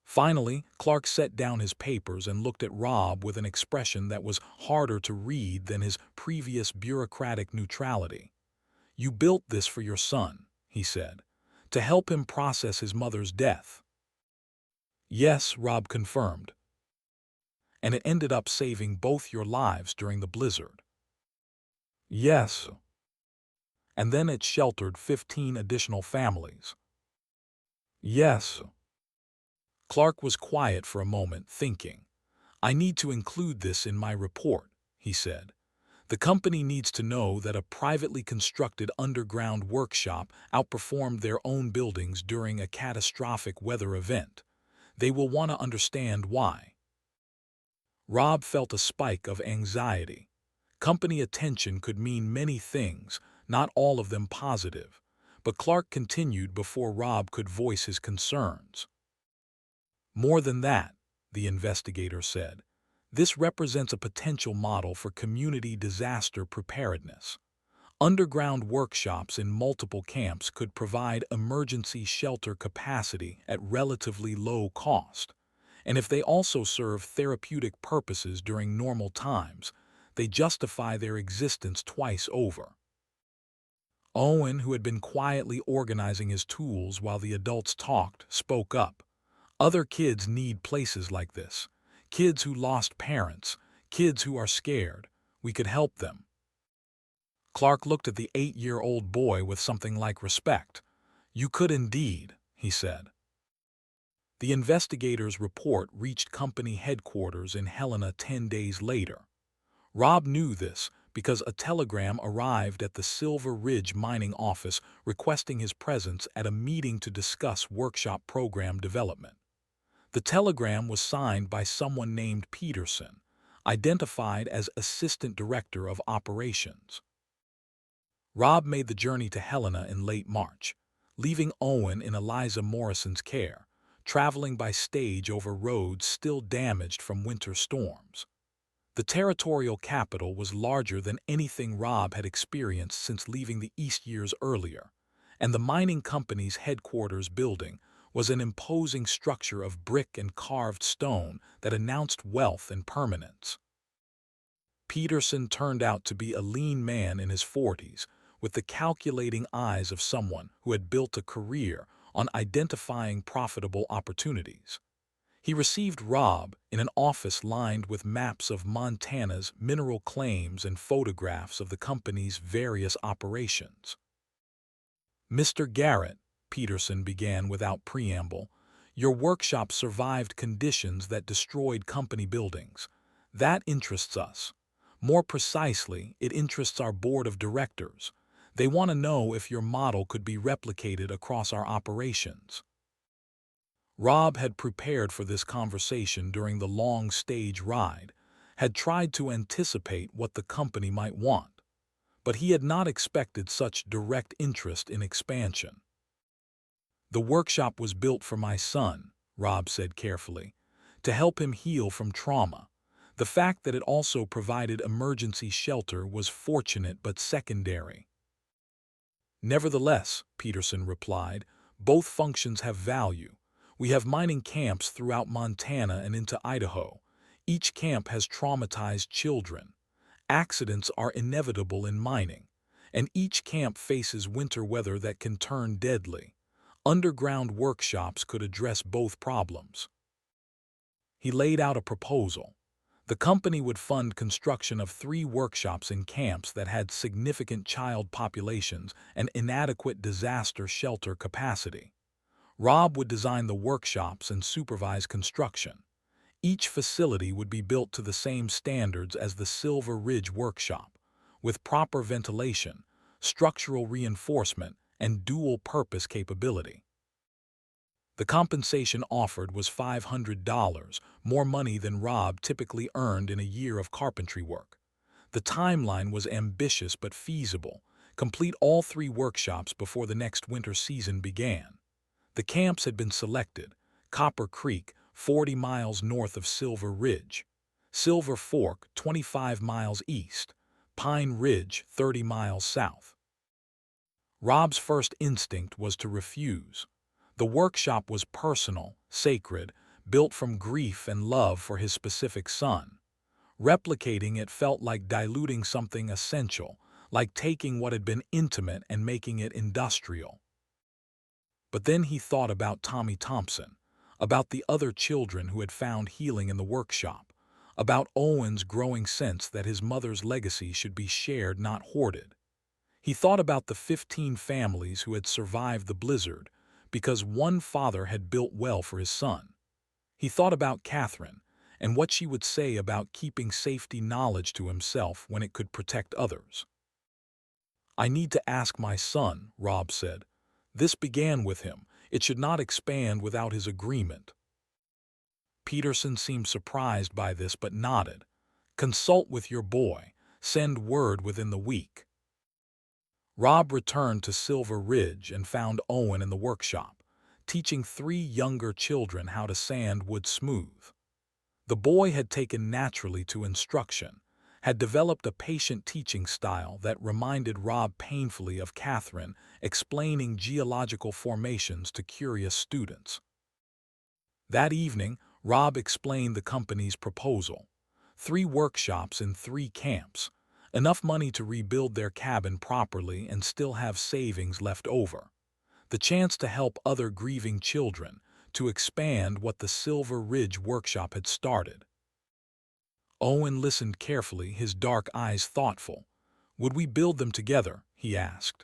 Finally, Clark set down his papers and looked at Rob with an expression that was harder to read than his previous bureaucratic neutrality. "You built this for your son," he said, "to help him process his mother's death." "Yes," Rob confirmed. "And it ended up saving both your lives during the blizzard." "Yes." "And then it sheltered 15 additional families." "Yes." Clark was quiet for a moment, thinking. "I need to include this in my report," he said. "The company needs to know that a privately constructed underground workshop outperformed their own buildings during a catastrophic weather event. They will want to understand why." Rob felt a spike of anxiety. Company attention could mean many things, not all of them positive, but Clark continued before Rob could voice his concerns. "More than that," the investigator said, "this represents a potential model for community disaster preparedness. Underground workshops in multiple camps could provide emergency shelter capacity at relatively low cost, and if they also serve therapeutic purposes during normal times, they justify their existence twice over." Owen, who had been quietly organizing his tools while the adults talked, spoke up. "Other kids need places like this. Kids who lost parents, kids who are scared. We could help them." Clark looked at the 8-year-old boy with something like respect. "You could indeed," he said. The investigator's report reached company headquarters in Helena 10 days later. Rob knew this because a telegram arrived at the Silver Ridge mining office requesting his presence at a meeting to discuss workshop program development. The telegram was signed by someone named Peterson, identified as Assistant Director of Operations. Rob made the journey to Helena in late March, leaving Owen in Eliza Morrison's care, traveling by stage over roads still damaged from winter storms. The territorial capital was larger than anything Rob had experienced since leaving the East years earlier, and the mining company's headquarters building was an imposing structure of brick and carved stone that announced wealth and permanence. Peterson turned out to be a lean man in his 40s, with the calculating eyes of someone who had built a career on identifying profitable opportunities. He received Rob in an office lined with maps of Montana's mineral claims and photographs of the company's various operations. "Mr. Garrett," Peterson began without preamble, "your workshop survived conditions that destroyed company buildings. That interests us. More precisely, it interests our board of directors. They want to know if your model could be replicated across our operations." Rob had prepared for this conversation during the long stage ride, had tried to anticipate what the company might want, but he had not expected such direct interest in expansion. "The workshop was built for my son," Rob said carefully, "to help him heal from trauma. The fact that it also provided emergency shelter was fortunate but secondary." "Nevertheless," Peterson replied, "both functions have value. We have mining camps throughout Montana and into Idaho. Each camp has traumatized children. Accidents are inevitable in mining, and each camp faces winter weather that can turn deadly. Underground workshops could address both problems." He laid out a proposal. The company would fund construction of 3 workshops in camps that had significant child populations and inadequate disaster shelter capacity. Rob would design the workshops and supervise construction. Each facility would be built to the same standards as the Silver Ridge workshop, with proper ventilation, structural reinforcement, and dual-purpose capability. The compensation offered was $500, more money than Rob typically earned in a year of carpentry work. The timeline was ambitious but feasible: complete all 3 workshops before the next winter season began. The camps had been selected: Copper Creek, 40 miles north of Silver Ridge; Silver Fork, 25 miles east; Pine Ridge, 30 miles south. Rob's first instinct was to refuse. The workshop was personal, sacred, built from grief and love for his specific son. Replicating it felt like diluting something essential, like taking what had been intimate and making it industrial. But then he thought about Tommy Thompson, about the other children who had found healing in the workshop, about Owen's growing sense that his mother's legacy should be shared, not hoarded. He thought about the 15 families who had survived the blizzard because one father had built well for his son. He thought about Catherine and what she would say about keeping safety knowledge to himself when it could protect others. "I need to ask my son," Rob said. "This began with him. It should not expand without his agreement." Peterson seemed surprised by this but nodded. "Consult with your boy. Send word within the week." Rob returned to Silver Ridge and found Owen in the workshop, teaching 3 younger children how to sand wood smooth. The boy had taken naturally to instruction, had developed a patient teaching style that reminded Rob painfully of Catherine explaining geological formations to curious students. That evening, Rob explained the company's proposal: 3 workshops in 3 camps, enough money to rebuild their cabin properly and still have savings left over, the chance to help other grieving children, to expand what the Silver Ridge workshop had started. Owen listened carefully, his dark eyes thoughtful. "Would we build them together?" he asked.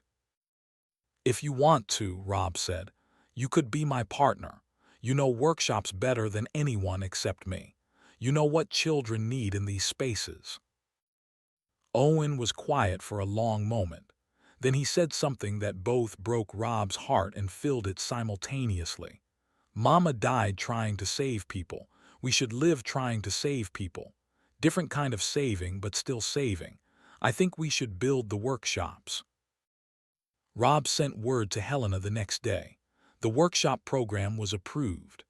"If you want to," Rob said. "You could be my partner. You know workshops better than anyone except me. You know what children need in these spaces." Owen was quiet for a long moment. Then he said something that both broke Rob's heart and filled it simultaneously. "Mama died trying to save people. We should live trying to save people. Different kind of saving, but still saving. I think we should build the workshops." Rob sent word to Helena the next day. The workshop program was approved.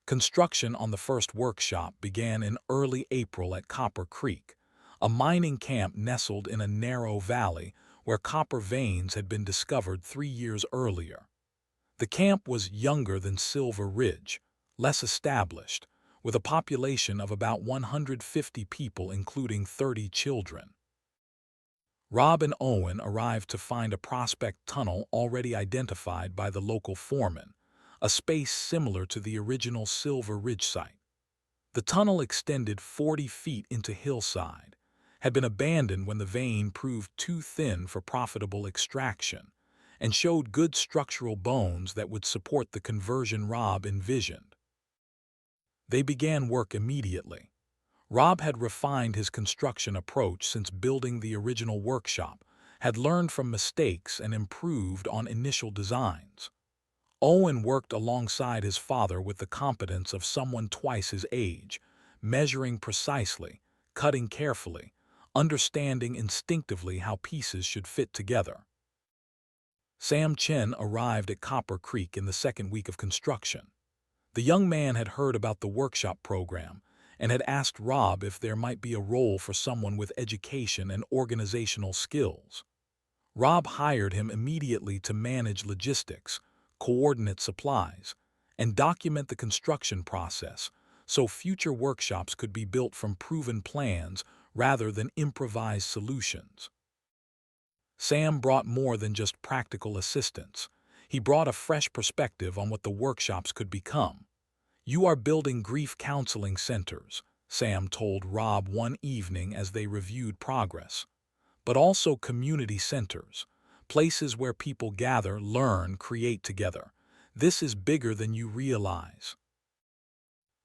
Construction on the first workshop began in early April at Copper Creek, a mining camp nestled in a narrow valley where copper veins had been discovered 3 years earlier. The camp was younger than Silver Ridge, less established, with a population of about 150 people, including 30 children. Rob and Owen arrived to find a prospect tunnel already identified by the local foreman, a space similar to the original Silver Ridge site. The tunnel extended 40 feet into hillside, had been abandoned when the vein proved too thin for profitable extraction, and showed good structural bones that would support the conversion Rob envisioned. They began work immediately. Rob had refined his construction approach since building the original workshop, had learned from mistakes and improved on initial designs. Owen worked alongside his father with the competence of someone twice his age, measuring precisely, cutting carefully, understanding instinctively how pieces should fit together. Sam Chen arrived at Copper Creek in the second week of construction. The young man had heard about the workshop program and had asked Rob if there might be a role for someone with education and organizational skills. Rob hired him immediately to manage logistics, coordinate supplies, and document the construction process so future workshops could be built from proven plans rather than improvised solutions. Sam brought more than just practical assistance. He brought a fresh perspective on what the workshops could become. "You are building grief counseling centers," Sam told Rob one evening as they reviewed progress, "but also community centers, places where people gather, learn, create together. This is bigger than you realize."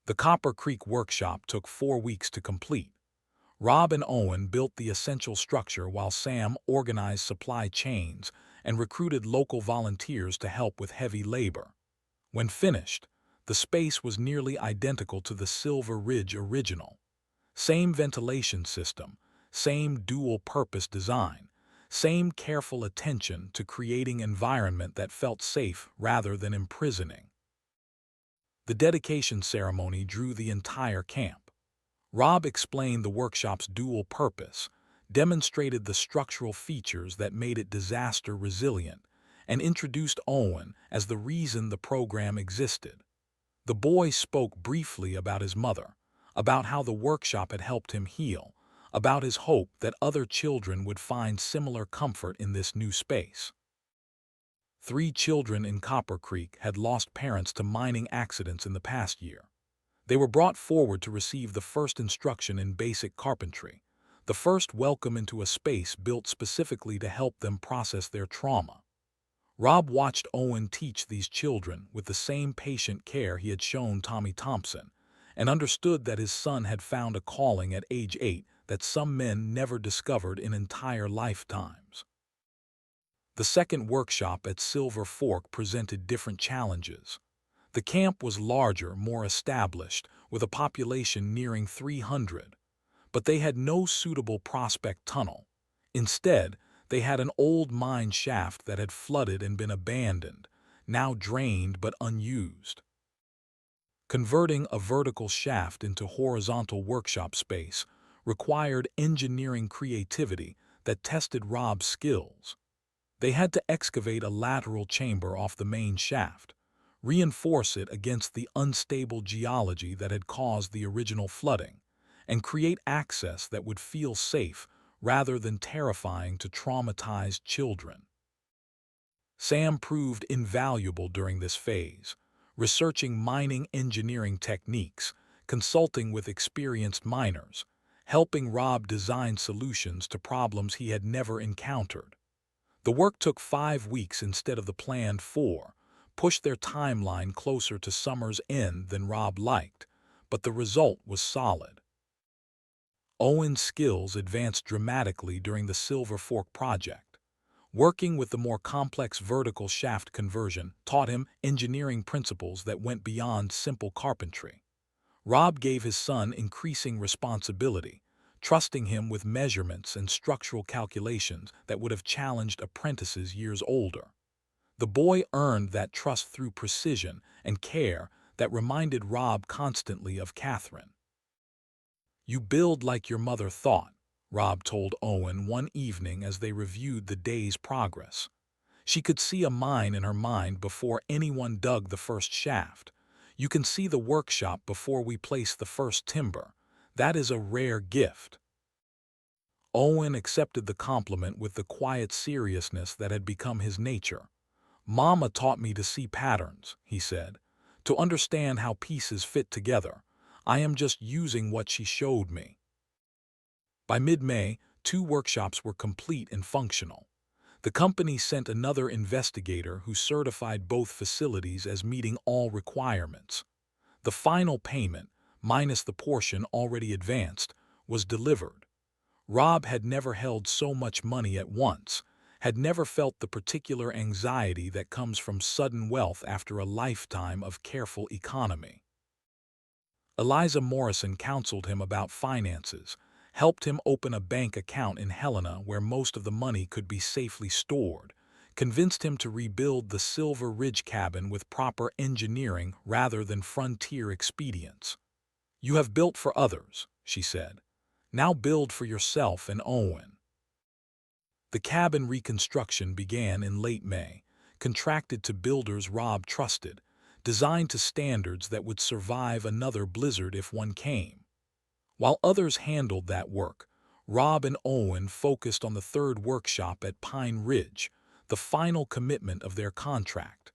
The Copper Creek workshop took 4 weeks to complete. Rob and Owen built the essential structure while Sam organized supply chains and recruited local volunteers to help with heavy labor. When finished, the space was nearly identical to the Silver Ridge original. Same ventilation system, same dual-purpose design, same careful attention to creating an environment that felt safe rather than imprisoning. The dedication ceremony drew the entire camp. Rob explained the workshop's dual purpose, demonstrated the structural features that made it disaster resilient, and introduced Owen as the reason the program existed. The boy spoke briefly about his mother, about how the workshop had helped him heal, about his hope that other children would find similar comfort in this new space. 3 children in Copper Creek had lost parents to mining accidents in the past year. They were brought forward to receive the first instruction in basic carpentry, the first welcome into a space built specifically to help them process their trauma. Rob watched Owen teach these children with the same patient care he had shown Tommy Thompson, and understood that his son had found a calling at age 8 that some men never discovered in entire lifetimes. The second workshop at Silver Fork presented different challenges. The camp was larger, more established, with a population nearing 300, but they had no suitable prospect tunnel. Instead, they had an old mine shaft that had flooded and been abandoned, now drained but unused. Converting a vertical shaft into horizontal workshop space required engineering creativity that tested Rob's skills. They had to excavate a lateral chamber off the main shaft, reinforce it against the unstable geology that had caused the original flooding, and create access that would feel safe rather than terrifying to traumatized children. Sam proved invaluable during this phase, researching mining engineering techniques, consulting with experienced miners, helping Rob design solutions to problems he had never encountered. The work took 5 weeks instead of the planned 4, pushed their timeline closer to summer's end than Rob liked, but the result was solid. Owen's skills advanced dramatically during the Silver Fork project. Working with the more complex vertical shaft conversion taught him engineering principles that went beyond simple carpentry. Rob gave his son increasing responsibility, trusting him with measurements and structural calculations that would have challenged apprentices years older. The boy earned that trust through precision and care that reminded Rob constantly of Catherine. "You build like your mother thought," Rob told Owen one evening as they reviewed the day's progress. "She could see a mine in her mind before anyone dug the first shaft. You can see the workshop before we place the first timber. That is a rare gift." Owen accepted the compliment with the quiet seriousness that had become his nature. "Mama taught me to see patterns," he said, "to understand how pieces fit together. I am just using what she showed me." By mid-May, 2 workshops were complete and functional. The company sent another investigator who certified both facilities as meeting all requirements. The final payment, minus the portion already advanced, was delivered. Rob had never held so much money at once, had never felt the particular anxiety that comes from sudden wealth after a lifetime of careful economy. Eliza Morrison counseled him about finances, helped him open a bank account in Helena where most of the money could be safely stored, convinced him to rebuild the Silver Ridge cabin with proper engineering rather than frontier expedients. "You have built for others," she said. "Now build for yourself and Owen." The cabin reconstruction began in late May, contracted to builders Rob trusted, designed to standards that would survive another blizzard if one came. While others handled that work, Rob and Owen focused on the third workshop at Pine Ridge, the final commitment of their contract.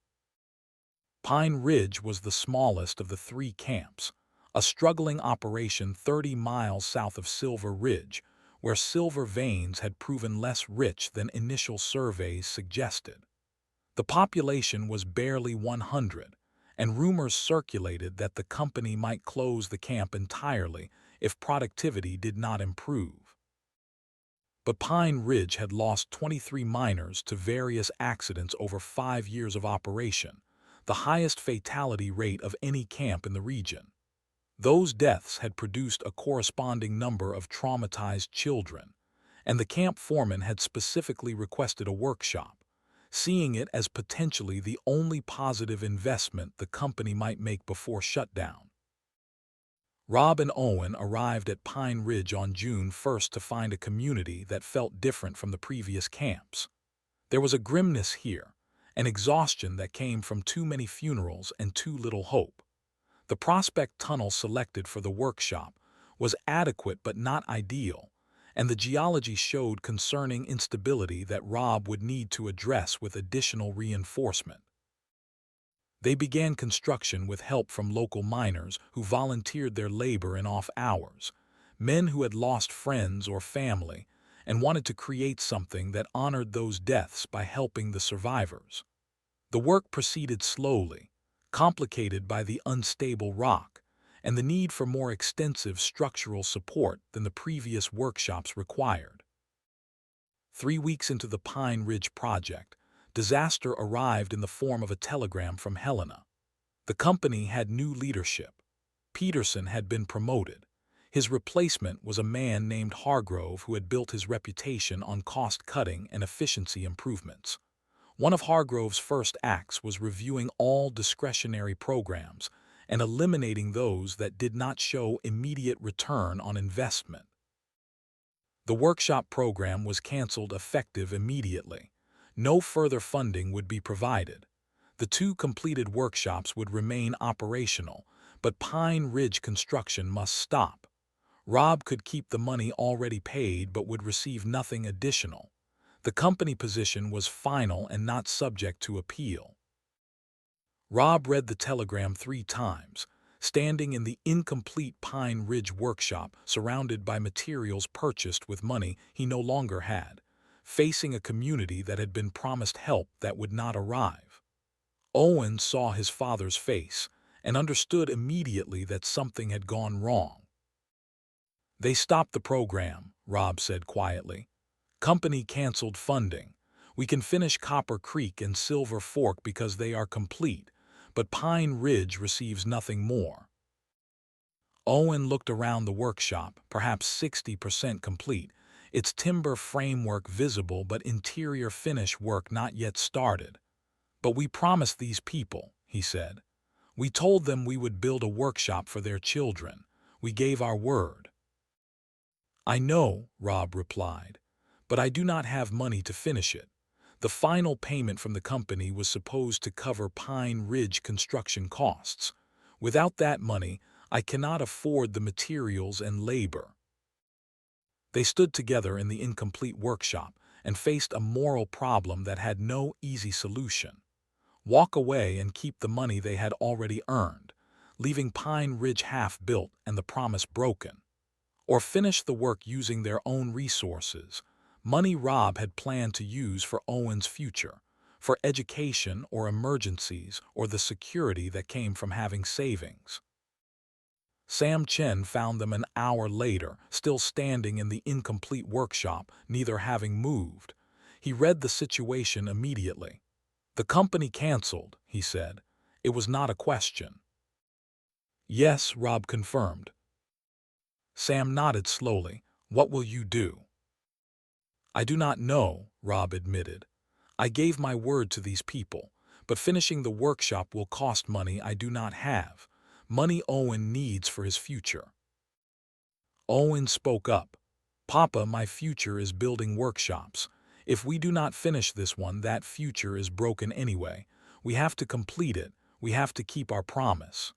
Pine Ridge was the smallest of the 3 camps, a struggling operation 30 miles south of Silver Ridge, where silver veins had proven less rich than initial surveys suggested. The population was barely 100, and rumors circulated that the company might close the camp entirely if productivity did not improve. But Pine Ridge had lost 23 miners to various accidents over 5 years of operation, the highest fatality rate of any camp in the region. Those deaths had produced a corresponding number of traumatized children, and the camp foreman had specifically requested a workshop, seeing it as potentially the only positive investment the company might make before shutdown. Rob and Owen arrived at Pine Ridge on June 1st to find a community that felt different from the previous camps. There was a grimness here, an exhaustion that came from too many funerals and too little hope. The prospect tunnel selected for the workshop was adequate but not ideal, and the geology showed concerning instability that Rob would need to address with additional reinforcement. They began construction with help from local miners who volunteered their labor in off hours, men who had lost friends or family and wanted to create something that honored those deaths by helping the survivors. The work proceeded slowly, complicated by the unstable rock and the need for more extensive structural support than the previous workshops required. 3 weeks into the Pine Ridge project, disaster arrived in the form of a telegram from Helena. The company had new leadership. Peterson had been promoted. His replacement was a man named Hargrove who had built his reputation on cost-cutting and efficiency improvements. One of Hargrove's first acts was reviewing all discretionary programs and eliminating those that did not show immediate return on investment. The workshop program was canceled effective immediately. No further funding would be provided. The 2 completed workshops would remain operational, but Pine Ridge construction must stop. Rob could keep the money already paid but would receive nothing additional. The company position was final and not subject to appeal. Rob read the telegram 3 times, standing in the incomplete Pine Ridge workshop surrounded by materials purchased with money he no longer had, facing a community that had been promised help that would not arrive. Owen saw his father's face and understood immediately that something had gone wrong. "They stopped the program," Rob said quietly. "Company canceled funding. We can finish Copper Creek and Silver Fork because they are complete, but Pine Ridge receives nothing more." Owen looked around the workshop, perhaps 60% complete, its timber framework visible but interior finish work not yet started. "But we promised these people," he said. "We told them we would build a workshop for their children. We gave our word." "I know," Rob replied, "but I do not have money to finish it. The final payment from the company was supposed to cover Pine Ridge construction costs. Without that money, I cannot afford the materials and labor." They stood together in the incomplete workshop and faced a moral problem that had no easy solution. walk away and keep the money they had already earned, leaving Pine Ridge half-built and the promise broken, or finish the work using their own resources, money Rob had planned to use for Owen's future, for education or emergencies or the security that came from having savings. Sam Chen found them an hour later, still standing in the incomplete workshop, neither having moved. He read the situation immediately. "The company canceled," he said. "It was not a question." "Yes," Rob confirmed. Sam nodded slowly. "What will you do?" "I do not know," Rob admitted. "I gave my word to these people, but finishing the workshop will cost money I do not have, money Owen needs for his future." Owen spoke up. "Papa, my future is building workshops. If we do not finish this one, that future is broken anyway. We have to complete it. We have to keep our promise."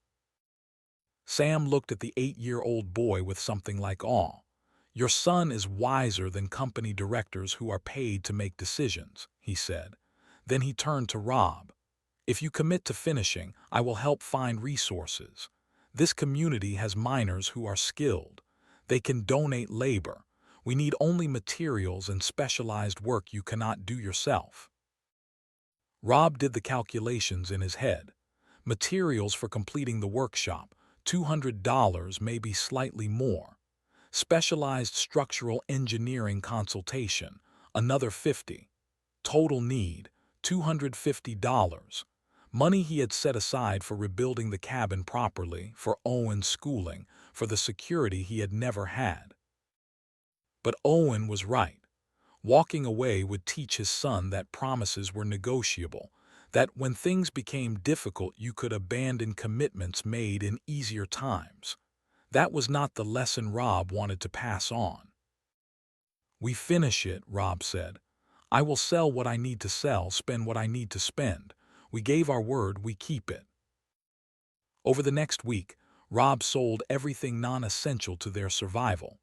Sam looked at the 8-year-old boy with something like awe. "Your son is wiser than company directors who are paid to make decisions," he said. Then he turned to Rob. "If you commit to finishing, I will help find resources. This community has miners who are skilled. They can donate labor. We need only materials and specialized work you cannot do yourself." Rob did the calculations in his head. Materials for completing the workshop, $200, maybe slightly more. Specialized structural engineering consultation, another $50. Total need, $250. Money he had set aside for rebuilding the cabin properly, for Owen's schooling, for the security he had never had. But Owen was right. Walking away would teach his son that promises were negotiable, that when things became difficult you could abandon commitments made in easier times. That was not the lesson Rob wanted to pass on. "We finish it," Rob said. "I will sell what I need to sell, spend what I need to spend. We gave our word, we keep it." Over the next week, Rob sold everything non-essential to their survival.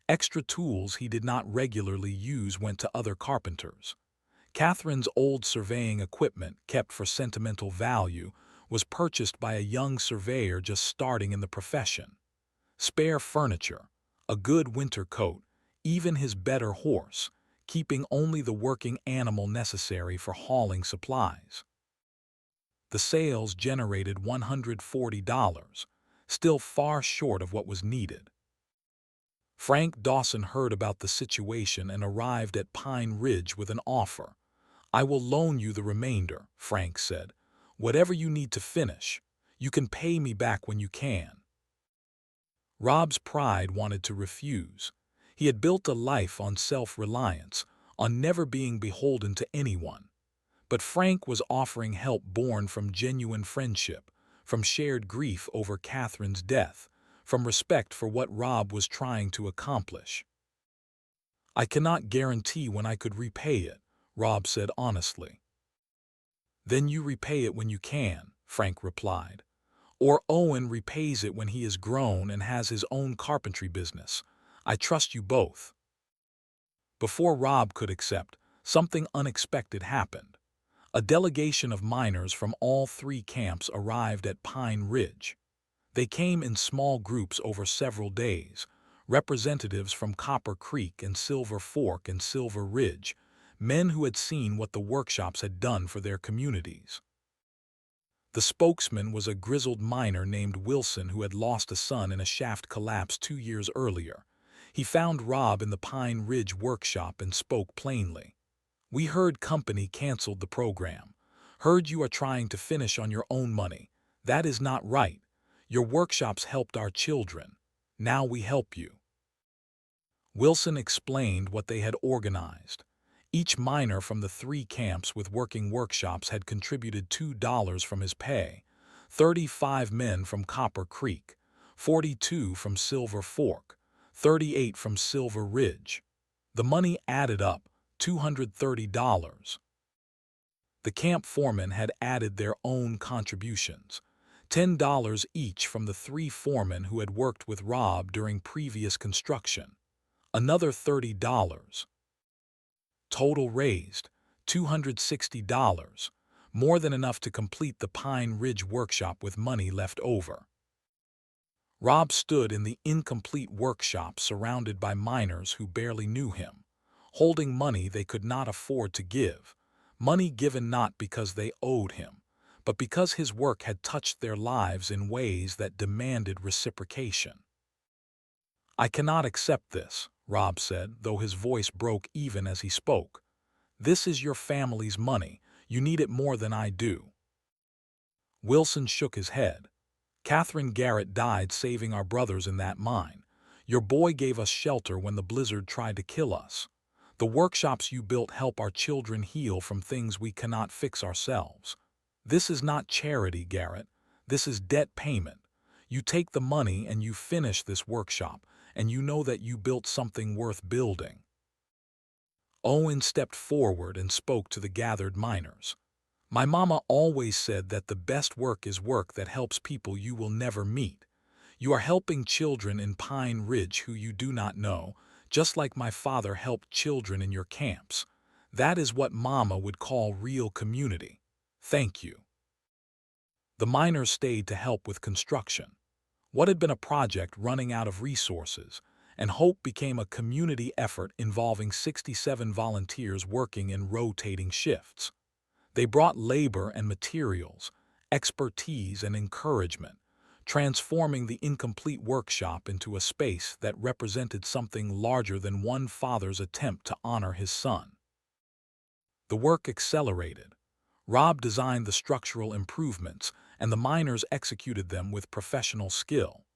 Extra tools he did not regularly use went to other carpenters. Catherine's old surveying equipment, kept for sentimental value, was purchased by a young surveyor just starting in the profession. Spare furniture, a good winter coat, even his better horse, keeping only the working animal necessary for hauling supplies. The sales generated $140, still far short of what was needed. Frank Dawson heard about the situation and arrived at Pine Ridge with an offer. "I will loan you the remainder," Frank said. "Whatever you need to finish. You can pay me back when you can." Rob's pride wanted to refuse. He had built a life on self-reliance, on never being beholden to anyone. But Frank was offering help born from genuine friendship, from shared grief over Catherine's death, from respect for what Rob was trying to accomplish. "I cannot guarantee when I could repay it," Rob said honestly. "Then you repay it when you can," Frank replied. "Or Owen repays it when he is grown and has his own carpentry business. I trust you both." Before Rob could accept, something unexpected happened. A delegation of miners from all 3 camps arrived at Pine Ridge. They came in small groups over several days, representatives from Copper Creek and Silver Fork and Silver Ridge, men who had seen what the workshops had done for their communities. The spokesman was a grizzled miner named Wilson who had lost a son in a shaft collapse 2 years earlier. He found Rob in the Pine Ridge workshop and spoke plainly. "We heard company canceled the program. Heard you are trying to finish on your own money. That is not right. Your workshops helped our children. Now we help you." Wilson explained what they had organized. Each miner from the 3 camps with working workshops had contributed $2 from his pay, 35 men from Copper Creek, 42 from Silver Fork, 38 from Silver Ridge. The money added up, $230. The camp foremen had added their own contributions, $10 each from the 3 foremen who had worked with Rob during previous construction, another $30. Total raised, $260. more than enough to complete the Pine Ridge workshop with money left over. Rob stood in the incomplete workshop surrounded by miners who barely knew him, holding money they could not afford to give, money given not because they owed him, but because his work had touched their lives in ways that demanded reciprocation. "I cannot accept this," Rob said, though his voice broke even as he spoke. "This is your family's money. You need it more than I do." Wilson shook his head. "Catherine Garrett died saving our brothers in that mine. Your boy gave us shelter when the blizzard tried to kill us. The workshops you built help our children heal from things we cannot fix ourselves. This is not charity, Garrett. This is debt payment. You take the money and you finish this workshop, and you know that you built something worth building." Owen stepped forward and spoke to the gathered miners. "My mama always said that the best work is work that helps people you will never meet. You are helping children in Pine Ridge who you do not know, just like my father helped children in your camps. That is what Mama would call real community. Thank you." The miners stayed to help with construction. What had been a project running out of resources, and hope became a community effort involving 67 volunteers working in rotating shifts. They brought labor and materials, expertise and encouragement, transforming the incomplete workshop into a space that represented something larger than one father's attempt to honor his son. The work accelerated. Rob designed the structural improvements, and the miners executed them with professional skill.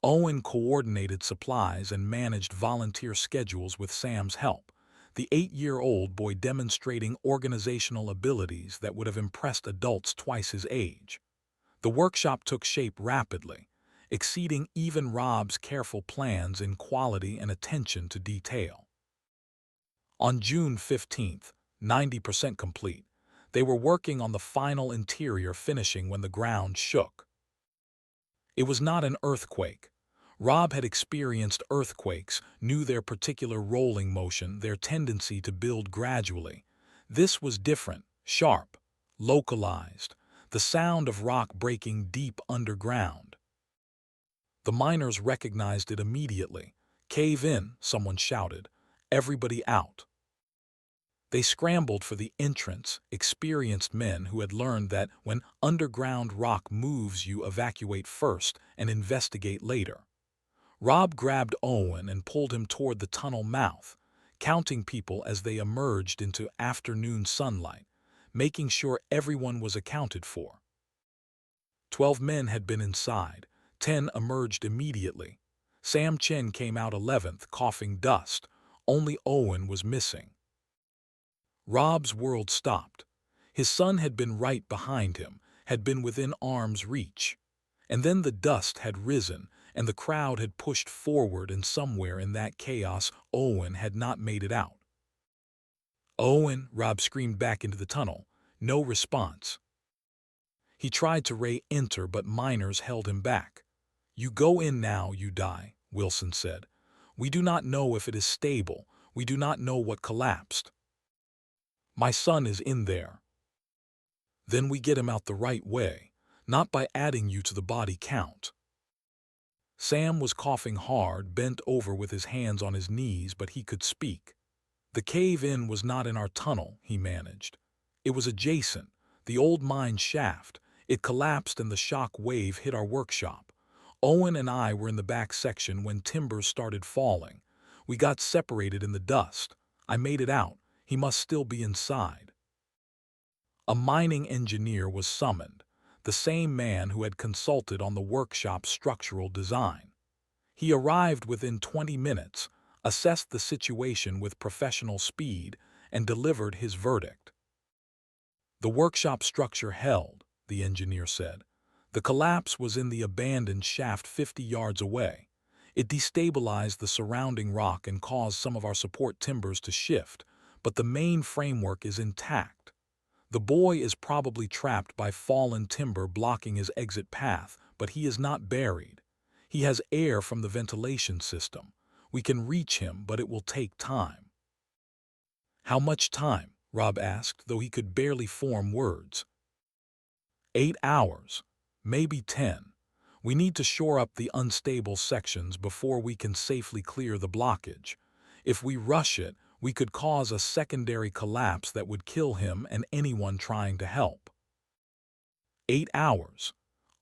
Owen coordinated supplies and managed volunteer schedules with Sam's help, the 8-year-old boy demonstrating organizational abilities that would have impressed adults twice his age. The workshop took shape rapidly, exceeding even Rob's careful plans in quality and attention to detail. On June 15th, 90% complete, they were working on the final interior finishing when the ground shook. It was not an earthquake. Rob had experienced earthquakes, knew their particular rolling motion, their tendency to build gradually. This was different, sharp, localized, the sound of rock breaking deep underground. The miners recognized it immediately. "Cave in," someone shouted. "Everybody out." They scrambled for the entrance, experienced men who had learned that when underground rock moves you evacuate first and investigate later. Rob grabbed Owen and pulled him toward the tunnel mouth, counting people as they emerged into afternoon sunlight, making sure everyone was accounted for. 12 men had been inside. 10 emerged immediately. Sam Chen came out 11th, coughing dust. Only Owen was missing. Rob's world stopped. His son had been right behind him, had been within arm's reach. And then the dust had risen, and the crowd had pushed forward, and somewhere in that chaos, Owen had not made it out. "Owen!" Rob screamed back into the tunnel. No response. He tried to re-enter, but miners held him back. "You go in now, you die," Wilson said. "We do not know if it is stable. We do not know what collapsed." "My son is in there." "Then we get him out the right way, not by adding you to the body count." Sam was coughing hard, bent over with his hands on his knees, but he could speak. "The cave-in was not in our tunnel," he managed. "It was adjacent, the old mine shaft. It collapsed and the shock wave hit our workshop. Owen and I were in the back section when timbers started falling. We got separated in the dust. I made it out. He must still be inside." A mining engineer was summoned, the same man who had consulted on the workshop's structural design. He arrived within 20 minutes, assessed the situation with professional speed, and delivered his verdict. "The workshop structure held," the engineer said. "The collapse was in the abandoned shaft 50 yards away. It destabilized the surrounding rock and caused some of our support timbers to shift, but the main framework is intact. The boy is probably trapped by fallen timber blocking his exit path, but he is not buried. He has air from the ventilation system. We can reach him, but it will take time." "How much time?" Rob asked, though he could barely form words. 8 hours, maybe 10. We need to shore up the unstable sections before we can safely clear the blockage. If we rush it, we could cause a secondary collapse that would kill him and anyone trying to help. 8 hours.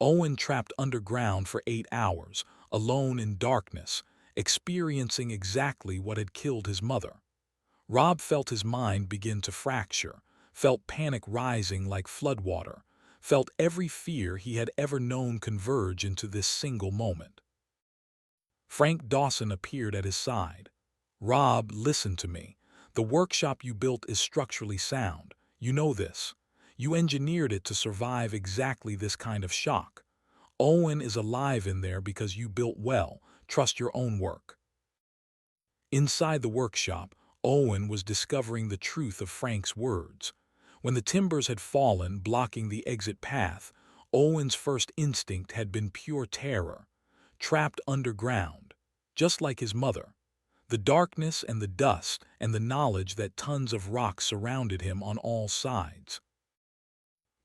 Owen trapped underground for 8 hours, alone in darkness, experiencing exactly what had killed his mother. Rob felt his mind begin to fracture, felt panic rising like floodwater, felt every fear he had ever known converge into this single moment. Frank Dawson appeared at his side. "Rob, listen to me. The workshop you built is structurally sound. You know this. You engineered it to survive exactly this kind of shock. Owen is alive in there because you built well. Trust your own work." Inside the workshop, Owen was discovering the truth of Frank's words. When the timbers had fallen, blocking the exit path, Owen's first instinct had been pure terror. Trapped underground, just like his mother. The darkness and the dust and the knowledge that tons of rock surrounded him on all sides.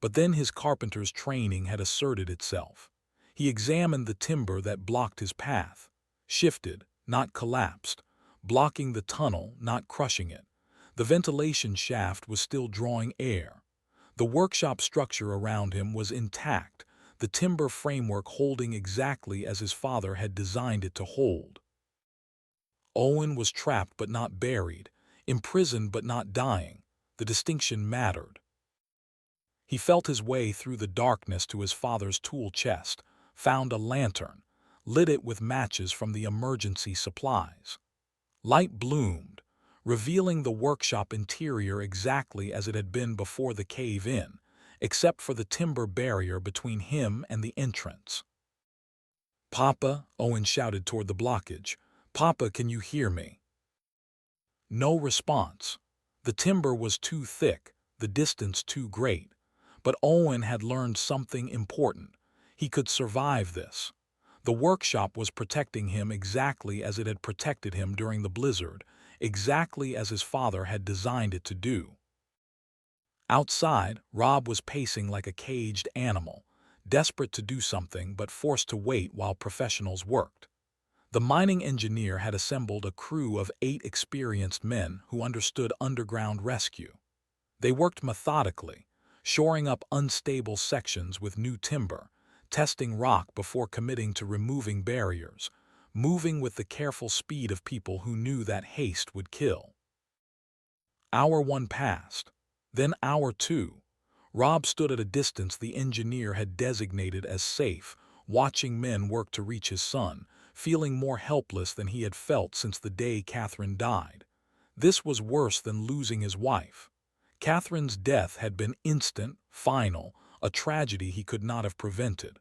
But then his carpenter's training had asserted itself. He examined the timber that blocked his path, shifted, not collapsed, blocking the tunnel, not crushing it. The ventilation shaft was still drawing air. The workshop structure around him was intact, the timber framework holding exactly as his father had designed it to hold. Owen was trapped but not buried, imprisoned but not dying. The distinction mattered. He felt his way through the darkness to his father's tool chest, found a lantern, lit it with matches from the emergency supplies. Light bloomed, revealing the workshop interior exactly as it had been before the cave-in, except for the timber barrier between him and the entrance. "Papa," Owen shouted toward the blockage. "Papa, can you hear me?" No response. The timber was too thick, the distance too great. But Owen had learned something important. He could survive this. The workshop was protecting him exactly as it had protected him during the blizzard, exactly as his father had designed it to do. Outside, Rob was pacing like a caged animal, desperate to do something but forced to wait while professionals worked. The mining engineer had assembled a crew of 8 experienced men who understood underground rescue. They worked methodically, shoring up unstable sections with new timber, testing rock before committing to removing barriers, moving with the careful speed of people who knew that haste would kill. Hour 1 passed. Then hour 2. Rob stood at a distance the engineer had designated as safe, watching men work to reach his son, feeling more helpless than he had felt since the day Catherine died. This was worse than losing his wife. Catherine's death had been instant, final, a tragedy he could not have prevented.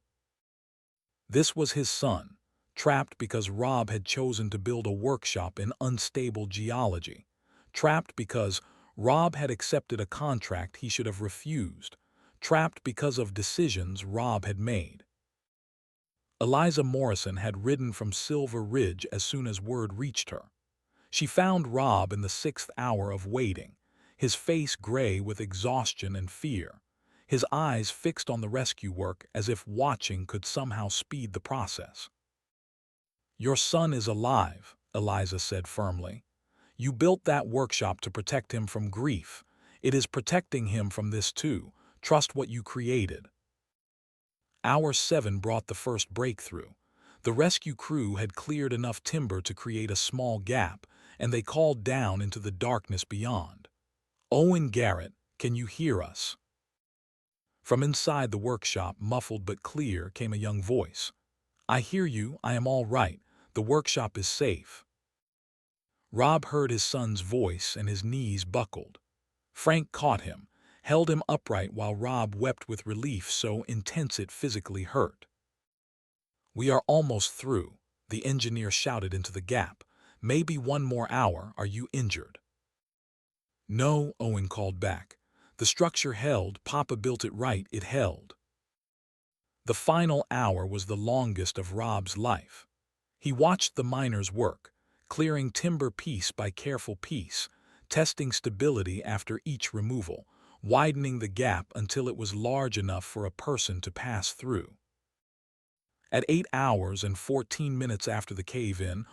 This was his son, trapped because Rob had chosen to build a workshop in unstable geology, trapped because Rob had accepted a contract he should have refused, trapped because of decisions Rob had made. Eliza Morrison had ridden from Silver Ridge as soon as word reached her. She found Rob in the 6th hour of waiting, his face gray with exhaustion and fear, his eyes fixed on the rescue work as if watching could somehow speed the process. "Your son is alive," Eliza said firmly. "You built that workshop to protect him from grief. It is protecting him from this too. Trust what you created." Hour 7 brought the first breakthrough. The rescue crew had cleared enough timber to create a small gap, and they called down into the darkness beyond. "Owen, Garrett, can you hear us?" From inside the workshop, muffled but clear, came a young voice. "I hear you, I am all right. The workshop is safe." Rob heard his son's voice and his knees buckled. Frank caught him, held him upright while Rob wept with relief so intense it physically hurt. "We are almost through," the engineer shouted into the gap. "Maybe 1 more hour. Are you injured?" "No," Owen called back. "The structure held. Papa built it right. It held." The final hour was the longest of Rob's life. He watched the miners work, clearing timber piece by careful piece, testing stability after each removal, widening the gap until it was large enough for a person to pass through. At 8 hours and 14 minutes after the cave-in,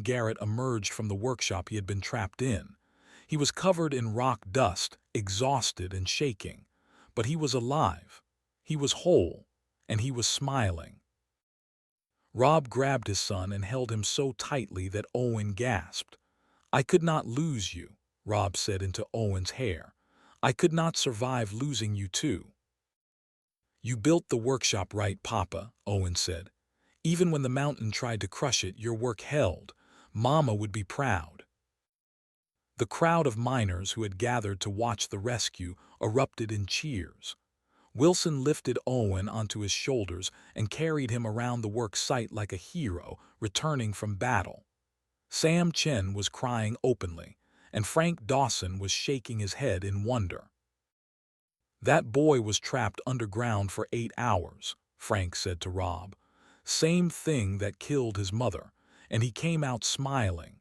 Garrett emerged from the workshop he had been trapped in. He was covered in rock dust, exhausted and shaking. But he was alive, he was whole, and he was smiling. Rob grabbed his son and held him so tightly that Owen gasped. "I could not lose you," Rob said into Owen's hair. "I could not survive losing you too." "You built the workshop right, Papa," Owen said. "Even when the mountain tried to crush it, your work held. Mama would be proud." The crowd of miners who had gathered to watch the rescue erupted in cheers. Wilson lifted Owen onto his shoulders and carried him around the work site like a hero returning from battle. Sam Chen was crying openly, and Frank Dawson was shaking his head in wonder. "That boy was trapped underground for 8 hours, Frank said to Rob. "Same thing that killed his mother, and he came out smiling.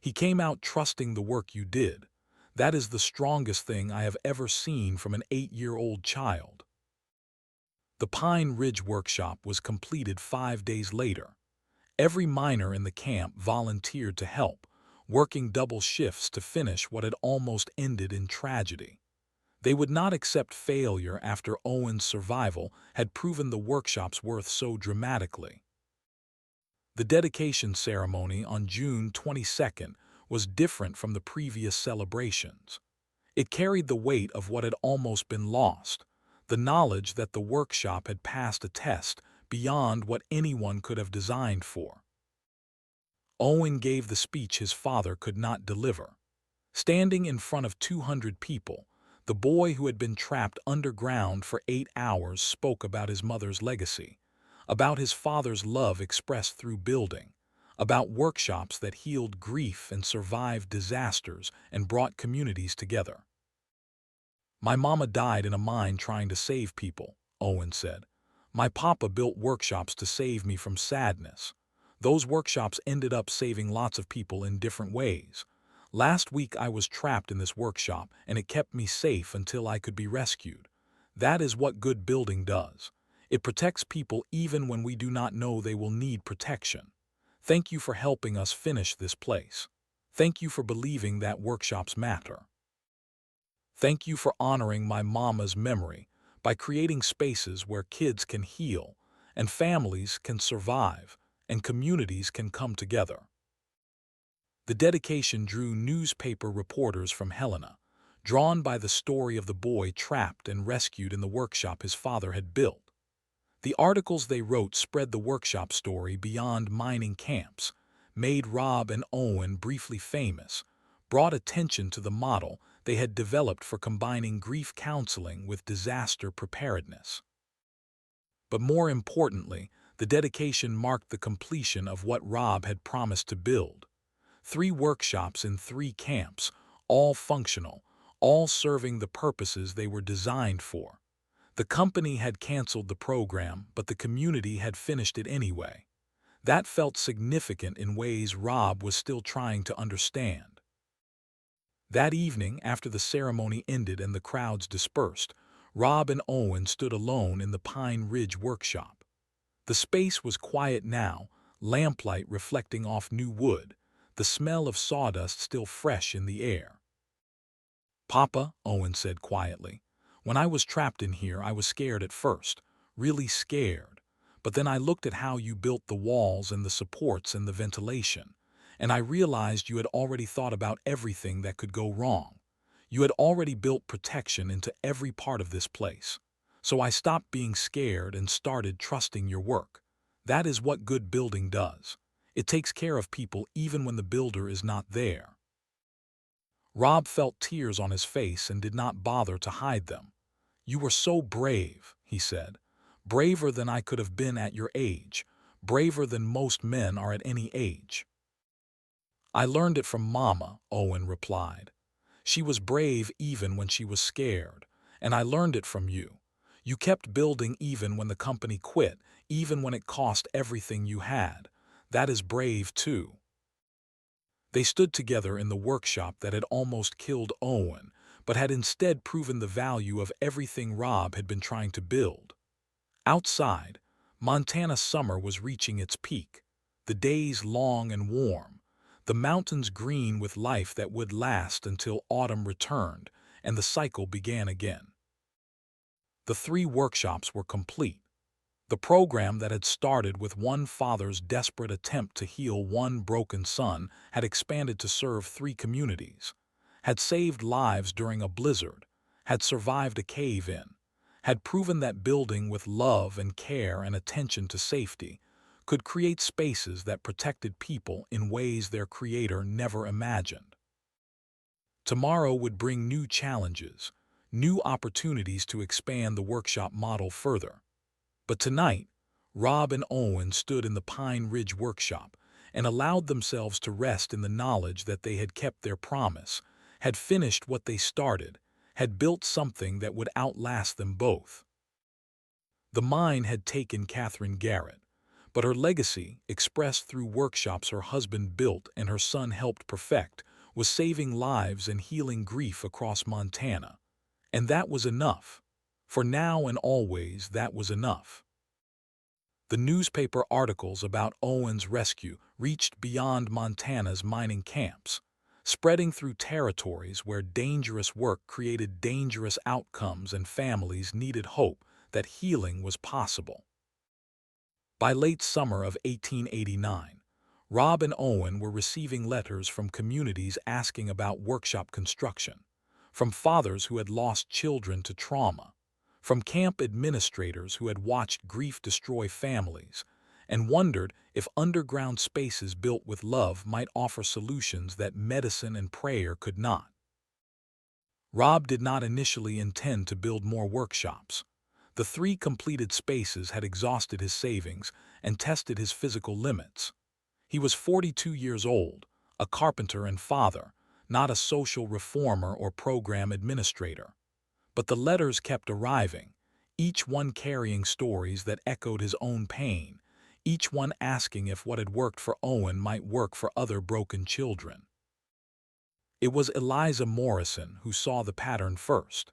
He came out trusting the work you did. That is the strongest thing I have ever seen from an 8-year-old child." The Pine Ridge workshop was completed 5 days later. Every miner in the camp volunteered to help, working double shifts to finish what had almost ended in tragedy. They would not accept failure after Owen's survival had proven the workshop's worth so dramatically. The dedication ceremony on June 22nd was different from the previous celebrations. It carried the weight of what had almost been lost, the knowledge that the workshop had passed a test beyond what anyone could have designed for. Owen gave the speech his father could not deliver. Standing in front of 200 people, the boy who had been trapped underground for 8 hours spoke about his mother's legacy, about his father's love expressed through building, about workshops that healed grief and survived disasters and brought communities together. "My mama died in a mine trying to save people," Owen said. "My papa built workshops to save me from sadness. Those workshops ended up saving lots of people in different ways. Last week I was trapped in this workshop and it kept me safe until I could be rescued. That is what good building does. It protects people even when we do not know they will need protection. Thank you for helping us finish this place. Thank you for believing that workshops matter. Thank you for honoring my mama's memory by creating spaces where kids can heal, and families can survive, and communities can come together." The dedication drew newspaper reporters from Helena, drawn by the story of the boy trapped and rescued in the workshop his father had built. The articles they wrote spread the workshop story beyond mining camps, made Rob and Owen briefly famous, brought attention to the model they had developed for combining grief counseling with disaster preparedness. But more importantly, the dedication marked the completion of what Rob had promised to build. 3 workshops in 3 camps, all functional, all serving the purposes they were designed for. The company had canceled the program, but the community had finished it anyway. That felt significant in ways Rob was still trying to understand. That evening, after the ceremony ended and the crowds dispersed, Rob and Owen stood alone in the Pine Ridge workshop. The space was quiet now, lamplight reflecting off new wood, the smell of sawdust still fresh in the air. "Papa," Owen said quietly, "when I was trapped in here I was scared at first, really scared. But then I looked at how you built the walls and the supports and the ventilation, and I realized you had already thought about everything that could go wrong. You had already built protection into every part of this place. So I stopped being scared and started trusting your work. That is what good building does. It takes care of people even when the builder is not there." Rob felt tears on his face and did not bother to hide them. "You were so brave," he said. "Braver than I could have been at your age, braver than most men are at any age." "I learned it from Mama," Owen replied. "She was brave even when she was scared, and I learned it from you. You kept building even when the company quit, even when it cost everything you had. That is brave too." They stood together in the workshop that had almost killed Owen, but had instead proven the value of everything Rob had been trying to build. Outside, Montana summer was reaching its peak, the days long and warm, the mountains green with life that would last until autumn returned and the cycle began again. The three workshops were complete. The program that had started with one father's desperate attempt to heal one broken son had expanded to serve three communities, had saved lives during a blizzard, had survived a cave-in, had proven that building with love and care and attention to safety could create spaces that protected people in ways their creator never imagined. Tomorrow would bring new challenges, new opportunities to expand the workshop model further. But tonight, Rob and Owen stood in the Pine Ridge workshop and allowed themselves to rest in the knowledge that they had kept their promise, had finished what they started, had built something that would outlast them both. The mine had taken Catherine Garrett, but her legacy, expressed through workshops her husband built and her son helped perfect, was saving lives and healing grief across Montana. And that was enough. For now and always, that was enough. The newspaper articles about Owen's rescue reached beyond Montana's mining camps, spreading through territories where dangerous work created dangerous outcomes and families needed hope that healing was possible. By late summer of 1889, Rob and Owen were receiving letters from communities asking about workshop construction, from fathers who had lost children to trauma, from camp administrators who had watched grief destroy families, and wondered if underground spaces built with love might offer solutions that medicine and prayer could not. Rob did not initially intend to build more workshops. The three completed spaces had exhausted his savings and tested his physical limits. He was 42 years old, a carpenter and father, not a social reformer or program administrator. But the letters kept arriving, each one carrying stories that echoed his own pain, each one asking if what had worked for Owen might work for other broken children. It was Eliza Morrison who saw the pattern first.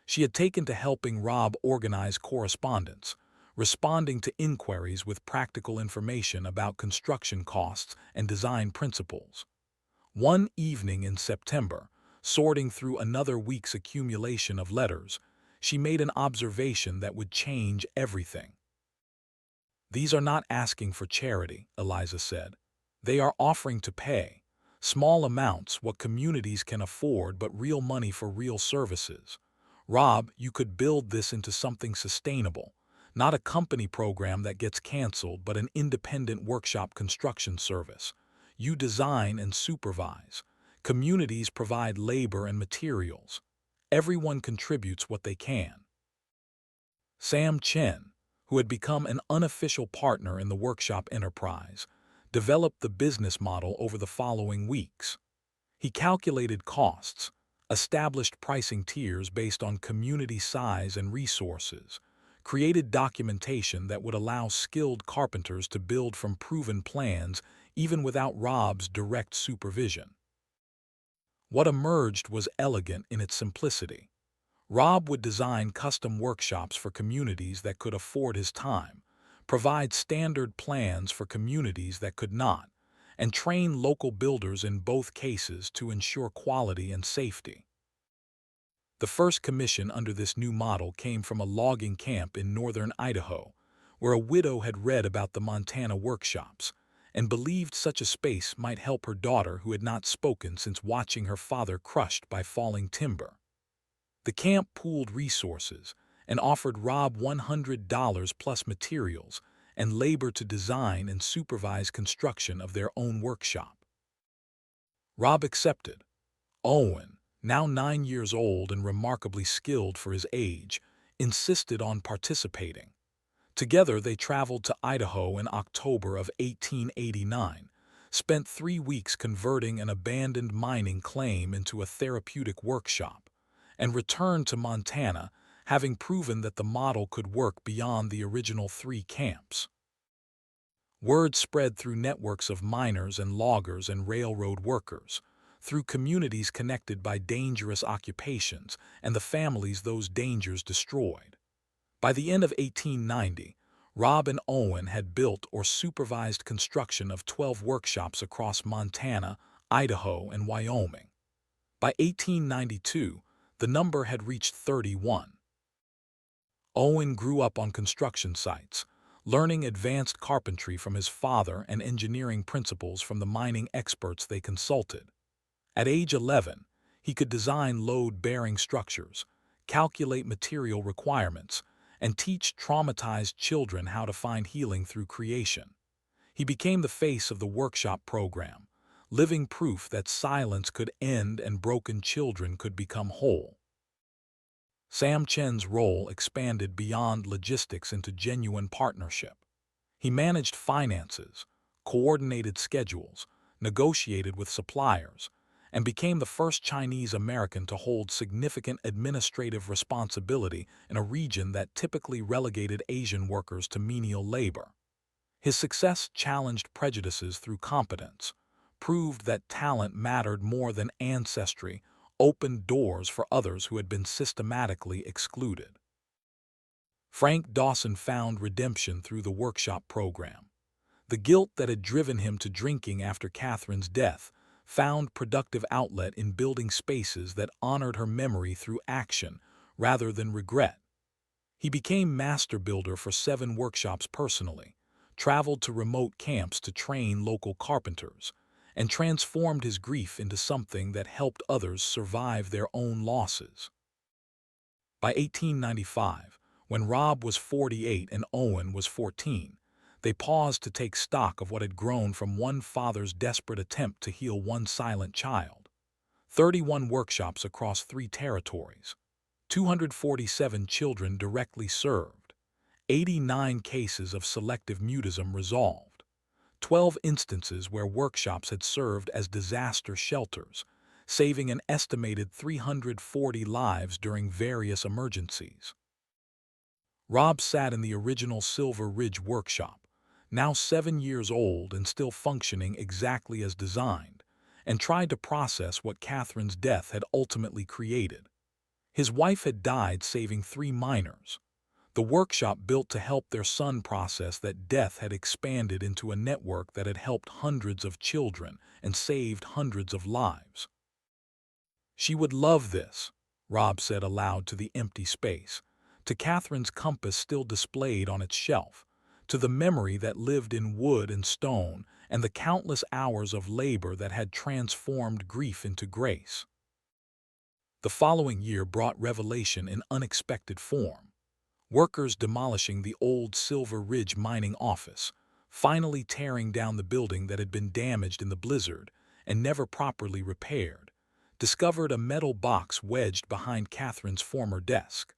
She had taken to helping Rob organize correspondence, responding to inquiries with practical information about construction costs and design principles. One evening in September, sorting through another week's accumulation of letters, she made an observation that would change everything. "These are not asking for charity," Eliza said. "They are offering to pay, small amounts, what communities can afford, but real money for real services. Rob, you could build this into something sustainable, not a company program that gets canceled, but an independent workshop construction service. You design and supervise. Communities provide labor and materials. Everyone contributes what they can." Sam Chen, who had become an unofficial partner in the workshop enterprise, developed the business model over the following weeks. He calculated costs, established pricing tiers based on community size and resources, created documentation that would allow skilled carpenters to build from proven plans even without Rob's direct supervision. What emerged was elegant in its simplicity. Rob would design custom workshops for communities that could afford his time, provide standard plans for communities that could not, and train local builders in both cases to ensure quality and safety. The first commission under this new model came from a logging camp in northern Idaho, where a widow had read about the Montana workshops and believed such a space might help her daughter who had not spoken since watching her father crushed by falling timber. The camp pooled resources and offered Rob $100 plus materials and labor to design and supervise construction of their own workshop. Rob accepted. Owen, now 9 years old and remarkably skilled for his age, insisted on participating. Together they traveled to Idaho in October of 1889, spent 3 weeks converting an abandoned mining claim into a therapeutic workshop, and returned to Montana, having proven that the model could work beyond the original 3 camps. Word spread through networks of miners and loggers and railroad workers, through communities connected by dangerous occupations and the families those dangers destroyed. By the end of 1890, Rob and Owen had built or supervised construction of 12 workshops across Montana, Idaho, and Wyoming. By 1892, the number had reached 31. Owen grew up on construction sites, learning advanced carpentry from his father and engineering principles from the mining experts they consulted. At age 11, he could design load-bearing structures, calculate material requirements, and teach traumatized children how to find healing through creation. He became the face of the workshop program, living proof that silence could end and broken children could become whole. Sam Chen's role expanded beyond logistics into genuine partnership. He managed finances, coordinated schedules, negotiated with suppliers, and became the first Chinese American to hold significant administrative responsibility in a region that typically relegated Asian workers to menial labor. His success challenged prejudices through competence, proved that talent mattered more than ancestry, opened doors for others who had been systematically excluded. Frank Dawson found redemption through the workshop program. The guilt that had driven him to drinking after Catherine's death found productive outlet in building spaces that honored her memory through action rather than regret. He became master builder for 7 workshops personally, traveled to remote camps to train local carpenters, and transformed his grief into something that helped others survive their own losses. By 1895, when Rob was 48 and Owen was 14, they paused to take stock of what had grown from one father's desperate attempt to heal one silent child. 31 workshops across 3 territories, 247 children directly served, 89 cases of selective mutism resolved, 12 instances where workshops had served as disaster shelters, saving an estimated 340 lives during various emergencies. Rob sat in the original Silver Ridge workshop, now 7 years old and still functioning exactly as designed, and tried to process what Catherine's death had ultimately created. His wife had died saving 3 miners. The workshop built to help their son process that death had expanded into a network that had helped hundreds of children and saved hundreds of lives. "She would love this," Rob said aloud to the empty space, to Catherine's compass still displayed on its shelf, to the memory that lived in wood and stone, and the countless hours of labor that had transformed grief into grace. The following year brought revelation in unexpected form. Workers demolishing the old Silver Ridge mining office, finally tearing down the building that had been damaged in the blizzard and never properly repaired, discovered a metal box wedged behind Catherine's former desk.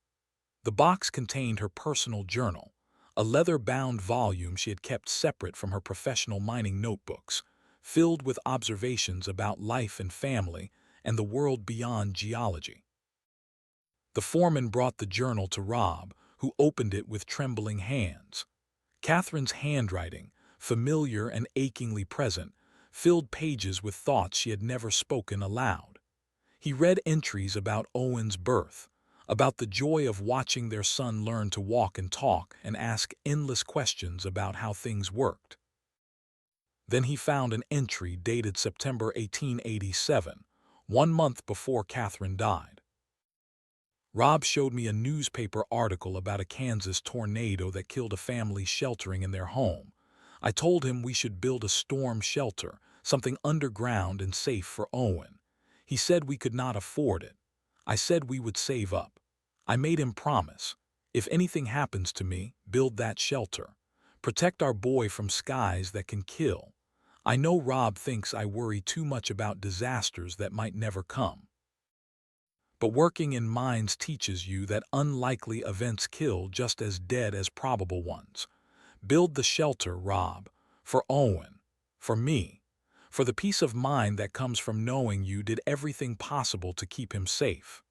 The box contained her personal journal, a leather-bound volume she had kept separate from her professional mining notebooks, filled with observations about life and family and the world beyond geology. The foreman brought the journal to Rob, who opened it with trembling hands. Catherine's handwriting, familiar and achingly present, filled pages with thoughts she had never spoken aloud. He read entries about Owen's birth, about the joy of watching their son learn to walk and talk and ask endless questions about how things worked. Then he found an entry dated September 1887, 1 month before Catherine died. Rob showed me a newspaper article about a Kansas tornado that killed a family sheltering in their home. I told him we should build a storm shelter, something underground and safe for Owen. He said we could not afford it. I said we would save up. I made him promise, if anything happens to me, build that shelter. Protect our boy from skies that can kill. I know Rob thinks I worry too much about disasters that might never come. But working in mines teaches you that unlikely events kill just as dead as probable ones. Build the shelter, Rob, for Owen, for me, for the peace of mind that comes from knowing you did everything possible to keep him safe.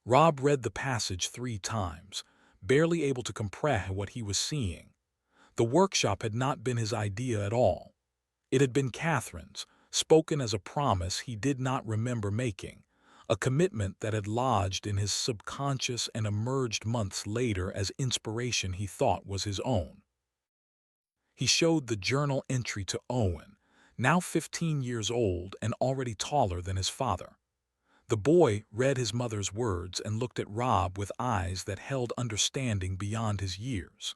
Rob read the passage 3 times, barely able to comprehend what he was seeing. The workshop had not been his idea at all. It had been Catherine's, spoken as a promise he did not remember making, a commitment that had lodged in his subconscious and emerged months later as inspiration he thought was his own. He showed the journal entry to Owen, now 15 years old and already taller than his father. The boy read his mother's words and looked at Rob with eyes that held understanding beyond his years.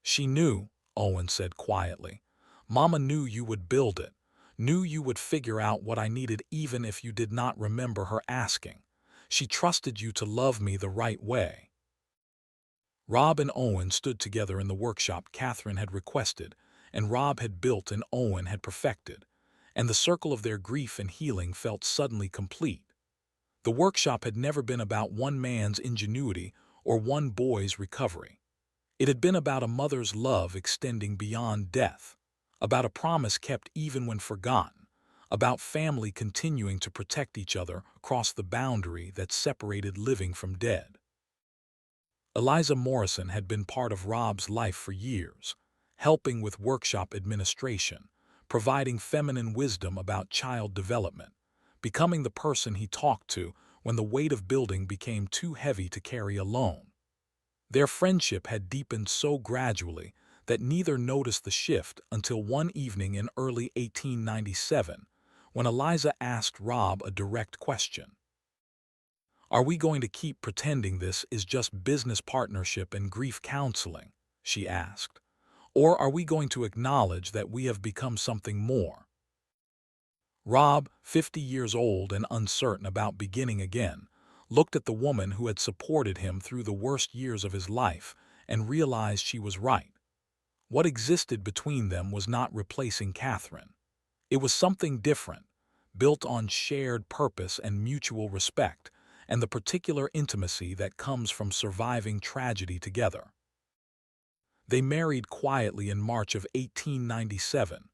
"She knew," Owen said quietly. "Mama knew you would build it, knew you would figure out what I needed even if you did not remember her asking. She trusted you to love me the right way." Rob and Owen stood together in the workshop Catherine had requested, and Rob had built and Owen had perfected, and the circle of their grief and healing felt suddenly complete. The workshop had never been about one man's ingenuity or one boy's recovery. It had been about a mother's love extending beyond death, about a promise kept even when forgotten, about family continuing to protect each other across the boundary that separated living from dead. Eliza Morrison had been part of Rob's life for years, helping with workshop administration, providing feminine wisdom about child development, becoming the person he talked to when the weight of building became too heavy to carry alone. Their friendship had deepened so gradually that neither noticed the shift until one evening in early 1897, when Eliza asked Rob a direct question. "Are we going to keep pretending this is just business partnership and grief counseling?" she asked. "Or are we going to acknowledge that we have become something more?" Rob, 50 years old and uncertain about beginning again, looked at the woman who had supported him through the worst years of his life and realized she was right. What existed between them was not replacing Catherine. It was something different, built on shared purpose and mutual respect, and the particular intimacy that comes from surviving tragedy together. They married quietly in March of 1897.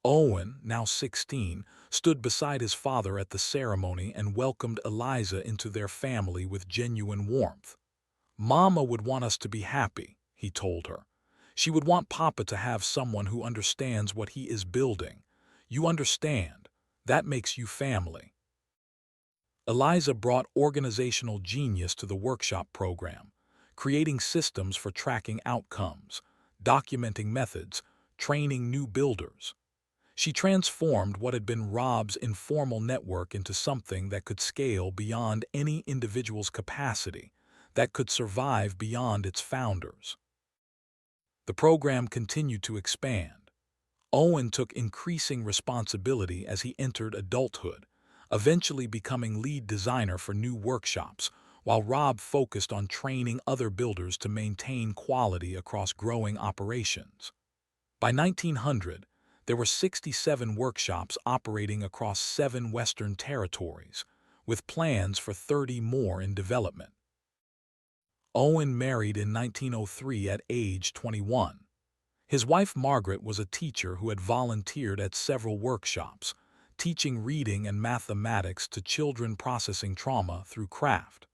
Owen, now 16, stood beside his father at the ceremony and welcomed Eliza into their family with genuine warmth. "Mama would want us to be happy," he told her. "She would want Papa to have someone who understands what he is building. You understand. That makes you family." Eliza brought organizational genius to the workshop program, creating systems for tracking outcomes, documenting methods, training new builders. She transformed what had been Rob's informal network into something that could scale beyond any individual's capacity, that could survive beyond its founders. The program continued to expand. Owen took increasing responsibility as he entered adulthood, eventually becoming lead designer for new workshops, while Rob focused on training other builders to maintain quality across growing operations. By 1900, there were 67 workshops operating across 7 Western territories, with plans for 30 more in development. Owen married in 1903 at age 21. His wife Margaret was a teacher who had volunteered at several workshops, teaching reading and mathematics to children processing trauma through craft.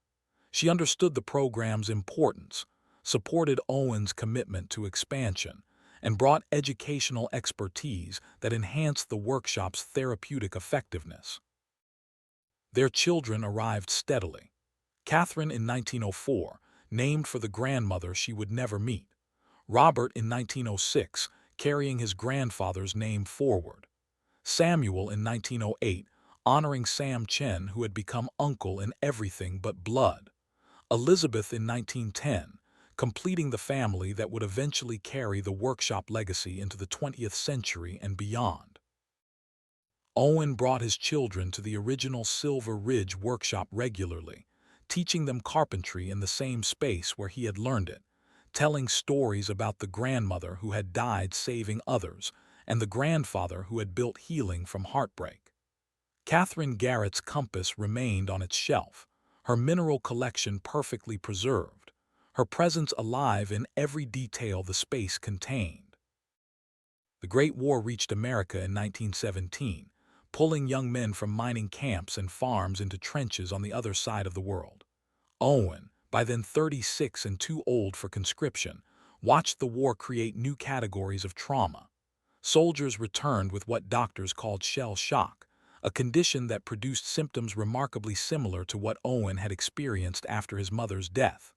She understood the program's importance, supported Owen's commitment to expansion, and brought educational expertise that enhanced the workshop's therapeutic effectiveness. Their children arrived steadily. Catherine in 1904, named for the grandmother she would never meet. Robert in 1906, carrying his grandfather's name forward. Samuel in 1908, honoring Sam Chen, who had become uncle in everything but blood. Elizabeth in 1910, completing the family that would eventually carry the workshop legacy into the 20th century and beyond. Owen brought his children to the original Silver Ridge workshop regularly, teaching them carpentry in the same space where he had learned it, telling stories about the grandmother who had died saving others and the grandfather who had built healing from heartbreak. Catherine Garrett's compass remained on its shelf, her mineral collection perfectly preserved, her presence alive in every detail the space contained. The Great War reached America in 1917, pulling young men from mining camps and farms into trenches on the other side of the world. Owen, by then 36 and too old for conscription, watched the war create new categories of trauma. Soldiers returned with what doctors called shell shock, a condition that produced symptoms remarkably similar to what Owen had experienced after his mother's death.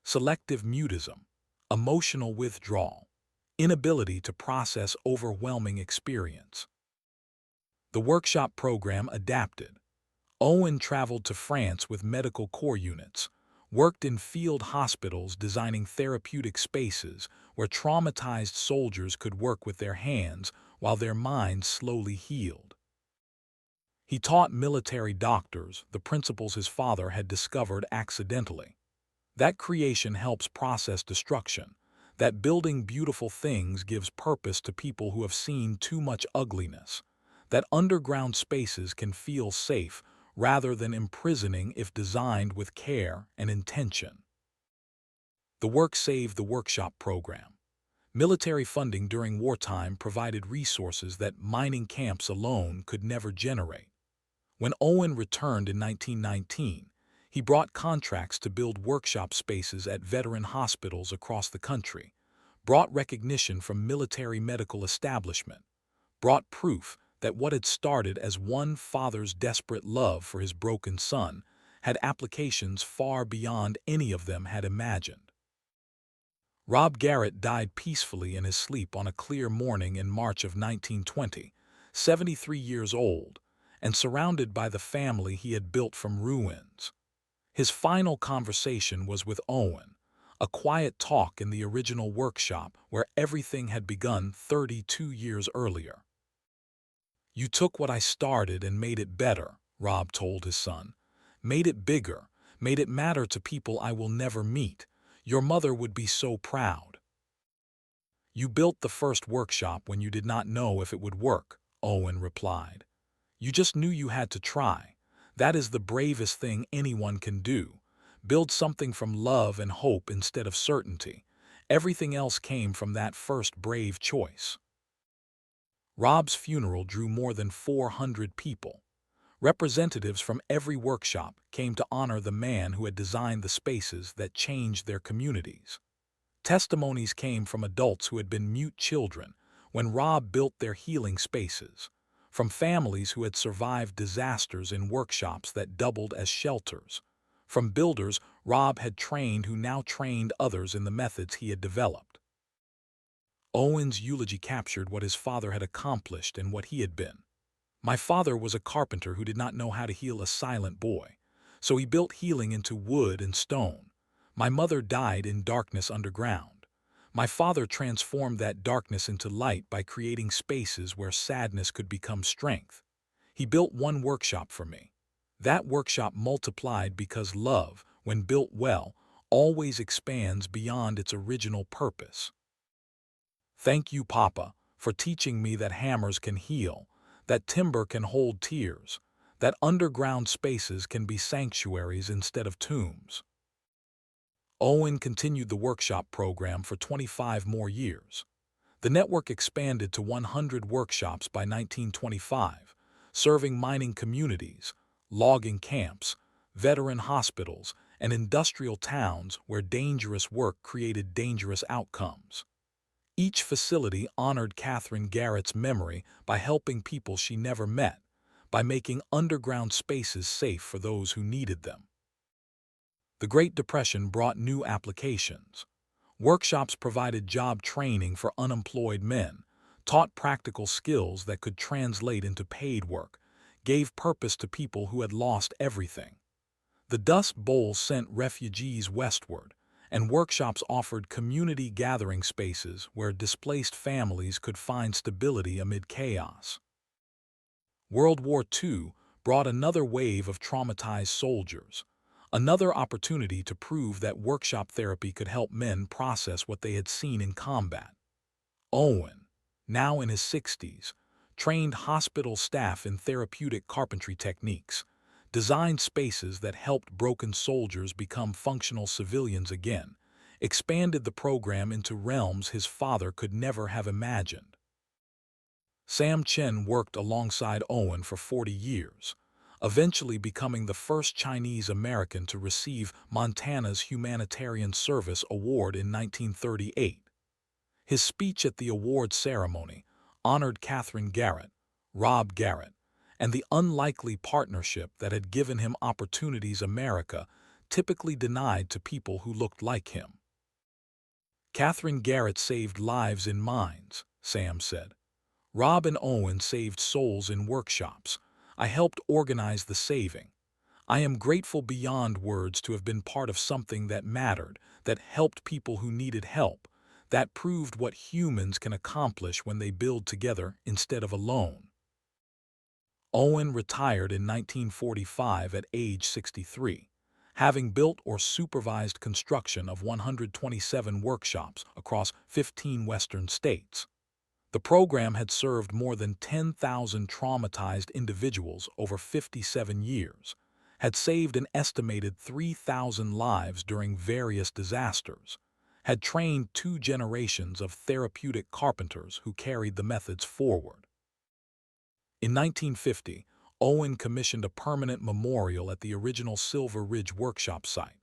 Selective mutism, emotional withdrawal, inability to process overwhelming experience. The workshop program adapted. Owen traveled to France with medical corps units, worked in field hospitals designing therapeutic spaces where traumatized soldiers could work with their hands while their minds slowly healed. He taught military doctors the principles his father had discovered accidentally. That creation helps process destruction, that building beautiful things gives purpose to people who have seen too much ugliness, that underground spaces can feel safe rather than imprisoning if designed with care and intention. The work saved the workshop program. Military funding during wartime provided resources that mining camps alone could never generate. When Owen returned in 1919, he brought contracts to build workshop spaces at veteran hospitals across the country, brought recognition from military medical establishment, brought proof that what had started as one father's desperate love for his broken son had applications far beyond any of them had imagined. Rob Garrett died peacefully in his sleep on a clear morning in March of 1920, 73 years old, and surrounded by the family he had built from ruins. His final conversation was with Owen, a quiet talk in the original workshop where everything had begun 32 years earlier. "You took what I started and made it better," Rob told his son. "Made it bigger, made it matter to people I will never meet. Your mother would be so proud." "You built the first workshop when you did not know if it would work," Owen replied. "You just knew you had to try. That is the bravest thing anyone can do. Build something from love and hope instead of certainty. Everything else came from that first brave choice." Rob's funeral drew more than 400 people. Representatives from every workshop came to honor the man who had designed the spaces that changed their communities. Testimonies came from adults who had been mute children when Rob built their healing spaces, from families who had survived disasters in workshops that doubled as shelters, from builders Rob had trained who now trained others in the methods he had developed. Owen's eulogy captured what his father had accomplished and what he had been. "My father was a carpenter who did not know how to heal a silent boy, so he built healing into wood and stone. My mother died in darkness underground. My father transformed that darkness into light by creating spaces where sadness could become strength. He built one workshop for me. That workshop multiplied because love, when built well, always expands beyond its original purpose. Thank you, Papa, for teaching me that hammers can heal, that timber can hold tears, that underground spaces can be sanctuaries instead of tombs." Owen continued the workshop program for 25 more years. The network expanded to 100 workshops by 1925, serving mining communities, logging camps, veteran hospitals, and industrial towns where dangerous work created dangerous outcomes. Each facility honored Catherine Garrett's memory by helping people she never met, by making underground spaces safe for those who needed them. The Great Depression brought new applications. Workshops provided job training for unemployed men, taught practical skills that could translate into paid work, gave purpose to people who had lost everything. The Dust Bowl sent refugees westward, and workshops offered community gathering spaces where displaced families could find stability amid chaos. World War II brought another wave of traumatized soldiers, another opportunity to prove that workshop therapy could help men process what they had seen in combat. Owen, now in his 60s, trained hospital staff in therapeutic carpentry techniques, designed spaces that helped broken soldiers become functional civilians again, expanded the program into realms his father could never have imagined. Sam Chen worked alongside Owen for 40 years, eventually becoming the first Chinese American to receive Montana's Humanitarian Service Award in 1938. His speech at the awards ceremony honored Catherine Garrett, Rob Garrett, and the unlikely partnership that had given him opportunities America typically denied to people who looked like him. Catherine Garrett saved lives in mines, Sam said. Rob and Owen saved souls in workshops. I helped organize the saving. I am grateful beyond words to have been part of something that mattered, that helped people who needed help, that proved what humans can accomplish when they build together instead of alone. Owen retired in 1945 at age 63, having built or supervised construction of 127 workshops across 15 western states. The program had served more than 10,000 traumatized individuals over 57 years, had saved an estimated 3,000 lives during various disasters, had trained 2 generations of therapeutic carpenters who carried the methods forward. In 1950, Owen commissioned a permanent memorial at the original Silver Ridge workshop site,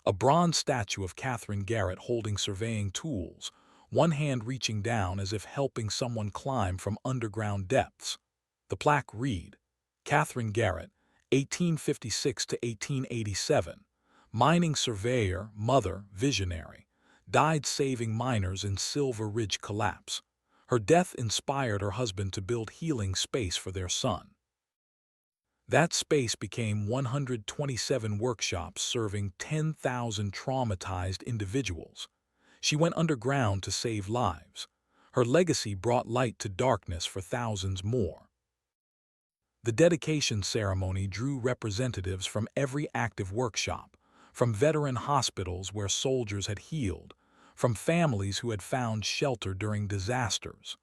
a bronze statue of Catherine Garrett holding surveying tools, one hand reaching down as if helping someone climb from underground depths. The plaque read, Catherine Garrett, 1856 to 1887, mining surveyor, mother, visionary, died saving miners in Silver Ridge collapse. Her death inspired her husband to build healing space for their son. That space became 127 workshops serving 10,000 traumatized individuals. She went underground to save lives. Her legacy brought light to darkness for thousands more. The dedication ceremony drew representatives from every active workshop, from veteran hospitals where soldiers had healed, from families who had found shelter during disasters.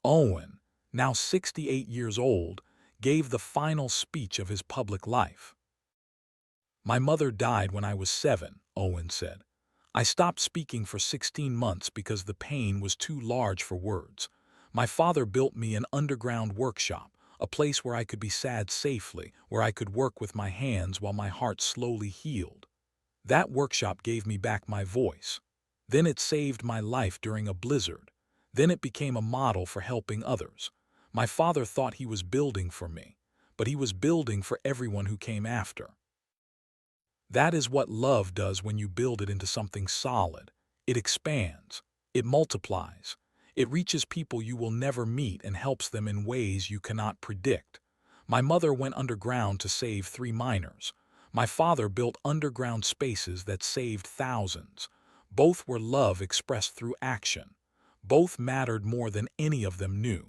Owen, now 68 years old, gave the final speech of his public life. My mother died when I was 7, Owen said. I stopped speaking for 16 months because the pain was too large for words. My father built me an underground workshop, a place where I could be sad safely, where I could work with my hands while my heart slowly healed. That workshop gave me back my voice. Then it saved my life during a blizzard. Then it became a model for helping others. My father thought he was building for me, but he was building for everyone who came after. That is what love does when you build it into something solid. It expands. It multiplies. It reaches people you will never meet and helps them in ways you cannot predict. My mother went underground to save 3 miners. My father built underground spaces that saved thousands. Both were love expressed through action. Both mattered more than any of them knew.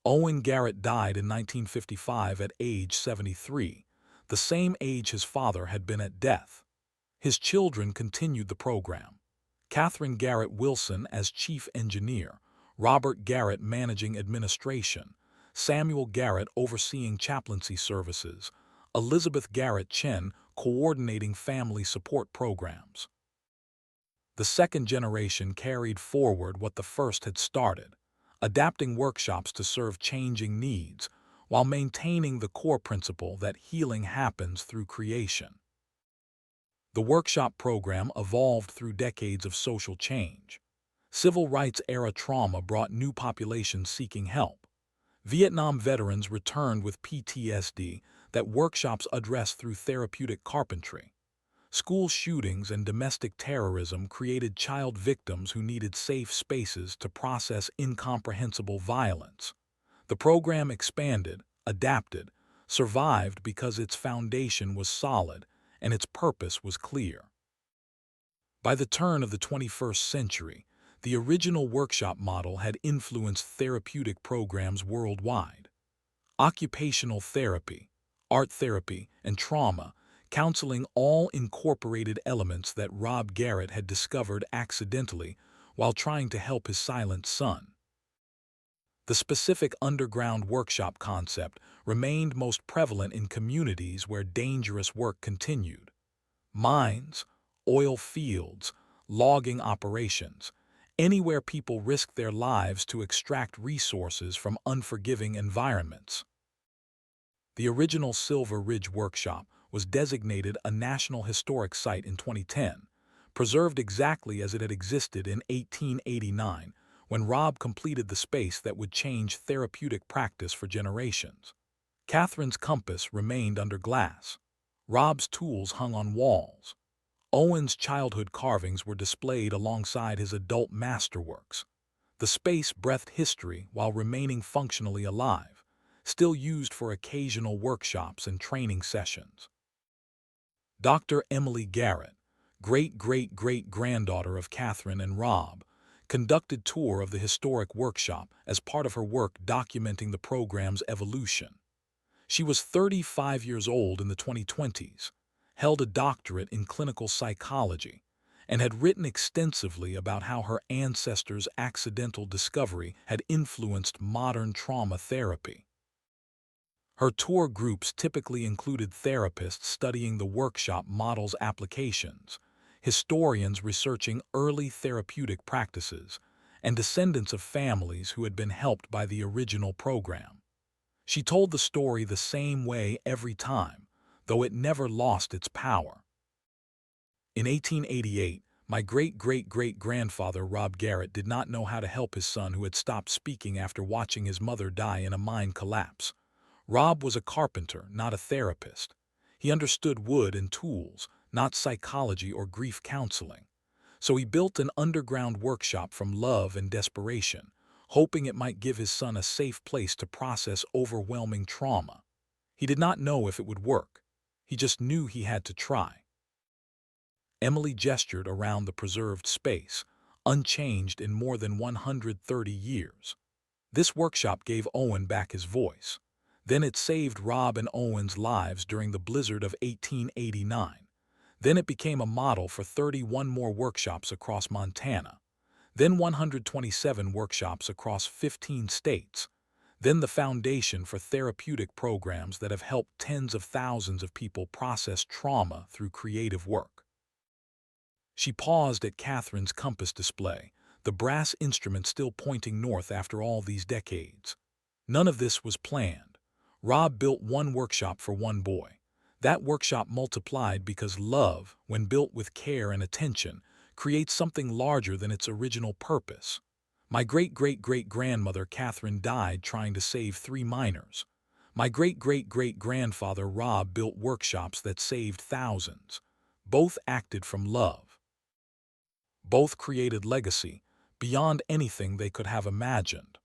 Owen Garrett died in 1955 at age 73, the same age his father had been at death. His children continued the program. Catherine Garrett Wilson as chief engineer, Robert Garrett managing administration, Samuel Garrett overseeing chaplaincy services, Elizabeth Garrett Chen coordinating family support programs. The second generation carried forward what the first had started, adapting workshops to serve changing needs, while maintaining the core principle that healing happens through creation. The workshop program evolved through decades of social change. Civil rights-era trauma brought new populations seeking help. Vietnam veterans returned with PTSD that workshops addressed through therapeutic carpentry. School shootings and domestic terrorism created child victims who needed safe spaces to process incomprehensible violence. The program expanded, adapted, survived because its foundation was solid and its purpose was clear. By the turn of the 21st century, the original workshop model had influenced therapeutic programs worldwide. Occupational therapy, art therapy, and trauma counseling all incorporated elements that Rob Garrett had discovered accidentally while trying to help his silent son. The specific underground workshop concept remained most prevalent in communities where dangerous work continued. Mines, oil fields, logging operations, anywhere people risked their lives to extract resources from unforgiving environments. The original Silver Ridge Workshop was designated a National Historic Site in 2010, preserved exactly as it had existed in 1889, when Rob completed the space that would change therapeutic practice for generations. Catherine's compass remained under glass. Rob's tools hung on walls. Owen's childhood carvings were displayed alongside his adult masterworks. The space breathed history while remaining functionally alive, still used for occasional workshops and training sessions. Dr. Emily Garrett, great-great-great-granddaughter of Catherine and Rob, conducted tour of the historic workshop as part of her work documenting the program's evolution. She was 35 years old in the 2020s, held a doctorate in clinical psychology, and had written extensively about how her ancestors' accidental discovery had influenced modern trauma therapy. Her tour groups typically included therapists studying the workshop model's applications, historians researching early therapeutic practices, and descendants of families who had been helped by the original program. She told the story the same way every time, though it never lost its power. In 1888, my great-great-great-grandfather Rob Garrett did not know how to help his son who had stopped speaking after watching his mother die in a mine collapse. Rob was a carpenter, not a therapist. He understood wood and tools, not psychology or grief counseling. So he built an underground workshop from love and desperation, hoping it might give his son a safe place to process overwhelming trauma. He did not know if it would work. He just knew he had to try. Emily gestured around the preserved space, unchanged in more than 130 years. This workshop gave Owen back his voice. Then it saved Rob and Owen's lives during the blizzard of 1889. Then it became a model for 31 more workshops across Montana. Then 127 workshops across 15 states. Then the foundation for therapeutic programs that have helped tens of thousands of people process trauma through creative work. She paused at Catherine's compass display, the brass instrument still pointing north after all these decades. None of this was planned. Rob built one workshop for one boy. That workshop multiplied because love, when built with care and attention, creates something larger than its original purpose. My great-great-great-grandmother Catherine died trying to save 3 miners. My great-great-great-grandfather Rob built workshops that saved thousands. Both acted from love. Both created legacy, beyond anything they could have imagined.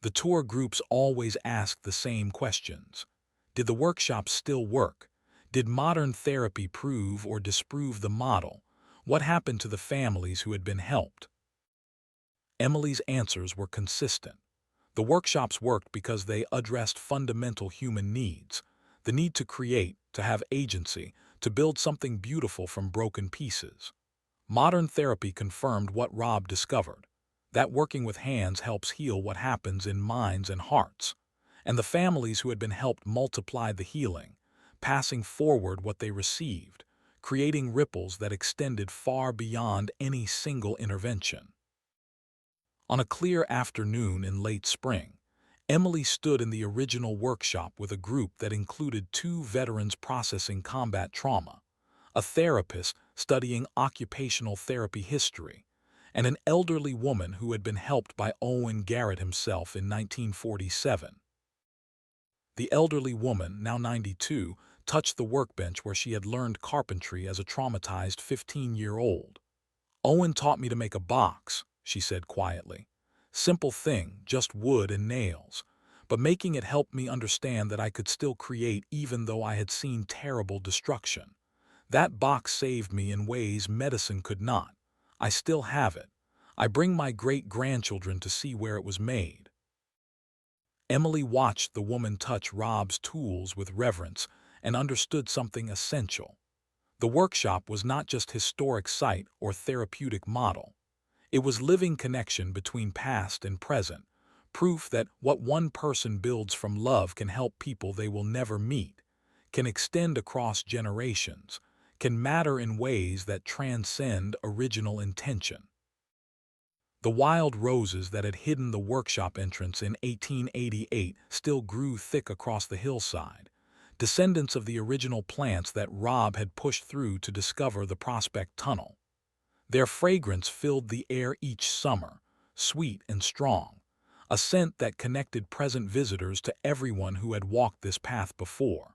The tour groups always asked the same questions. Did the workshops still work? Did modern therapy prove or disprove the model? What happened to the families who had been helped? Emily's answers were consistent. The workshops worked because they addressed fundamental human needs, the need to create, to have agency, to build something beautiful from broken pieces. Modern therapy confirmed what Rob discovered, that working with hands helps heal what happens in minds and hearts. And the families who had been helped multiplied the healing, passing forward what they received, creating ripples that extended far beyond any single intervention. On a clear afternoon in late spring, Emily stood in the original workshop with a group that included 2 veterans processing combat trauma, a therapist studying occupational therapy history, and an elderly woman who had been helped by Owen Garrett himself in 1947. The elderly woman, now 92, touched the workbench where she had learned carpentry as a traumatized 15-year-old. "Owen taught me to make a box," she said quietly. "Simple thing, just wood and nails. But making it helped me understand that I could still create even though I had seen terrible destruction. That box saved me in ways medicine could not. I still have it. I bring my great-grandchildren to see where it was made." Emily watched the woman touch Rob's tools with reverence and understood something essential. The workshop was not just historic site or therapeutic model. It was living connection between past and present, proof that what one person builds from love can help people they will never meet, can extend across generations, can matter in ways that transcend original intention. The wild roses that had hidden the workshop entrance in 1888 still grew thick across the hillside, descendants of the original plants that Rob had pushed through to discover the Prospect Tunnel. Their fragrance filled the air each summer, sweet and strong, a scent that connected present visitors to everyone who had walked this path before.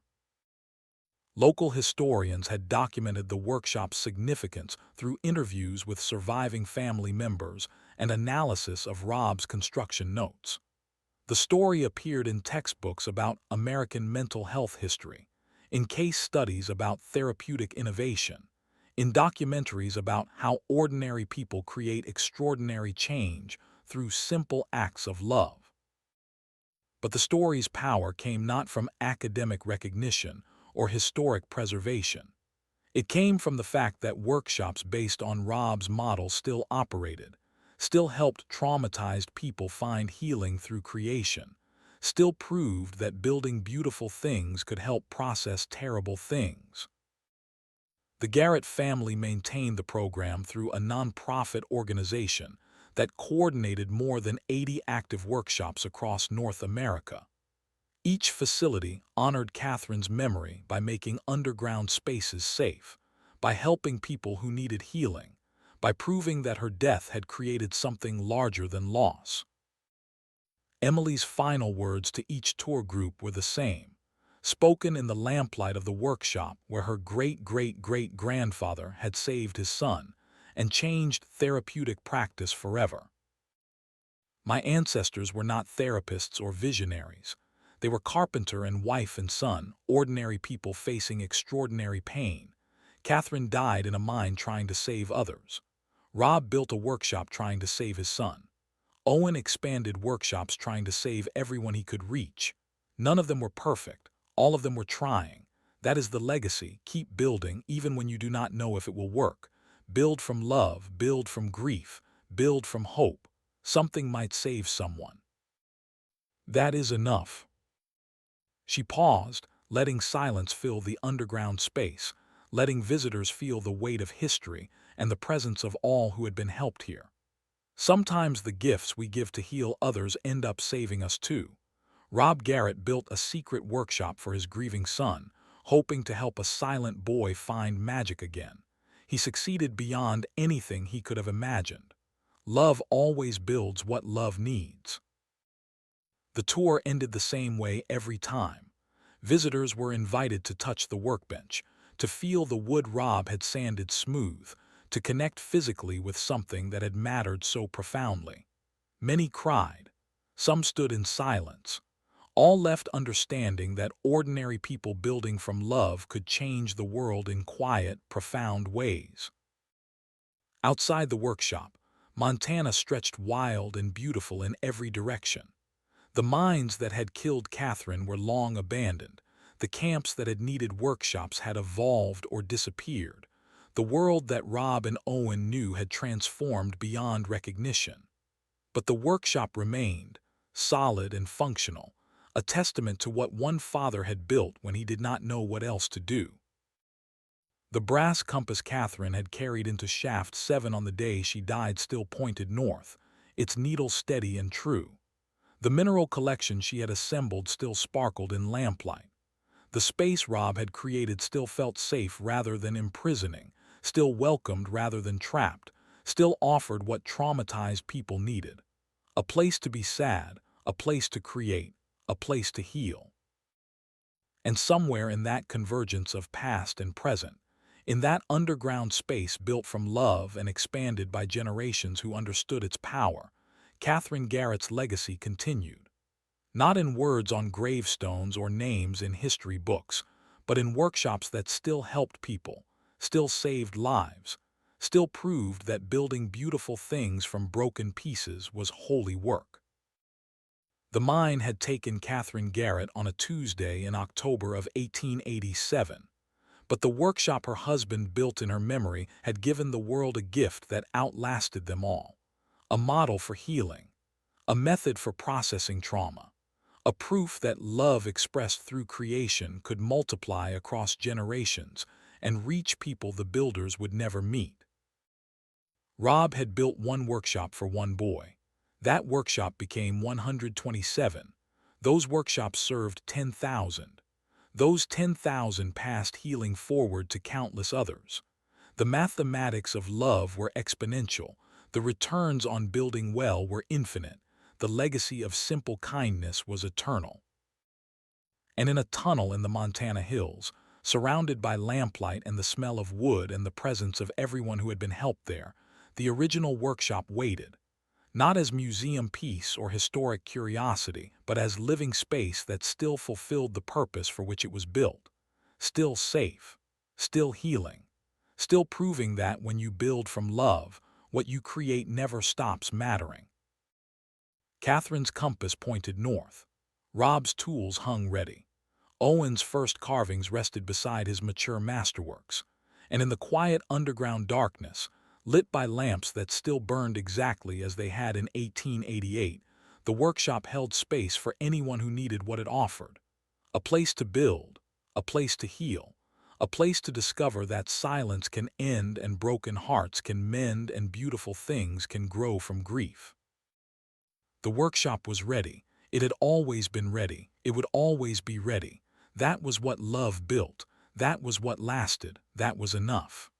Local historians had documented the workshop's significance through interviews with surviving family members and analysis of Rob's construction notes. The story appeared in textbooks about American mental health history, in case studies about therapeutic innovation, in documentaries about how ordinary people create extraordinary change through simple acts of love. But the story's power came not from academic recognition or historic preservation. It came from the fact that workshops based on Rob's model still operated, still helped traumatized people find healing through creation, still proved that building beautiful things could help process terrible things. The Garrett family maintained the program through a nonprofit organization that coordinated more than 80 active workshops across North America. Each facility honored Catherine's memory by making underground spaces safe, by helping people who needed healing, by proving that her death had created something larger than loss. Emily's final words to each tour group were the same, spoken in the lamplight of the workshop where her great-great-great-grandfather had saved his son and changed therapeutic practice forever. My ancestors were not therapists or visionaries. They were carpenter and wife and son, ordinary people facing extraordinary pain. Catherine died in a mine trying to save others. Rob built a workshop trying to save his son. Owen expanded workshops trying to save everyone he could reach. None of them were perfect. All of them were trying. That is the legacy. Keep building even when you do not know if it will work. Build from love, build from grief, build from hope. Something might save someone. That is enough. She paused, letting silence fill the underground space, letting visitors feel the weight of history and the presence of all who had been helped here. Sometimes the gifts we give to heal others end up saving us too. Rob Garrett built a secret workshop for his grieving son, hoping to help a silent boy find magic again. He succeeded beyond anything he could have imagined. Love always builds what love needs. The tour ended the same way every time. Visitors were invited to touch the workbench, to feel the wood Rob had sanded smooth, to connect physically with something that had mattered so profoundly. Many cried. Some stood in silence. All left understanding that ordinary people building from love could change the world in quiet, profound ways. Outside the workshop, Montana stretched wild and beautiful in every direction. The mines that had killed Catherine were long abandoned. The camps that had needed workshops had evolved or disappeared. The world that Rob and Owen knew had transformed beyond recognition. But the workshop remained, solid and functional, a testament to what one father had built when he did not know what else to do. The brass compass Catherine had carried into Shaft 7 on the day she died still pointed north, its needle steady and true. The mineral collection she had assembled still sparkled in lamplight. The space Rob had created still felt safe rather than imprisoning, still welcomed rather than trapped, still offered what traumatized people needed. A place to be sad, a place to create, a place to heal. And somewhere in that convergence of past and present, in that underground space built from love and expanded by generations who understood its power, Catherine Garrett's legacy continued. Not in words on gravestones or names in history books, but in workshops that still helped people, still saved lives, still proved that building beautiful things from broken pieces was holy work. The mine had taken Catherine Garrett on a Tuesday in October of 1887, but the workshop her husband built in her memory had given the world a gift that outlasted them all. A model for healing, a method for processing trauma, a proof that love expressed through creation could multiply across generations and reach people the builders would never meet. Rob had built one workshop for one boy. That workshop became 127. Those workshops served 10,000. Those 10,000 passed healing forward to countless others. The mathematics of love were exponential. The returns on building well were infinite. The legacy of simple kindness was eternal. And in a tunnel in the Montana hills, surrounded by lamplight and the smell of wood and the presence of everyone who had been helped there, the original workshop waited, not as museum piece or historic curiosity, but as living space that still fulfilled the purpose for which it was built, still safe, still healing, still proving that when you build from love, what you create never stops mattering. Catherine's compass pointed north. Rob's tools hung ready. Owen's first carvings rested beside his mature masterworks, and in the quiet underground darkness, lit by lamps that still burned exactly as they had in 1888, the workshop held space for anyone who needed what it offered. A place to build, a place to heal, a place to discover that silence can end and broken hearts can mend and beautiful things can grow from grief. The workshop was ready. It had always been ready. It would always be ready. That was what love built. That was what lasted. That was enough.